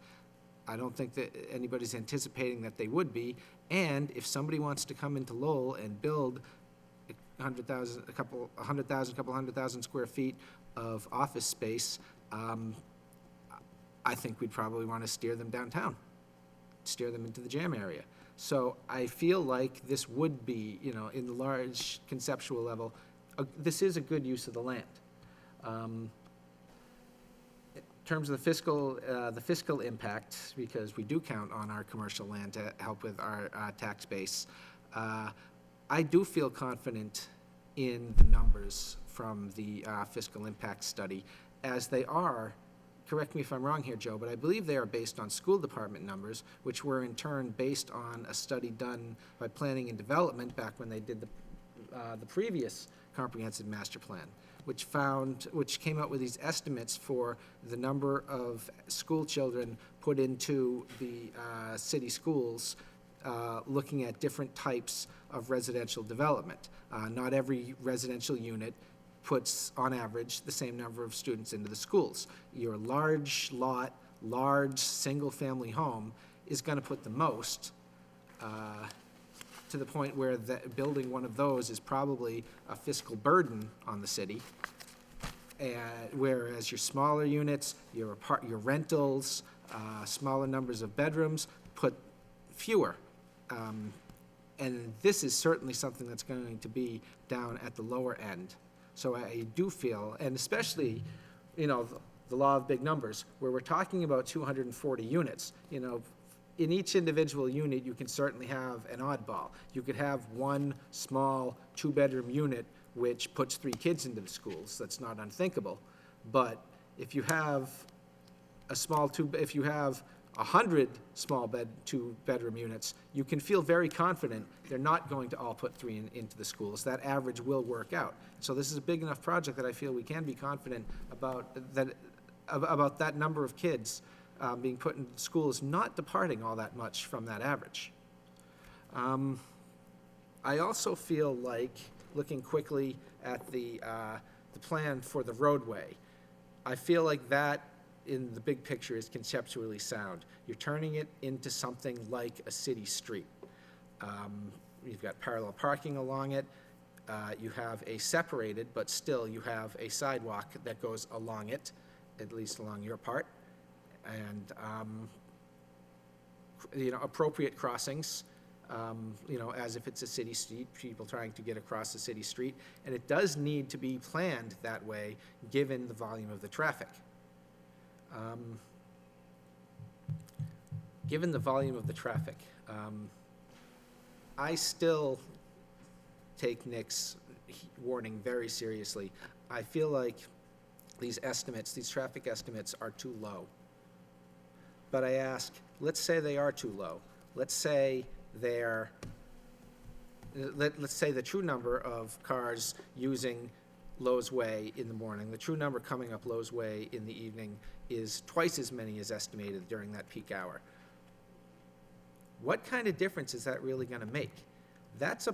I don't think that anybody's anticipating that they would be. And if somebody wants to come into Lowell and build 100,000, a couple hundred thousand square feet of office space, I think we'd probably want to steer them downtown, steer them into the jam area. So I feel like this would be, you know, in the large conceptual level, this is a good use of the land. In terms of the fiscal impact, because we do count on our commercial land to help with our tax base, I do feel confident in the numbers from the fiscal impact study, as they are. Correct me if I'm wrong here, Joe, but I believe they are based on school department numbers, which were in turn based on a study done by Planning and Development back when they did the previous comprehensive master plan, which came out with these estimates for the number of school children put into the city schools, looking at different types of residential development. Not every residential unit puts, on average, the same number of students into the schools. Your large lot, large single-family home is going to put the most, to the point where building one of those is probably a fiscal burden on the city. Whereas your smaller units, your rentals, smaller numbers of bedrooms put fewer. And this is certainly something that's going to be down at the lower end. So I do feel, and especially, you know, the law of big numbers, where we're talking about 240 units, you know, in each individual unit, you can certainly have an oddball. You could have one small two-bedroom unit which puts 3 kids into the schools. That's not unthinkable. But if you have if you have 100 small two-bedroom units, you can feel very confident they're not going to all put 3 into the schools. That average will work out. So this is a big enough project that I feel we can be confident about that number of kids being put in schools, not departing all that much from that average. I also feel like, looking quickly at the plan for the roadway, I feel like that, in the big picture, is conceptually sound. You're turning it into something like a city street. You've got parallel parking along it. You have a separated, but still you have a sidewalk that goes along it, at least along your part. And, you know, appropriate crossings, you know, as if it's a city street, people trying to get across the city street. And it does need to be planned that way, given the volume of the traffic. Given the volume of the traffic, I still take Nick's warning very seriously. I feel like these estimates, these traffic estimates, are too low. But I ask, let's say they are too low. Let's say let's say the true number of cars using Lowe's Way in the morning, the true number coming up Lowe's Way in the evening is twice as many as estimated during that peak hour. What kind of difference is that really going to make? That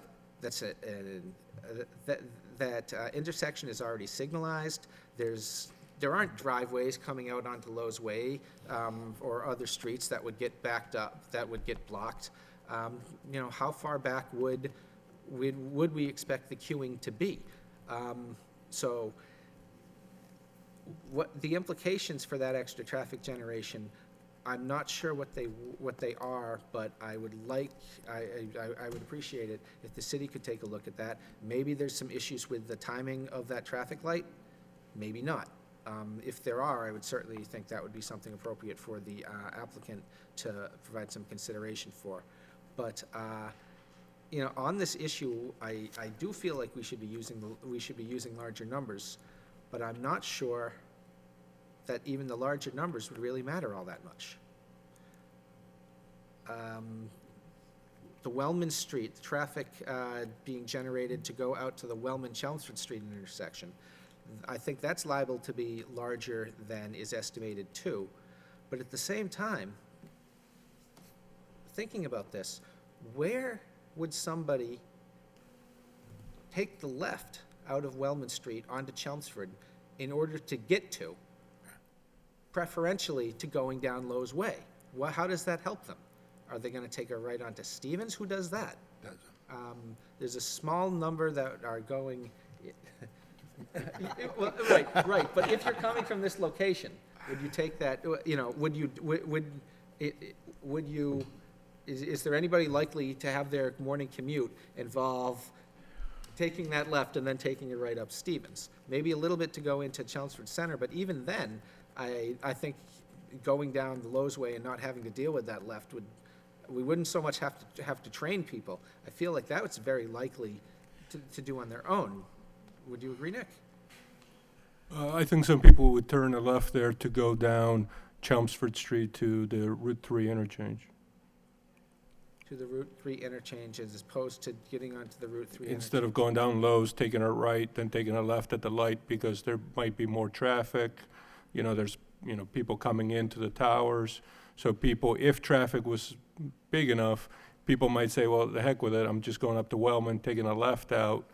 intersection is already signalized. There aren't driveways coming out onto Lowe's Way or other streets that would get backed up, that would get blocked. You know, how far back would we expect the queuing to be? So what the implications for that extra traffic generation I'm not sure what they are, but I would like, I would appreciate it if the city could take a look at that. Maybe there's some issues with the timing of that traffic light, maybe not. If there are, I would certainly think that would be something appropriate for the applicant to provide some consideration for. But, on this issue, I do feel like we should be using larger numbers, but I'm not sure that even the larger numbers would really matter all that much. The Wellman Street, the traffic being generated to go out to the Wellman-Chelmsford Street intersection, I think that's liable to be larger than is estimated too. But at the same time, thinking about this, where would somebody take the left out of Wellman Street onto Chelmsford in order to get to, preferentially to going down Lowell's Way? How does that help them? Are they going to take a right onto Stevens? Who does that? There's a small number that are going. Well, right. But if you're coming from this location, would you take that? Would you? Is there anybody likely to have their morning commute involve taking that left and then taking a right up Stevens? Maybe a little bit to go into Chelmsford Center, but even then, I think going down the Lowell's Way and not having to deal with that left we wouldn't so much have to train people. I feel like that was very likely to do on their own. Would you agree, Nick? I think some people would turn a left there to go down Chelmsford Street to the Route 3 interchange. To the Route 3 interchange as opposed to getting onto the Route 3 Instead of going down Lowe's, taking a right, then taking a left at the light because there might be more traffic. There's, people coming into the towers. So people, if traffic was big enough, people might say, well, the heck with it, I'm just going up to Wellman, taking a left out.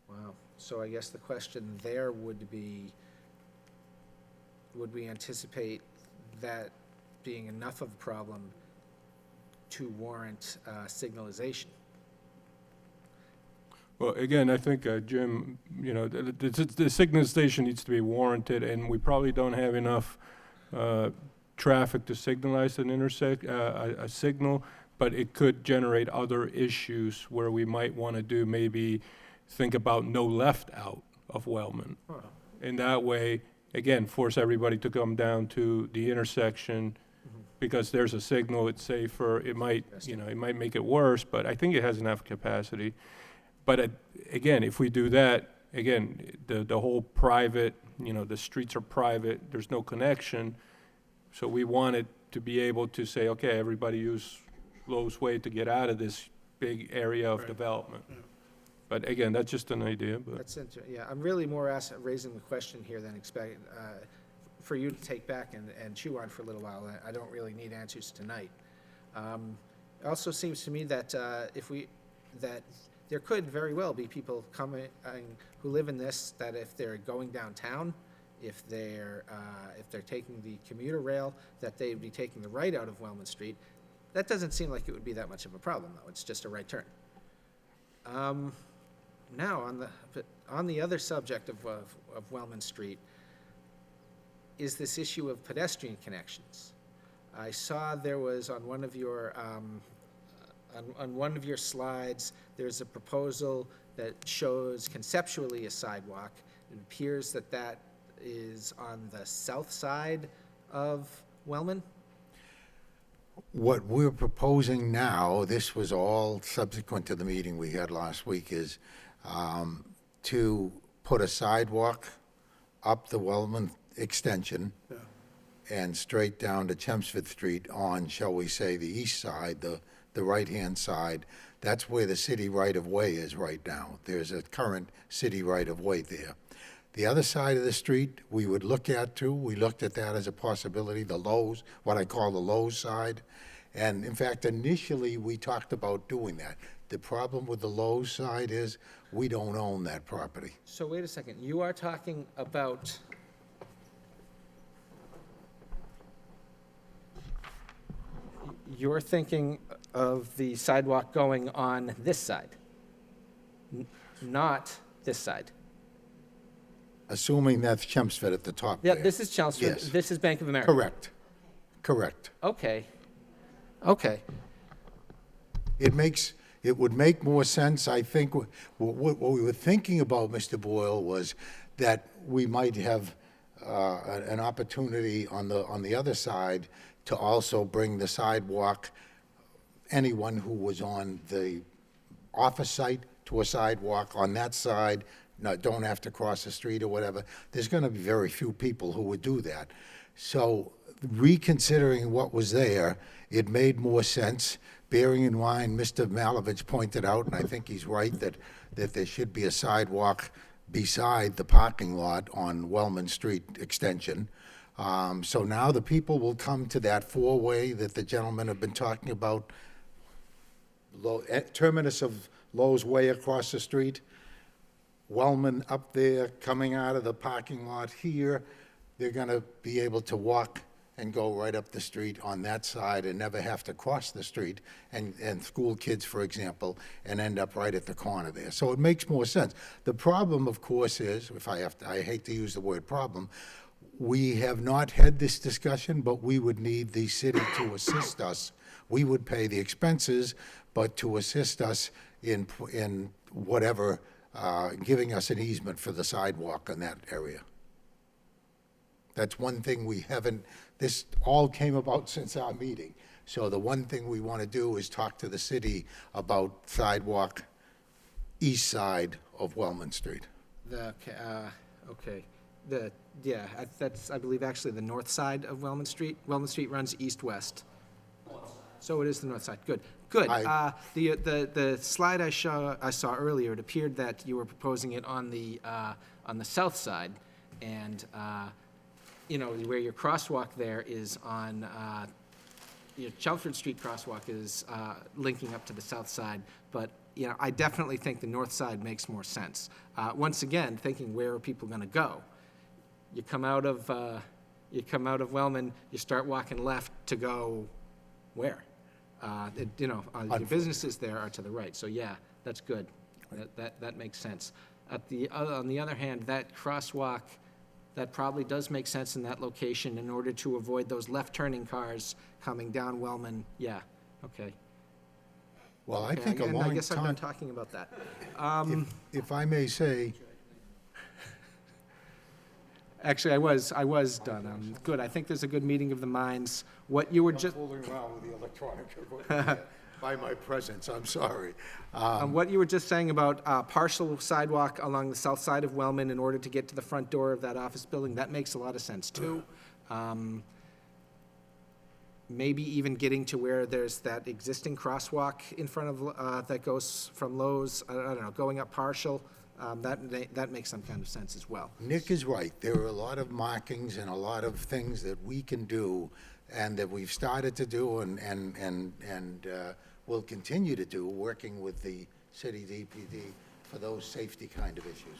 Wow. So I guess the question there would be, would we anticipate that being enough of a problem to warrant signalization? Well, again, I think, Jim, the signalization needs to be warranted, and we probably don't have enough traffic to signalize a signal, but it could generate other issues where we might want to maybe think about no left out of Wellman. And that way, again, force everybody to come down to the intersection because there's a signal, it's safer. It might, it might make it worse, but I think it has enough capacity. But again, if we do that, again, the whole private, the streets are private, there's no connection. So we want it to be able to say, okay, everybody use Lowell's Way to get out of this big area of development. Yeah. But again, that's just an idea. But That's interesting. Yeah, I'm really more raising the question here than expecting for you to take back and chew on for a little while. I don't really need answers tonight. It also seems to me that that there could very well be people coming who live in this, that if they're going downtown, if they're taking the commuter rail, that they'd be taking the right out of Wellman Street. That doesn't seem like it would be that much of a problem, though. It's just a right turn. Now, on the other subject of Wellman Street, is this issue of pedestrian connections. I saw there was on one of your slides, there's a proposal that shows conceptually a sidewalk. It appears that is on the south side of Wellman. What we're proposing now, this was all subsequent to the meeting we had last week, is to put a sidewalk up the Wellman extension and straight down to Chelmsford Street on, shall we say, the east side, the right-hand side. That's where the city right-of-way is right now. There's a current city right-of-way there. The other side of the street, we would look at too. We looked at that as a possibility, the Lowell's, what I call the Lowell's side. And in fact, initially, we talked about doing that. The problem with the Lowell's side is we don't own that property. So wait a second, you are talking about you're thinking of the sidewalk going on this side, not this side. assuming that's Chelmsford at the top Yeah, there. this is Chelmsford. Yes. This is Bank of America. Correct. Correct. Okay. Okay. It would make more sense, I think, what we were thinking about, Mr. Boyle, was that we might have an opportunity on the other side to also bring the sidewalk, anyone who was on the office site to a sidewalk on that side, don't have to cross the street or whatever. There's going to be very few people who would do that. So reconsidering what was there, it made more sense, bearing in mind, Mr. Malovich pointed out, and I think he's right, that there should be a sidewalk beside the parking lot on Wellman Street extension. So now the people will come to that four-way that the gentlemen have been talking about, terminus of Lowe's Way across the street, Wellman up there, coming out of the parking lot here. They're going to be able to walk and go right up the street on that side and never have to cross the street, and school kids, for example, and end up right at the corner there. So it makes more sense. The problem, of course, is, I hate to use the word problem, we have not had this discussion, but we would need the city to assist us. We would pay the expenses, but to assist us in whatever, giving us an easement for the sidewalk in that area. That's one thing we haven't, this all came about since our meeting. So the one thing we want to do is talk to the city about sidewalk east side of Wellman Street. Okay. That's, I believe, actually the north side of Wellman Street. Wellman Street runs east-west. So it is the north side. Good. Good. The slide I saw earlier, it appeared that you were proposing it on the south side, and where your crosswalk there is on, your Chelmsford Street crosswalk is linking up to the south side, but, I definitely think the north side makes more sense. Once again, thinking where are people gonna go? You come out of Wellman, you start walking left to go where? Your businesses there are to the right, so yeah, that's good. That makes sense. On the other hand, that crosswalk, that probably does make sense in that location in order to avoid those left-turning cars coming down Wellman. Yeah, okay. Well, I Okay, think a and long I guess I'm done time, talking about that. if I may say, Actually, I was done. Good, I think there's a good meeting of the minds. What you were just, fooling around with the electronic equipment by my presence, I'm sorry. what you were just saying about partial sidewalk along the south side of Wellman in order to get to the front door of that office building, that makes a lot of sense, too. Maybe even getting to where there's that existing crosswalk in front of, that goes from Lowe's, I don't know, going up partial, that makes some kind of sense as well. Nick is right. There are a lot of markings and a lot of things that we can do and that we've started to do and will continue to do, working with the city DPD for those safety kind of issues.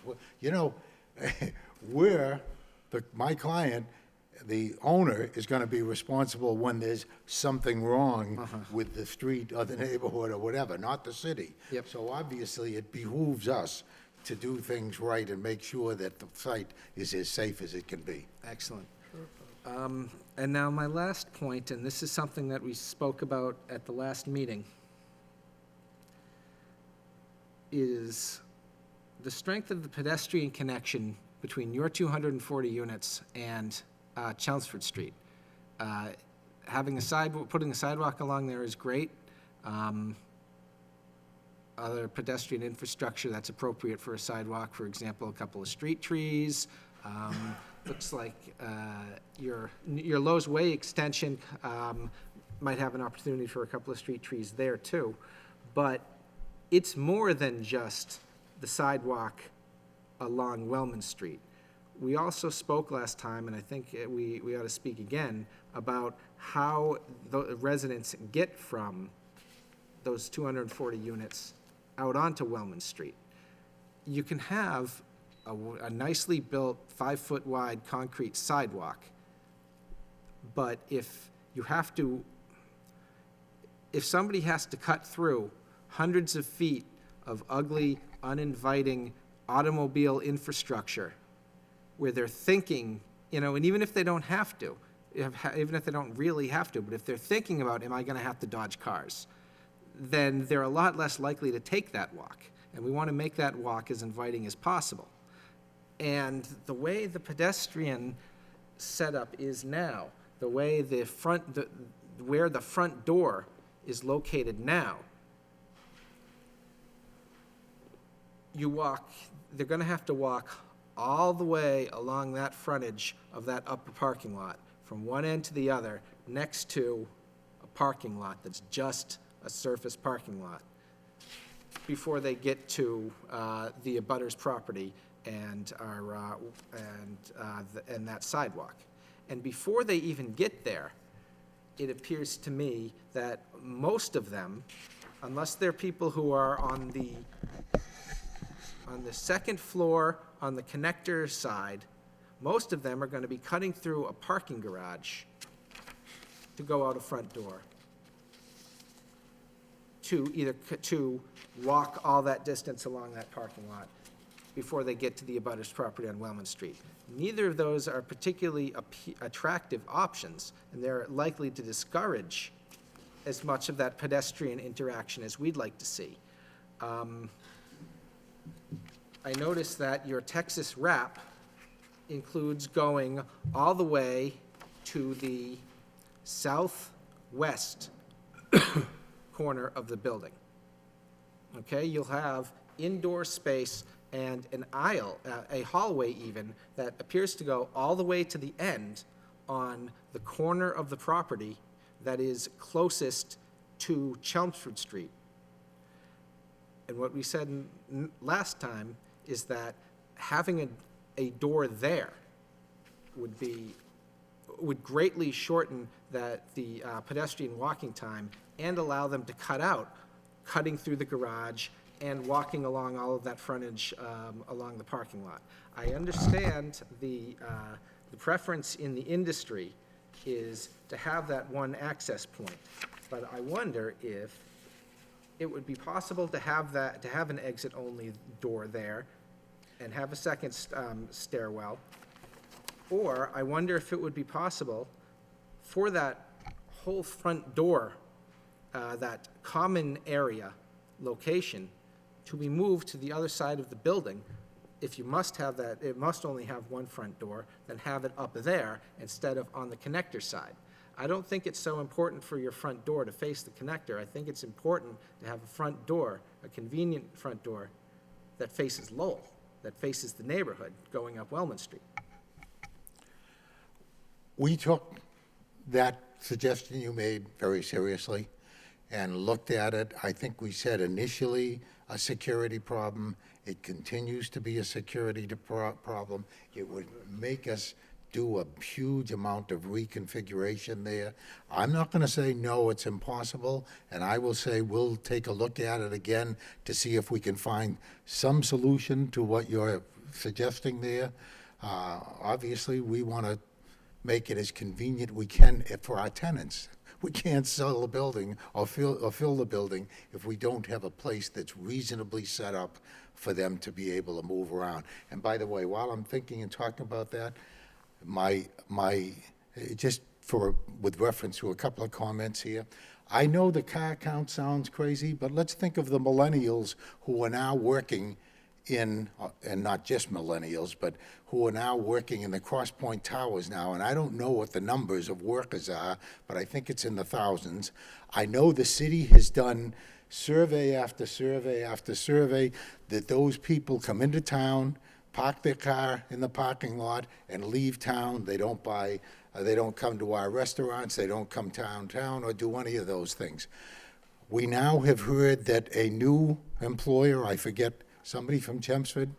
My client, the owner, is going to be responsible when there's something wrong with the street or the neighborhood or whatever, not the city. Yep. So obviously, it behooves us to do things right and make sure that the site is as safe as it can be. Excellent. And now my last point, and this is something that we spoke about at the last meeting, is the strength of the pedestrian connection between your 240 units and Chelmsford Street. Putting a sidewalk along there is great. Other pedestrian infrastructure that's appropriate for a sidewalk, for example, a couple of street trees. Looks like your Lowe's Way extension might have an opportunity for a couple of street trees there too. But it's more than just the sidewalk along Wellman Street. We also spoke last time, and I think we ought to speak again, about how the residents get from those 240 units out onto Wellman Street. You can have a nicely built 5-foot wide concrete sidewalk, but if somebody has to cut through hundreds of feet of ugly, uninviting automobile infrastructure where they're thinking, and even if they don't have to, even if they don't really have to, but if they're thinking about, am I going to have to dodge cars, then they're a lot less likely to take that walk. And we want to make that walk as inviting as possible. And the way the pedestrian setup is now, the way where the front door is located now, they're going to have to walk all the way along that frontage of that upper parking lot, from one end to the other, next to a parking lot that's just a surface parking lot, before they get to the abutter's property and that sidewalk. And before they even get there, it appears to me that most of them, unless they're people who are on the second floor on the connector side, most of them are going to be cutting through a parking garage to go out a front door, to walk all that distance along that parking lot before they get to the abutter's property on Wellman Street. Neither of those are particularly attractive options, and they're likely to discourage as much of that pedestrian interaction as we'd like to see. I noticed that your Texas wrap includes going all the way to the southwest corner of the building. Okay, you'll have indoor space and an aisle, a hallway even, that appears to go all the way to the end on the corner of the property that is closest to Chelmsford Street. And what we said last time is that having a door there would greatly shorten the pedestrian walking time and allow them to cutting through the garage and walking along all of that frontage along the parking lot. I understand the preference in the industry is to have that one access point, but I wonder if it would be possible to have an exit-only door there and have a second stairwell, or I wonder if it would be possible for that whole front door, that common area location, to be moved to the other side of the building. If you must have that, it must only have one front door, then have it up there instead of on the connector side. I don't think it's so important for your front door to face the connector. I think it's important to have a front door, a convenient front door, that faces Lowell, that faces the neighborhood going up Wellman Street. We took that suggestion you made very seriously and looked at it. I think we said initially a security problem. It continues to be a security problem. It would make us do a huge amount of reconfiguration there. I'm not going to say, no, it's impossible, and I will say we'll take a look at it again to see if we can find some solution to what you're suggesting there. Obviously, we want to make it as convenient we can for our tenants. We can't sell the building or fill the building if we don't have a place that's reasonably set up for them to be able to move around. And by the way, while I'm thinking and talking about that, with reference to a couple of comments here, I know the car count sounds crazy, but let's think of the millennials who are now working in, and not just millennials, but who are now working in the Cross Point Towers now, and I don't know what the numbers of workers are, but I think it's in the thousands. I know the city has done survey after survey after survey that those people come into town, park their car in the parking lot, and leave town. They don't come to our restaurants, they don't come downtown or do any of those things. We now have heard that a new employer, I forget, somebody from Chelmsford,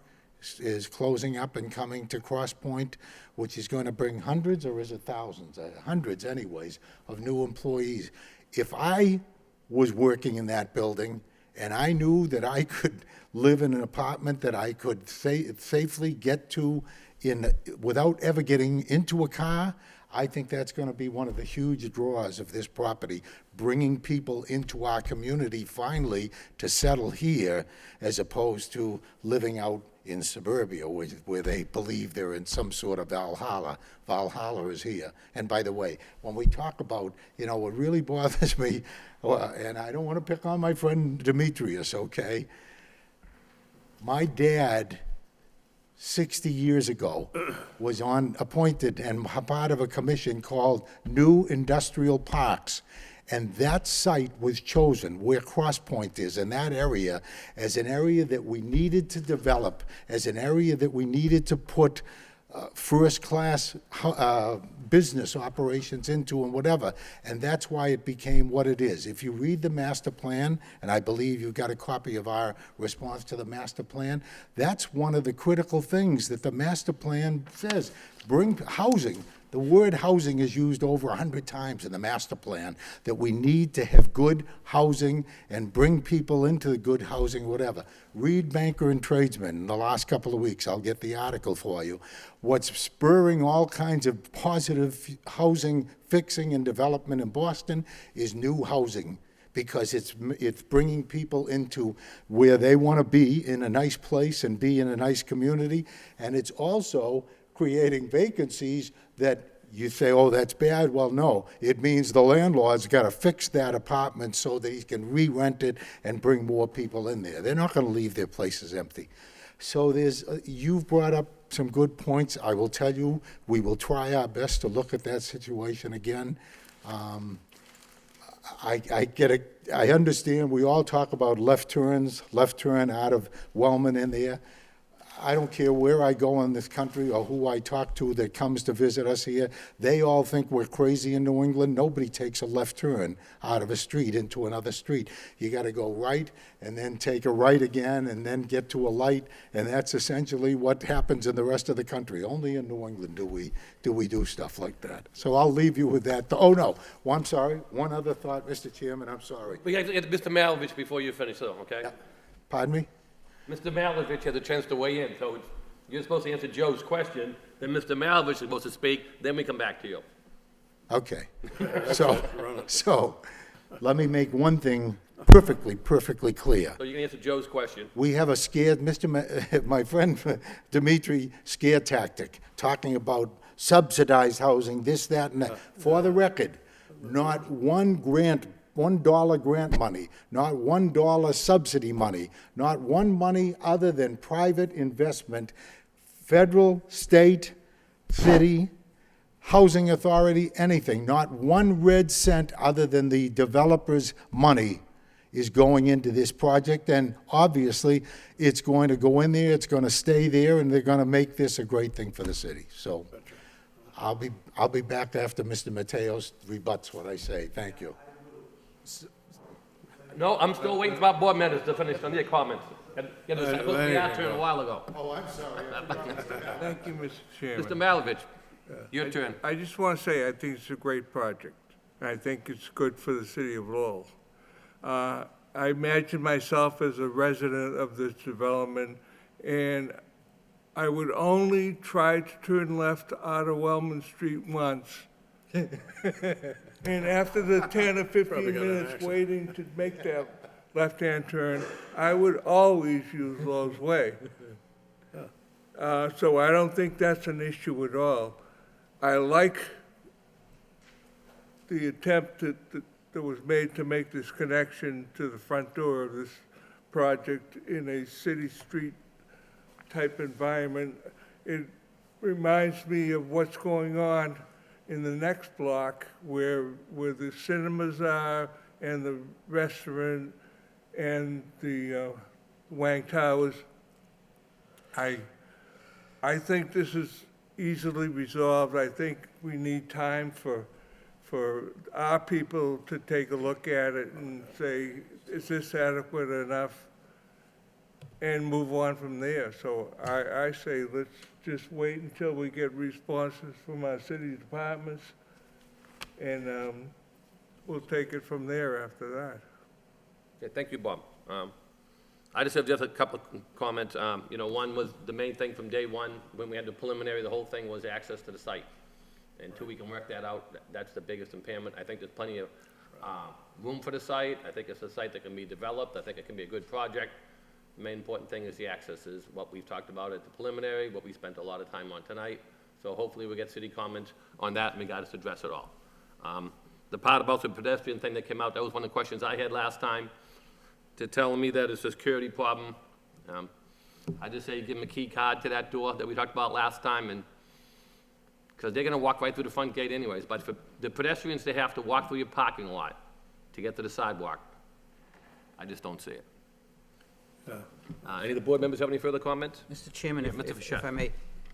is closing up and coming to Cross Point, which is going to bring hundreds, or is it thousands? Hundreds anyways, of new employees. If I was working in that building and I knew that I could live in an apartment that I could safely get to without ever getting into a car, I think that's going to be one of the huge draws of this property, bringing people into our community finally to settle here as opposed to living out in suburbia where they believe they're in some sort of Valhalla. Valhalla is here. And by the way, when we talk about, you know, what really bothers me, and I don't want to pick on my friend Demetrius, okay? My dad, 60 years ago, was appointed and part of a commission called New Industrial Parks. And that site was chosen, where Cross Point is, in that area, as an area that we needed to develop, as an area that we needed to put first-class business operations into and whatever. And that's why it became what it is. If you read the master plan, and I believe you've got a copy of our response to the master plan, that's one of the critical things that the master plan says. Bring housing. The word housing is used over 100 times in the master plan, that we need to have good housing and bring people into the good housing, whatever. Read Banker and Tradesman in the last couple of weeks. I'll get the article for you. What's spurring all kinds of positive housing fixing and development in Boston is new housing, because it's bringing people into where they want to be, in a nice place and be in a nice community. And it's also creating vacancies that you say, oh, that's bad. Well, no, it means the landlord's got to fix that apartment so that he can re-rent it and bring more people in there. They're not going to leave their places empty. So you've brought up some good points. I will tell you, we will try our best to look at that situation again. I get it. I understand we all talk about left turn out of Wellman in there. I don't care where I go in this country or who I talk to that comes to visit us here. They all think we're crazy in New England. Nobody takes a left turn out of a street into another street. You got to go right and then take a right again and then get to a light, and that's essentially what happens in the rest of the country. Only in New England do we do stuff like that. So I'll leave you with that. Oh, no. Well, I'm sorry. One other thought, Mr. Chairman. I'm sorry. We got to get Mr. Malovich before you finish, though, okay? Pardon me? Mr. Malovich has a chance to weigh in, so you're supposed to answer Joe's question, then Mr. Malovich is supposed to speak, then we come back to you. Okay. So let me make one thing perfectly clear. So you can answer Joe's question. We have a scared, my friend Dimitri, scare tactic, talking about subsidized housing, this, that, and that. For the record, not $1 grant money, not $1 subsidy money, not one money other than private investment, federal, state, city, housing authority, anything, not one red cent other than the developer's money is going into this project. And obviously, it's going to go in there, it's going to stay there, and they're going to make this a great thing for the city. So I'll be back after Mr. Mateos rebuts what I say. Thank you. No, I'm still waiting for my board members to finish on their comments. It was supposed to be our turn a while ago. Oh, I'm sorry. Thank you, Mr. Chairman. Mr. Malovich, your turn. I just want to say, I think it's a great project. I think it's good for the city of Lowell. I imagine myself as a resident of this development, and I would only try to turn left out of Wellman Street once. And after the 10 or 15 minutes waiting to make that left-hand turn, I would always use Lowell's Way. So I don't think that's an issue at all. I like the attempt that was made to make this connection to the front door of this project in a city street type environment. It reminds me of what's going on in the next block where the cinemas are and the restaurant and the Wang Towers. I think this is easily resolved. I think we need time for our people to take a look at it and say, is this adequate enough? And move on from there. So I say let's just wait until we get responses from our city departments, and we'll take it from there after that. Okay, thank you, Bob. I just have a couple of comments. One was the main thing from day one, when we had the preliminary, the whole thing was access to the site. Until we can work that out, that's the biggest impairment. I think there's plenty of room for the site. I think it's a site that can be developed. I think it can be a good project. The main important thing is the access is what we've talked about at the preliminary, what we spent a lot of time on tonight. So hopefully we get city comments on that and we got to address it all. The part about the pedestrian thing that came out, that was one of the questions I had last time. They're telling me that it's a security problem. I just say give them a key card to that door that we talked about last time, and because they're gonna walk right through the front gate anyways. But for the pedestrians, they have to walk through your parking lot to get to the sidewalk. I just don't see it. Any of the board members have any further comments? Mr. Chairman, Yeah, if Mr. if Fischel. I may,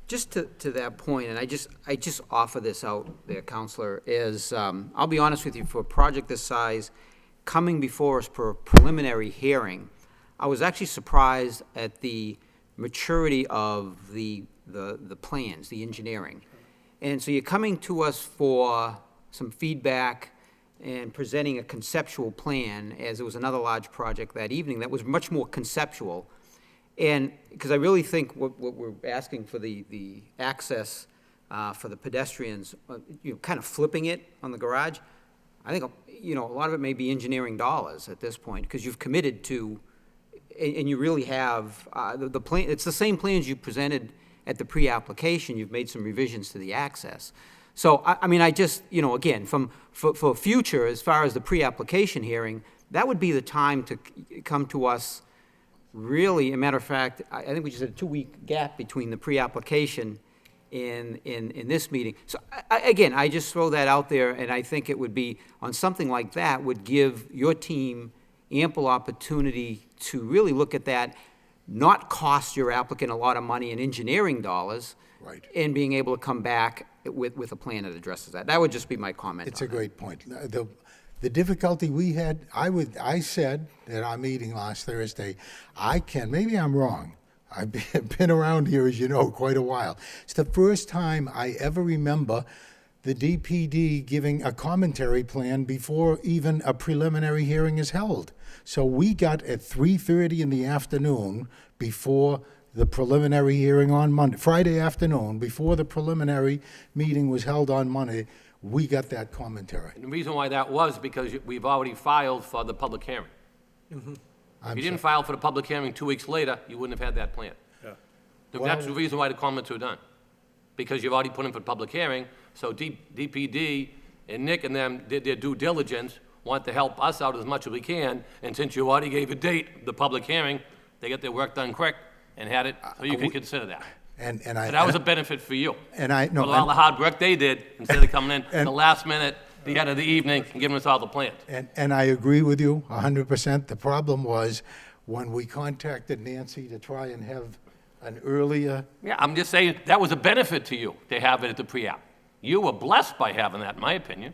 just to that point, and I just offer this out there, Counselor, is, I'll be honest with you, for a project this size, coming before us for a preliminary hearing, I was actually surprised at the maturity of the plans, the engineering. And so you're coming to us for some feedback and presenting a conceptual plan, as there was another large project that evening that was much more conceptual. And, because I really think what we're asking for the access for the pedestrians, kind of flipping it on the garage, I think, a lot of it may be engineering dollars at this point, because you've committed to, and you really have, the plan, it's the same plans you presented at the pre-application, you've made some revisions to the access. So, I mean, I just, again, for future, as far as the pre-application hearing, that would be the time to come to us. Really, a matter of fact, I think we just had a 2-week gap between the pre-application in this meeting. So, again, I just throw that out there, and I think it would be, on something like that, would give your team ample opportunity to really look at that, not cost your applicant a lot of money in engineering dollars. Right. And being able to come back with a plan that addresses that. That would just be my comment It's on a that. great point. The difficulty we had, I said at our meeting last Thursday, maybe I'm wrong. I've been around here, as you know, quite a while. It's the first time I ever remember the DPD giving a commentary plan before even a preliminary hearing is held. So we got at 3:30 in the afternoon before the preliminary hearing on Monday, Friday afternoon, before the preliminary meeting was held on Monday, we got that commentary. And the reason why that was because we've already filed for the public hearing. If you didn't file for the public hearing 2 weeks later, you wouldn't have had that plan. Yeah. That's the reason why the comments were done. Because you've already put in for the public hearing, so DPD and Nick and them did their due diligence, want to help us out as much as we can, and since you already gave a date, the public hearing, they get their work done quick and had it, so you can consider that. And So that was a benefit for you. And I, no, For all the hard work they did, instead of coming in at the last minute, the end of the evening, and giving us all the plans. and I agree with you 100%. The problem was when we contacted Nancy to try and have an earlier, Yeah, I'm just saying, that was a benefit to you, to have it at the pre-app. You were blessed by having that, in my opinion.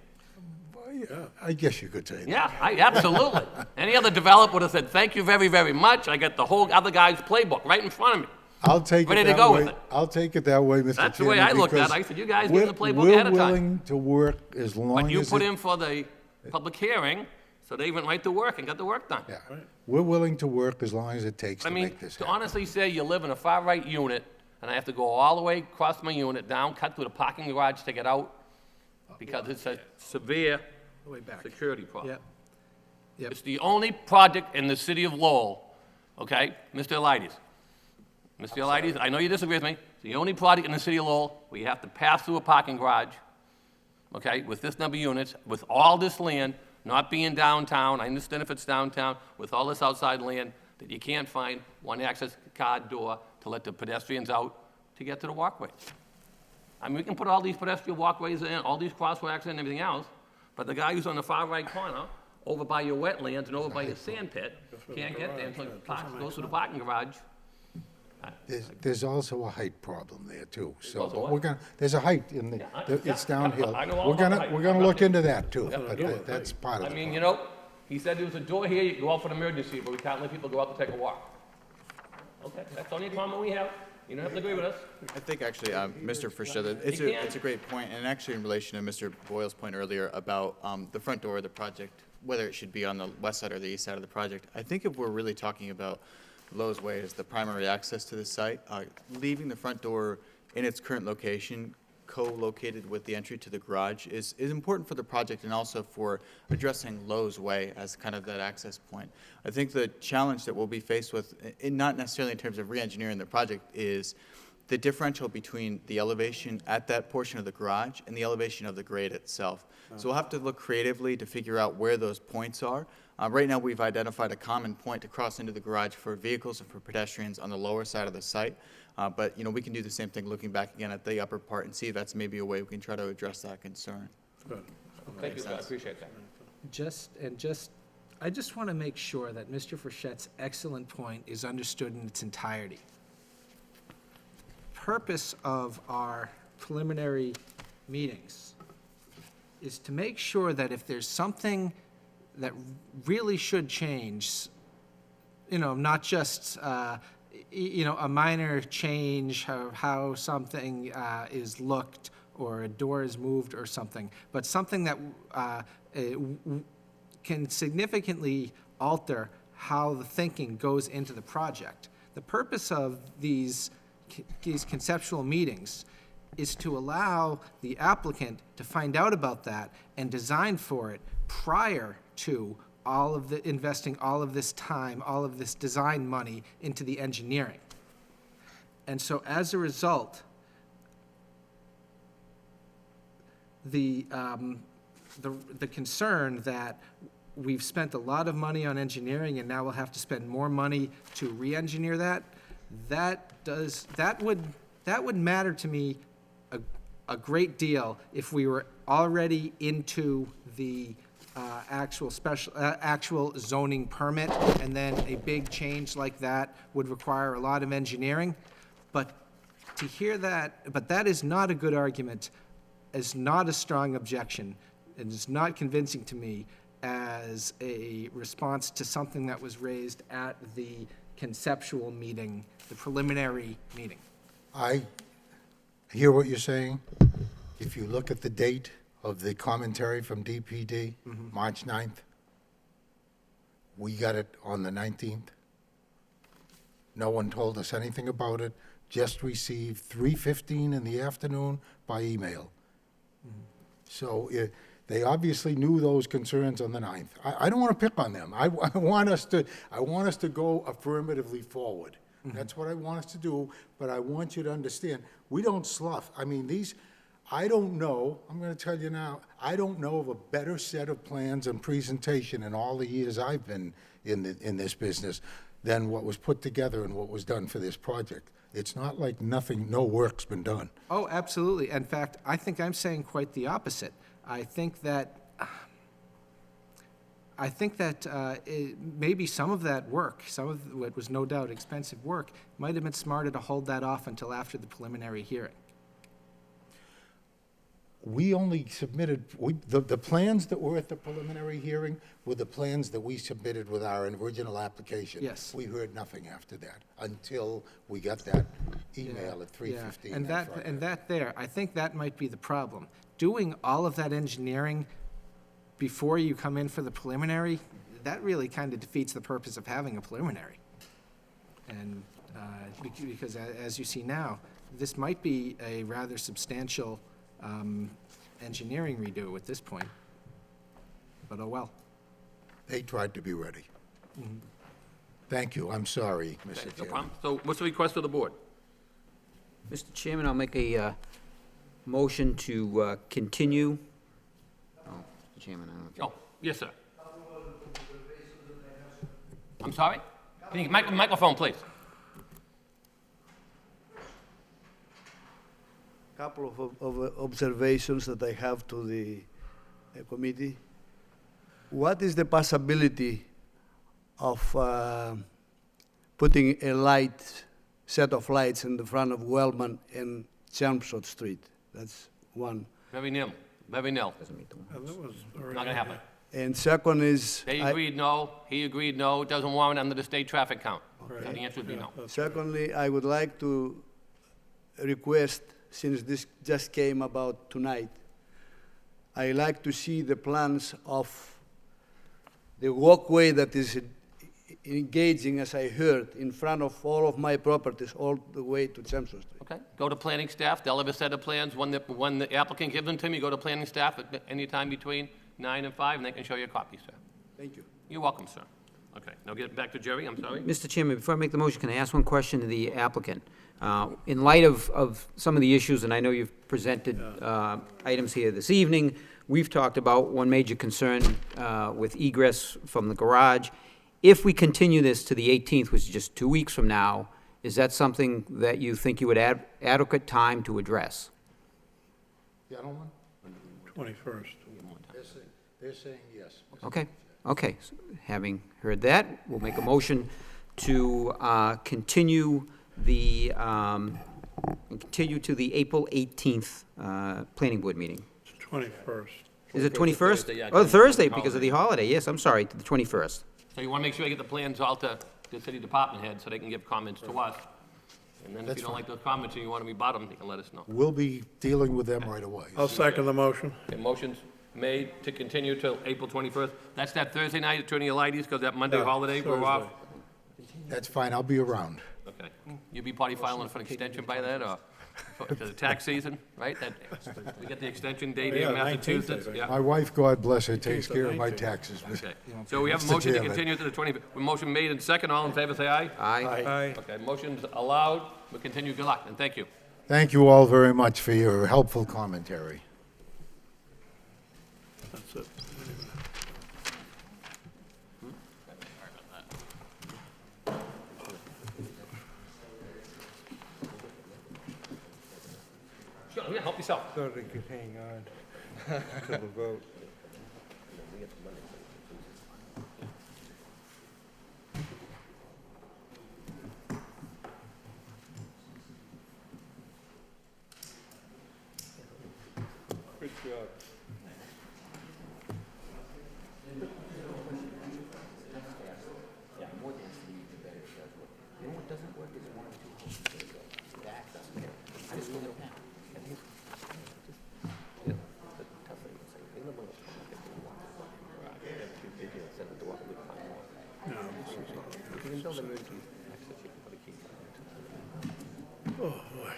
I guess you could say that. Yeah, absolutely. Any other developer would have said, thank you very, very much. I got the whole other guy's playbook right in front of me. I'll take it Ready to that go way. with it. I'll take it that way, Mr. Chairman. That's the way I looked at it. because I said, you guys get the playbook ahead of We're time. willing to work as long as But you put it- in for the public hearing, so they went right to work and got the work done. Yeah, we're willing to work as long as it takes I to mean, make this to happen. honestly say you live in a far-right unit, and I have to go all the way across my unit, down, cut through the parking garage to get out, because it's a severe Way back. security problem. Yep. Yep. It's the only project in the city of Lowell, okay, Mr. Elides? Mr. Elides, I know you disagree with me, it's the only project in the city of Lowell where you have to pass through a parking garage, okay, with this number of units, with all this land, not being downtown, I understand if it's downtown, with all this outside land, that you can't find one access card door to let the pedestrians out to get to the walkway. I mean, we can put all these pedestrian walkways in, all these crosswalks in and everything else, but the guy who's on the far right corner, over by your wetlands and over by your sand pit, can't get there until he goes through the parking garage. There's also a height problem there too, so, also but what? we're gonna, there's a height in the, it's downhill. I know all We're about gonna, height. we're gonna look into that too, Yeah, but yeah. that's part of I it. mean, you know, he said there was a door here, you go out for an emergency, but we can't let people go out to take a walk. Okay, that's the only comment we have. You don't have to agree with us. I think actually, Mr. Frischel, it's a great point, and actually in relation to Mr. Boyle's point earlier about the front door of the project, whether it should be on the west side or the east side of the project, I think if we're really talking about Lowe's Way as the primary access to the site, leaving the front door in its current location co-located with the entry to the garage is important for the project and also for addressing Lowell's Way as kind of that access point. I think the challenge that we'll be faced with, not necessarily in terms of re-engineering the project, is the differential between the elevation at that portion of the garage and the elevation of the grade itself. So we'll have to look creatively to figure out where those points are. Right now, we've identified a common point to cross into the garage for vehicles and for pedestrians on the lower side of the site. But, we can do the same thing looking back again at the upper part and see if that's maybe a way we can try to address that concern. Good. Thank you, sir, I appreciate that. I just want to make sure that Mr. Frichette's excellent point is understood in its entirety. Purpose of our preliminary meetings is to make sure that if there's something that really should change, not just, a minor change of how something is looked or a door is moved or something, but something that can significantly alter how the thinking goes into the project. The purpose of these conceptual meetings is to allow the applicant to find out about that and design for it prior to investing all of this time, all of this design money into the engineering. And so as a result, the concern that we've spent a lot of money on engineering and now we'll have to spend more money to re-engineer that would matter to me a great deal if we were already into the actual zoning permit, and then a big change like that would require a lot of engineering. But to hear that, but that is not a good argument, is not a strong objection, and is not convincing to me as a response to something that was raised at the conceptual meeting, the preliminary meeting. I hear what you're saying. If you look at the date of the commentary from DPD, March 9th, we got it on the 19th. No one told us anything about it, just received 3:15 in the afternoon by email. So they obviously knew those concerns on the 9th. I don't want to pick on them. I want us to go affirmatively forward. That's what I want us to do, but I want you to understand, we don't slough. I mean, I don't know, I'm going to tell you now, I don't know of a better set of plans and presentation in all the years I've been in this business than what was put together and what was done for this project. It's not like no work's been done. Oh, absolutely. In fact, I think I'm saying quite the opposite. I think that maybe some of that work, some of what was no doubt expensive work, might have been smarter to hold that off until after the preliminary hearing. We only submitted, the plans that were at the preliminary hearing were the plans that we submitted with our original application. Yes. We heard nothing after that, until we got that email at 3:15 And that Friday. I think that might be the problem. Doing all of that engineering before you come in for the preliminary, that really kind of defeats the purpose of having a preliminary. And because as you see now, this might be a rather substantial engineering redo at this point. But oh well. They tried to be ready. Thank you, I'm sorry, Mr. No Chairman. problem. So what's the request of the board? Mr. Chairman, I'll make a motion to continue. Oh, Mr. Chairman, I don't know. Oh, yes, sir. I'm sorry? Can you, microphone, please? Couple of observations that I have to the committee. What is the possibility of putting a set of lights in the front of Wellman and Chelmsford Street? That's one. Very nil. Very nil. That was already- Not gonna happen. And second is, They agreed no, he agreed no, it doesn't warrant under the state traffic count. So the answer would be no. secondly, I would like to request, since this just came about tonight, I like to see the plans of the walkway that is engaging, as I heard, in front of all of my properties, all the way to Chelmsford Street. Okay, go to planning staff, they'll have a set of plans, when the applicant gives them to me, go to planning staff at any time between 9 and 5, and they can show you a copy, sir. Thank you. You're welcome, sir. Okay, now get back to Jerry, I'm sorry. Mr. Chairman, before I make the motion, can I ask one question to the applicant? In light of some of the issues, and I know you've presented items here this evening, we've talked about one major concern with egress from the garage. If we continue this to the 18th, which is just 2 weeks from now, is that something that you think you would have adequate time to address? Gentlemen, 21st. they're saying yes. Okay, okay. So having heard that, we'll make a motion to continue to the April 18th Planning Board meeting. It's 21st. Is it 21st? Thursday, yeah, Oh, Thursday, holiday. because of the holiday, yes, I'm sorry, to the 21st. So you want to make sure you get the plans all to the city department head, so they can give comments to us. And then if That's you don't fine. like those comments and you want to rebut them, you can let us know. We'll be dealing with them right away. I'll second the motion. Okay, motion's made to continue till April 21st. That's that Thursday night, Attorney Elides, because that Monday Yeah, holiday, we're off. Thursday. That's fine, I'll be around. Okay. You'll be party filing for an extension by then, or for the tax season, right? That, we get the extension date here in Yeah, 19th, I Massachusetts, think. yeah. My wife, God bless her, takes 18th or care of my 19th. taxes. Okay, so we have a Mr. motion to Chairman. continue to the 20th. Motion made and second, all in favor, say aye. Aye. Aye. Okay, motion's allowed, we'll continue, good luck, and thank you. Thank you all very much for your helpful commentary. That's it. Sure, yeah, help yourself. So they can hang on to the vote. Good job. Oh, boy,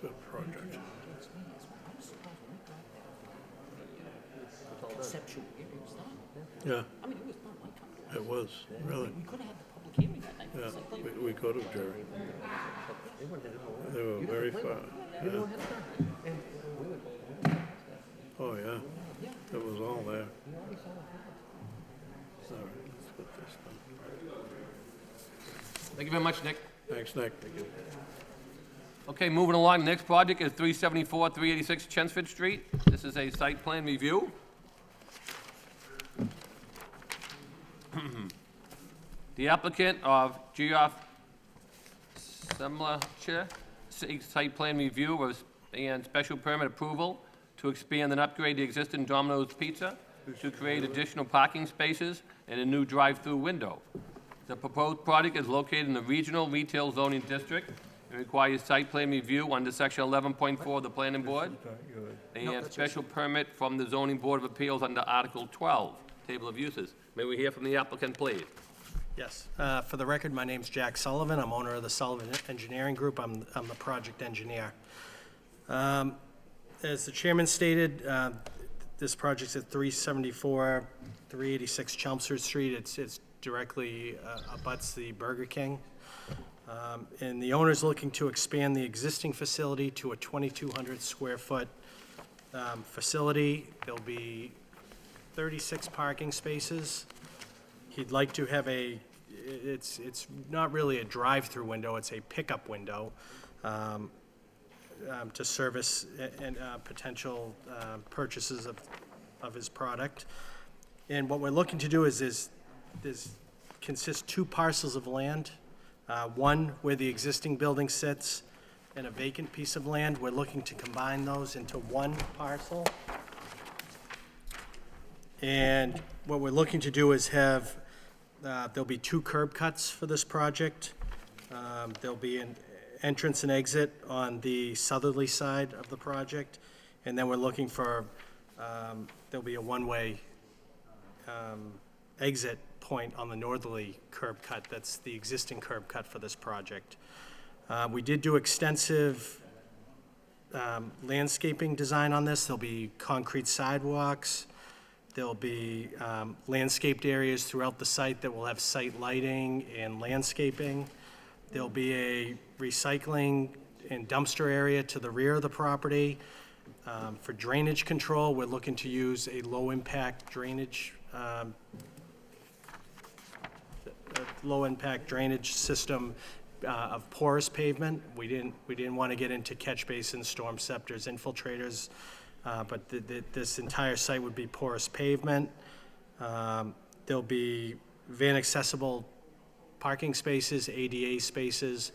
good project. Yeah. It was, really. We could have had the public hearing that night. Yeah, we could have, Jerry. They were very far. Yeah. Oh, yeah. It was all there. All right, let's get this done. Thank you very much, Nick. Thanks, Nick. Okay, moving along, the next project is 374, 386 Chelmsford Street. This is a site plan review. The applicant of Geoff Semlacher seeks site plan review and special permit approval to expand and upgrade the existing Domino's Pizza to create additional parking spaces and a new drive-through window. The proposed project is located in the Regional Retail Zoning District. It requires site plan review under section 11.4 of the Planning Board and special permit from the Zoning Board of Appeals under Article 12, Table of Uses. May we hear from the applicant, please? Yes. For the record, my name's Jack Sullivan. I'm owner of the Sullivan Engineering Group. I'm the project engineer. As the chairman stated, this project's at 374, 386 Chelmsford Street. It's directly abuts the Burger King. And the owner's looking to expand the existing facility to a 2,200 square foot facility. There'll be 36 parking spaces. He'd like to have it's not really a drive-through window, it's a pickup window to service and potential purchases of his product. And what we're looking to do is consists 2 parcels of land, one where the existing building sits and a vacant piece of land. We're looking to combine those into one parcel. And what we're looking to do is have, there'll be 2 curb cuts for this project. There'll be an entrance and exit on the southerly side of the project. And then we're looking for, there'll be a one-way exit point on the northerly curb cut. That's the existing curb cut for this project. We did do extensive landscaping design on this. There'll be concrete sidewalks. There'll be landscaped areas throughout the site that will have site lighting and landscaping. There'll be a recycling and dumpster area to the rear of the property. For drainage control, we're looking to use a low-impact drainage system of porous pavement. We didn't want to get into catch basins, storm scepters, infiltrators, but this entire site would be porous pavement. There'll be van-accessible parking spaces, ADA spaces,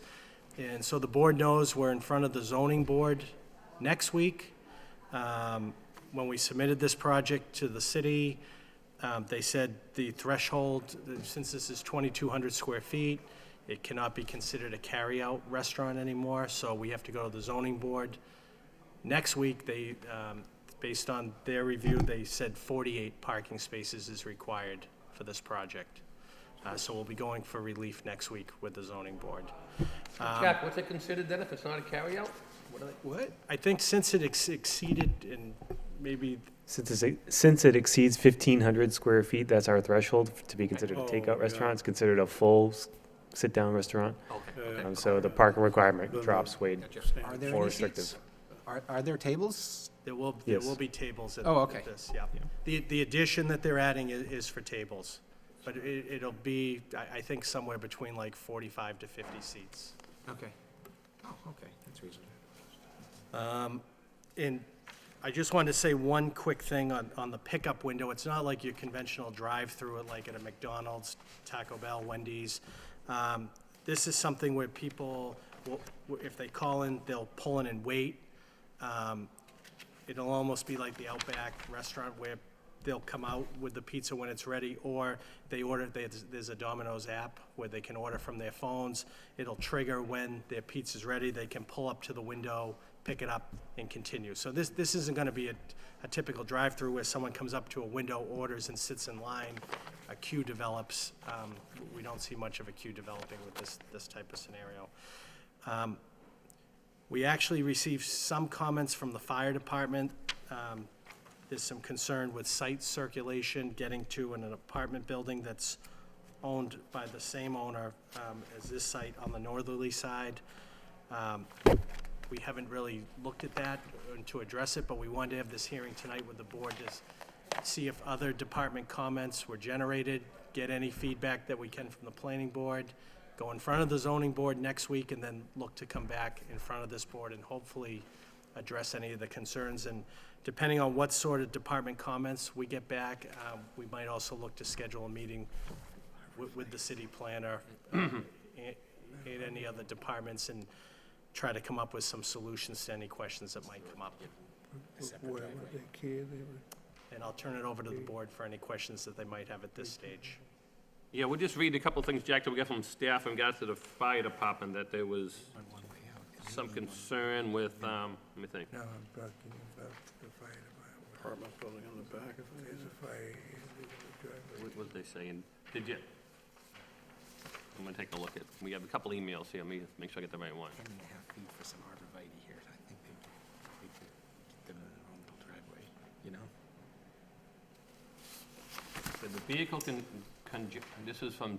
and so the board knows we're in front of the zoning board next week. When we submitted this project to the city, they said the threshold, since this is 2,200 square feet, it cannot be considered a carry-out restaurant anymore, so we have to go to the zoning board. Next week, they, based on their review, they said 48 parking spaces is required for this project. So we'll be going for relief next week with the zoning board. Jack, what's it considered then if it's not a carryout? What? I think since it exceeded and maybe, Since it exceeds 1,500 square feet, that's our threshold to be considered a takeout restaurant. It's considered a full sit-down restaurant. Okay. So the parking requirement drops way Are there more any restrictive. seats? Are there tables? there will Yes. be tables at Oh, okay. at this, yeah. The addition that they're adding is for tables, but it'll be, I think, somewhere between like 45 to 50 seats. Okay. Oh, okay, that's reasonable. And I just wanted to say one quick thing on the pickup window. It's not like your conventional drive-through like at a McDonald's, Taco Bell, Wendy's. This is something where people, if they call in, they'll pull in and wait. It'll almost be like the Outback restaurant where they'll come out with the pizza when it's ready, or they order, there's a Domino's app where they can order from their phones. It'll trigger when their pizza's ready. They can pull up to the window, pick it up, and continue. So this isn't gonna be a typical drive-through where someone comes up to a window, orders, and sits in line. A queue develops. We don't see much of a queue developing with this type of scenario. We actually received some comments from the fire department. There's some concern with site circulation, getting to an apartment building that's owned by the same owner as this site on the northerly side. We haven't really looked at that and to address it, but we wanted to have this hearing tonight with the board to see if other department comments were generated, get any feedback that we can from the planning board, go in front of the zoning board next week, and then look to come back in front of this board and hopefully address any of the concerns. And depending on what sort of department comments we get back, we might also look to schedule a meeting with the city planner and any other departments and try to come up with some solutions to any questions that might come up. Wherever they can, And I'll turn it over to the board for any questions that they might have at this stage. Yeah, we'll just read a couple of things, Jack, that we got from staff in regards to the fire department, that there was some concern with, let me think. now I'm talking about the fire department. Apartment building in the back of it. There's a fire in the driveway. What was they saying? Did you? I'm gonna take a look at, we have a couple emails here, let me make sure I get the right one. 10.5 feet for some arborvitae here. I think they could keep them in their own little driveway, you know? The vehicle this is from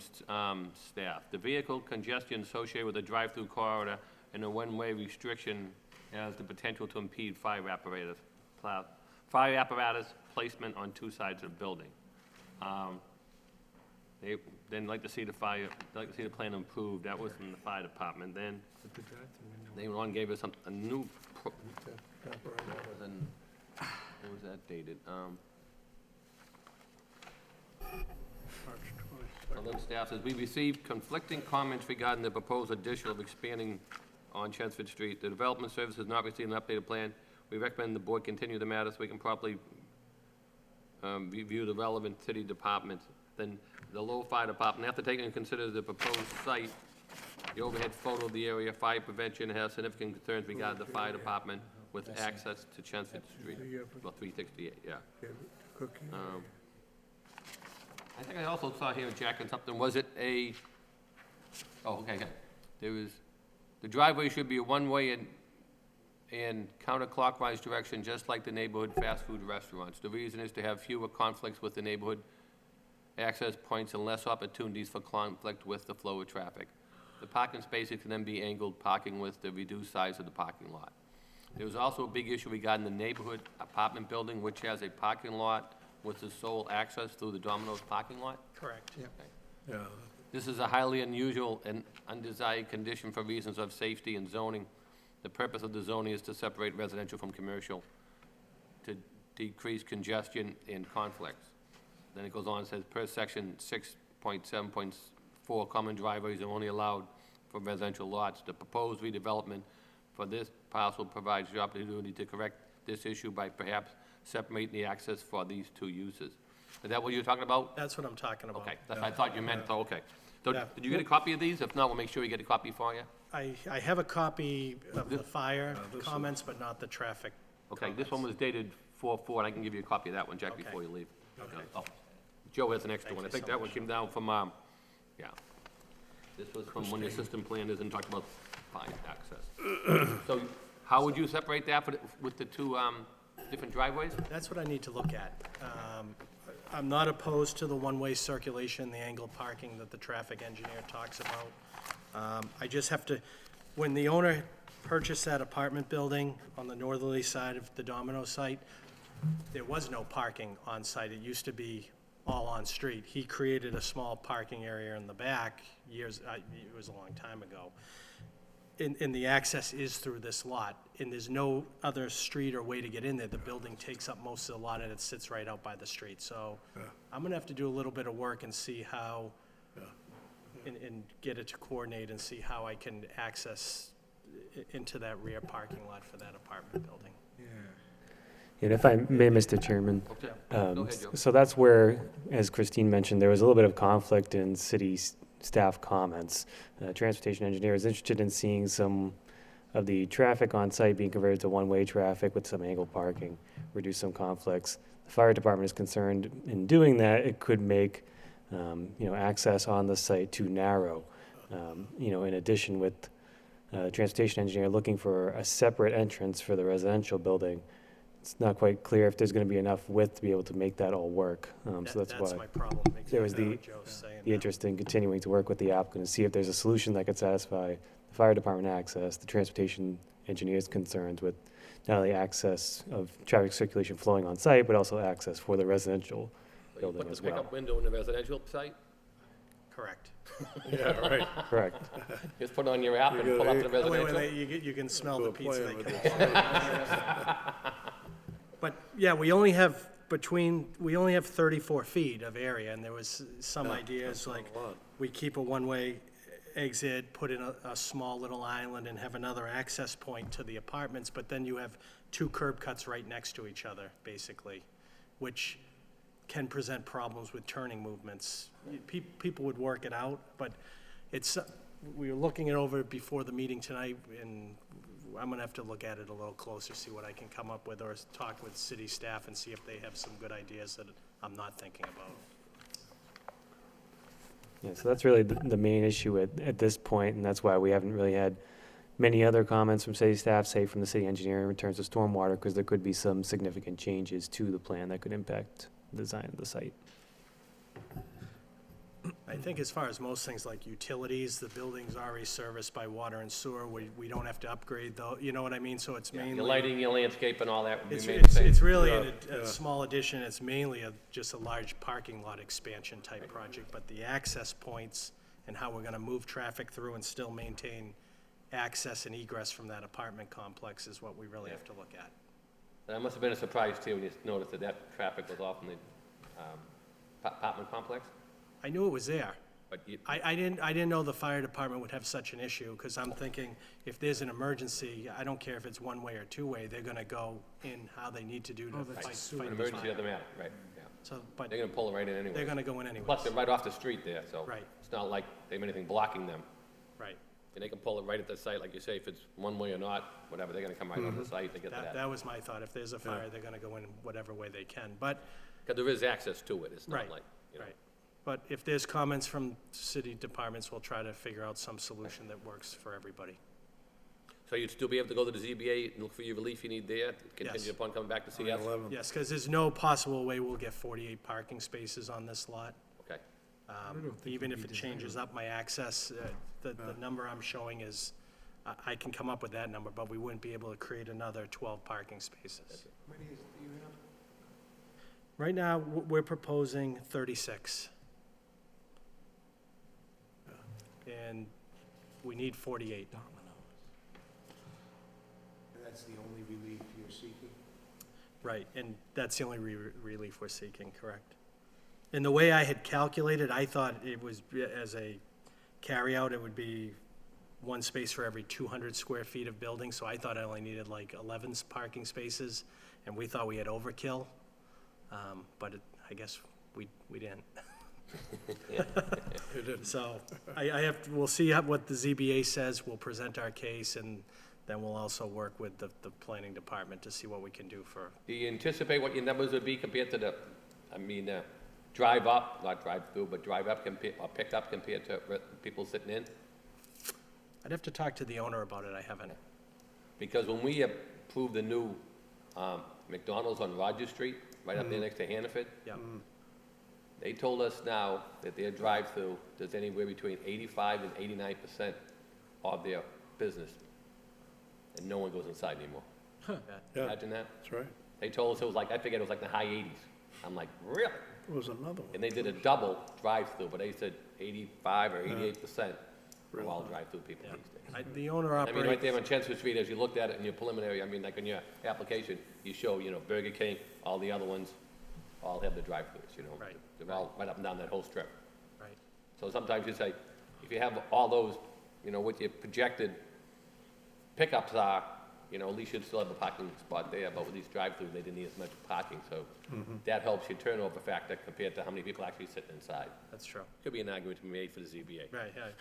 staff. The vehicle congestion associated with a drive-through corridor and a one-way restriction has the potential to impede fire apparatus placement on two sides of the building. They'd like to see the plan improved. That was from the fire department. Then they gave us a new, what was that dated? Although staff says, we received conflicting comments regarding the proposed addition of expanding on Chelmsford Street. The Development Service has not received an updated plan. We recommend the board continue the matter so we can properly review the relevant city departments. Then the Lowell Fire Department, after taking into consideration the proposed site, the overhead photo of the area, fire prevention has significant concerns regarding the fire department with access to Chelmsford Street. Well, 368, yeah. Cooking. I think I also saw here, Jack, and something, was it a, oh, okay, okay. There was, the driveway should be a one-way and counterclockwise direction, just like the neighborhood fast food restaurants. The reason is to have fewer conflicts with the neighborhood access points and less opportunities for conflict with the flow of traffic. The parking spaces can then be angled parking with the reduced size of the parking lot. There was also a big issue regarding the neighborhood apartment building, which has a parking lot with the sole access through the Domino's parking lot. Correct. Yeah, This is a highly unusual and undesired condition for reasons of safety and zoning. The purpose of the zoning is to separate residential from commercial, to decrease congestion and conflicts. Then it goes on and says, per section 6.7.4, common driveways are only allowed for residential lots. The proposed redevelopment for this parcel provides the opportunity to correct this issue by perhaps separating the access for these two uses. Is that what you're talking about? That's what I'm talking about. Okay, that's what I thought you meant, so, okay. So, Yeah. did you get a copy of these? If not, we'll make sure we get a copy for you. I have a copy of the fire comments, but not the traffic. Okay, this one was dated 4/4, and I can give you a copy of that one, Jack, Okay. before you leave. Okay. Oh, Joe has an extra Thank one. I you think so that one much. came down from, yeah. This was from when the assistant planners and talked about fire access. So how would you separate that with the two different driveways? That's what I need to look at. I'm not opposed to the one-way circulation, the angled parking that the traffic engineer talks about. I just have to, when the owner purchased that apartment building on the northerly side of the Domino site, there was no parking on site. It used to be all on street. He created a small parking area in the back years, it was a long time ago. And the access is through this lot, and there's no other street or way to get in there. The building takes up most of the lot, and it sits right out by the street. So I'm gonna have to do a little bit of work and see how, and get it to coordinate and see how I can access into that rear parking lot for that apartment building. And if I may, Mr. Chairman, Okay. Go ahead, Joe. so that's where, as Christine mentioned, there was a little bit of conflict in city staff comments. Transportation engineer is interested in seeing some of the traffic on site being converted to one-way traffic with some angled parking, reduce some conflicts. The fire department is concerned in doing that, it could make, access on the site too narrow. In addition with transportation engineer looking for a separate entrance for the residential building, it's not quite clear if there's going to be enough width to be able to make that all work. So that's That's why my problem. there was exactly what Joe's saying the now. interest in continuing to work with the applicant and see if there's a solution that could satisfy the fire department access, the transportation engineer's concerns with not only access of traffic circulation flowing on site, but also access for the residential So you building put as the well. pickup window in the residential site? Correct. yeah, right. Correct. Just put it on your app and You pull up to gotta- the Oh, wait, residential? you can smell Go the pizza playing they with cook. this. But, yeah, we only have 34 feet of area, and there was some ideas, like, a lot. we keep a one-way exit, put in a small little island, and have another access point to the apartments, but then you have two curb cuts right next to each other, basically, which can present problems with turning movements. People would work it out, but it's, we were looking it over before the meeting tonight, and I'm gonna have to look at it a little closer, see what I can come up with, or talk with city staff and see if they have some good ideas that I'm not thinking about. Yeah, so that's really the main issue at this point, and that's why we haven't really had many other comments from city staff, say from the city engineer in terms of stormwater, because there could be some significant changes to the plan that could impact the design of the site. I think as far as most things like utilities, the building's already serviced by water and sewer, we don't have to upgrade though, you know what I mean? So it's mainly. Your lighting, your landscape and all that would be It's, made the it's, same. it's really a Yeah. small addition, it's mainly just a large parking lot expansion type project, but the access points and how we're gonna move traffic through and still maintain access and egress from that apartment complex is what we really have to look at. That must have been a surprise too, when you noticed that traffic was off in the apartment complex? I knew it was there. But you, I didn't know the fire department would have such an issue, because I'm thinking, if there's an emergency, I don't care if it's one-way or two-way, they're gonna go in how they need to do to fight an the emergency fire. doesn't matter, right, yeah. So, but They're gonna pull it right in anyway. they're gonna go in anyway. Plus, they're right off the street there, so. Right. It's not like they have anything blocking them. Right. And they can pull it right at the site, like you say, if it's one way or not, whatever, they're gonna come right on the site to get to That that. was my thought. If there's a fire, they're gonna go in whatever way they can. But, Because there is access to it, it's not right, like, you know. right. But if there's comments from city departments, we'll try to figure out some solution that works for everybody. So you'd still be able to go to the ZBA and look for your relief you need there, Yes. contingent upon coming back to see us? 11. Yes, because there's no possible way we'll get 48 parking spaces on this lot. Okay. Even if it changes up my access, the number I'm showing is, I can come up with that number, but we wouldn't be able to create another 12 parking spaces. Right now, we're proposing 36. And we need 48. That's the only relief you're seeking? Right, and that's the only relief we're seeking, correct? And the way I had calculated, I thought it was, as a carryout, it would be one space for every 200 square feet of building, so I thought I only needed like 11 parking spaces, and we thought we had overkill, but I guess we didn't. So we'll see what the ZBA says, we'll present our case, and then we'll also work with the planning department to see what we can do for. Do you anticipate what your numbers would be compared to the, drive up, not drive through, but drive up or pick up compared to people sitting in? I'd have to talk to the owner about it, I haven't. Because when we approved the new McDonald's on Rogers Street, right up there next to Hannaford, Yeah, they told us now that their drive-through does anywhere between 85 and 89% of their business. And no one goes inside anymore. Yeah, Imagine that. that's right. They told us it was like, I figured it was like the high 80s. I'm like, really? There was another one. And they did a double drive-through, but they said 85 or 88% of all drive-through people yeah. these days. The owner I mean, right operates, there on Chelmsford Street, as you looked at it in your preliminary, like in your application, you show, Burger King, all the other ones, all have the drive-throughs, Right. They're all right up and down that whole strip. right, So sometimes you say, if you have all those, what your projected pickups are, at least you'd still have a parking spot there, but with these drive-throughs, they didn't need as much parking, so that helps your turnover factor compared to how many people actually sitting inside. that's true. Could be an argument to be made for the ZBA. Right, yeah.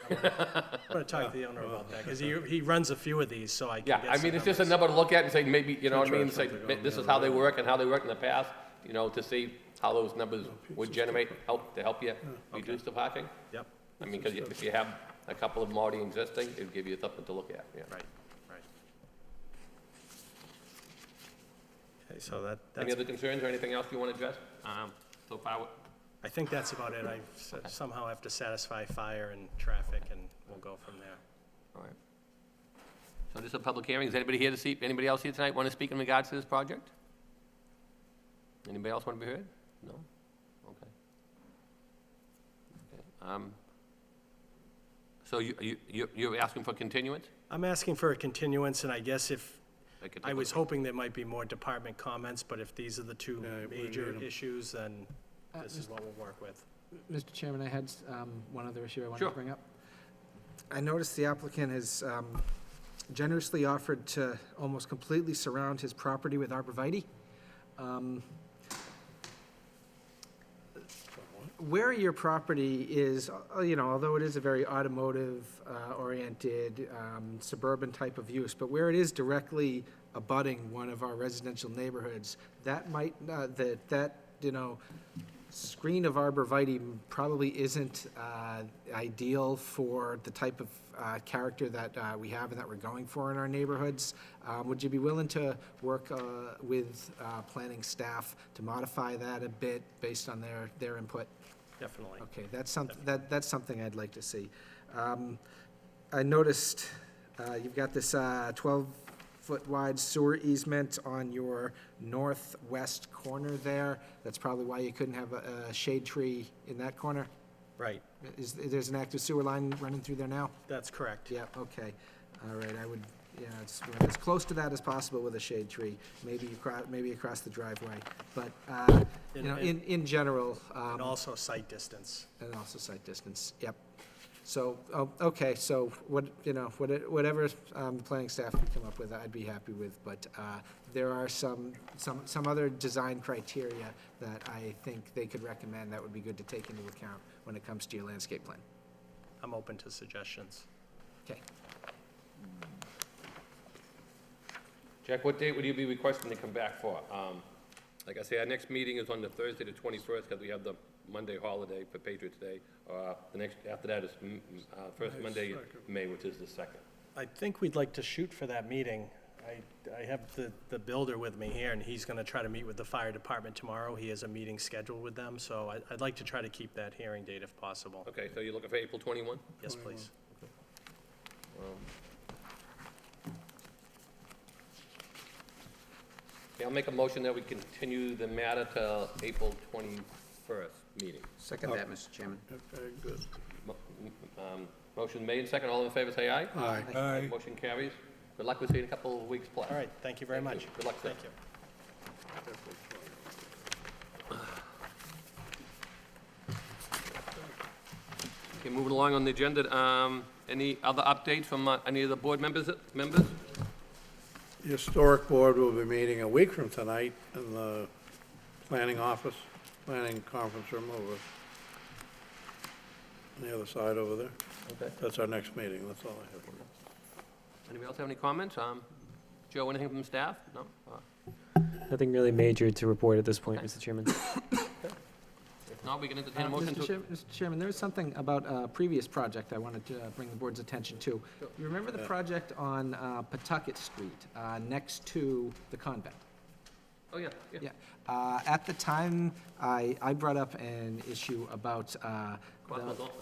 I'm gonna talk to the owner about that, because he runs a few of these, so I can Yeah, get I some mean, it's just a numbers. number to look at and say, maybe, Sure, say, something on this the is how other they end. work and how they worked in the past, to see how those numbers would generate, help you reduce the parking. Yep, I mean, because if you have a couple of them already existing, it'd give you something to look at, yeah. right, right. Okay, so Any that's, other concerns or anything else you want to address? So far, I think that's about it. I somehow have to satisfy fire and traffic, and we'll go from there. all right. So this is a public hearing. Is anybody here to see, anybody else here tonight want to speak in regards to this project? Anybody else want to be heard? No? Okay. So you're asking for continuance? I'm asking for a continuance, and I guess if, I could I take a was look. hoping there might be more department comments, but if these are the two Yeah, we major need 'em. issues, then this is what we'll work with. Mr. Chairman, I had one other issue I wanted Sure. to bring up. I noticed the applicant has generously offered to almost completely surround his property with arborvitae. Where your property is, although it is a very automotive-oriented suburban type of use, but where it is directly abutting one of our residential neighborhoods, that might, screen of arborvitae probably isn't ideal for the type of character that we have and that we're going for in our neighborhoods. Would you be willing to work with planning staff to modify that a bit based on their input? Definitely. Okay, that's something I'd like to see. I noticed you've got this 12-foot wide sewer easement on your northwest corner there. That's probably why you couldn't have a shade tree in that corner? Right, There's an active sewer line running through there now? that's correct. Yeah, okay. All right, I would, it's as close to that as possible with a shade tree, maybe across the driveway. But, in general. And also site distance. And also site distance, yep. So, okay, so whatever planning staff can come up with, I'd be happy with, but there are some other design criteria that I think they could recommend that would be good to take into account when it comes to your landscape plan. I'm open to suggestions. Okay. Jack, what date would you be requesting to come back for? Like I say, our next meeting is on the Thursday, the 21st, because we have the Monday holiday for Patriots Day. The next, after that is first Monday in May, which is the 2nd. I think we'd like to shoot for that meeting. I have the builder with me here, and he's gonna try to meet with the fire department tomorrow. He has a meeting scheduled with them, so I'd like to try to keep that hearing date if possible. Okay, so you're looking for April 21? Yes, please. Okay, I'll make a motion that we continue the matter to April 21st meeting. Second that, Mr. Chairman. Okay, good. Motion made, second, all in favor, say aye. Aye. Aye. Motion carries. Good luck, we'll see you in a couple of weeks plus. All right, thank you very much. Good luck, sir. Thank you. Okay, moving along on the agenda, any other updates from any of the board members? The Historic Board will be meeting a week from tonight in the planning office, planning conference room over on the other side over there. Okay. That's our next meeting, that's all I have. Anybody else have any comments? Joe, anything from staff? No? Nothing really major to report at this point, Mr. Chairman. If not, we can entertain a motion to... Mr. Chairman, there was something about a previous project I wanted to bring the board's attention to. You remember the project on Pawtucket Street, next to the convent? Oh, yeah, yeah. Yeah. At the time, I brought up an issue about,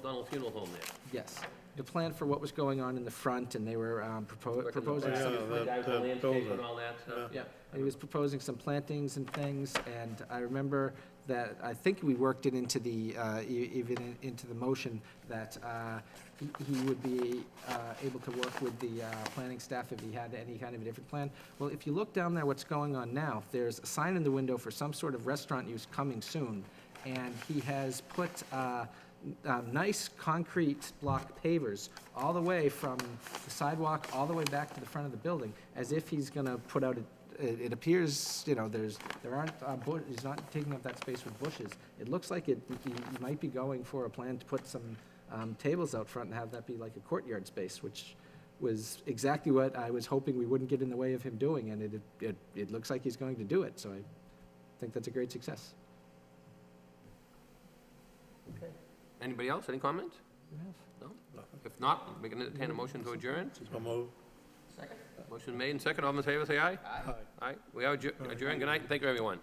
Donald Funeral Home there. yes, the plan for what was going on in the front, and they were proposing Yeah, some... Guys, the that landscape builder. and all that stuff. Yeah, and he was proposing some plantings and things, and I remember that, I think we worked it into the, into the motion that he would be able to work with the planning staff if he had any kind of a different plan. Well, if you look down there, what's going on now, there's a sign in the window for some sort of restaurant use coming soon, and he has put nice concrete block pavers all the way from the sidewalk all the way back to the front of the building, as if he's gonna put out it appears, you know, there aren't, he's not taking up that space with bushes. It looks like he might be going for a plan to put some tables out front and have that be like a courtyard space, which was exactly what I was hoping we wouldn't get in the way of him doing, and it looks like he's going to do it, so I think that's a great success. Anybody else, any comments? No? If not, we can entertain a motion to adjourn. So move. Motion made and second, all in favor, say aye. Aye. Aye. We are adjourned. Good night, and thank you, everyone.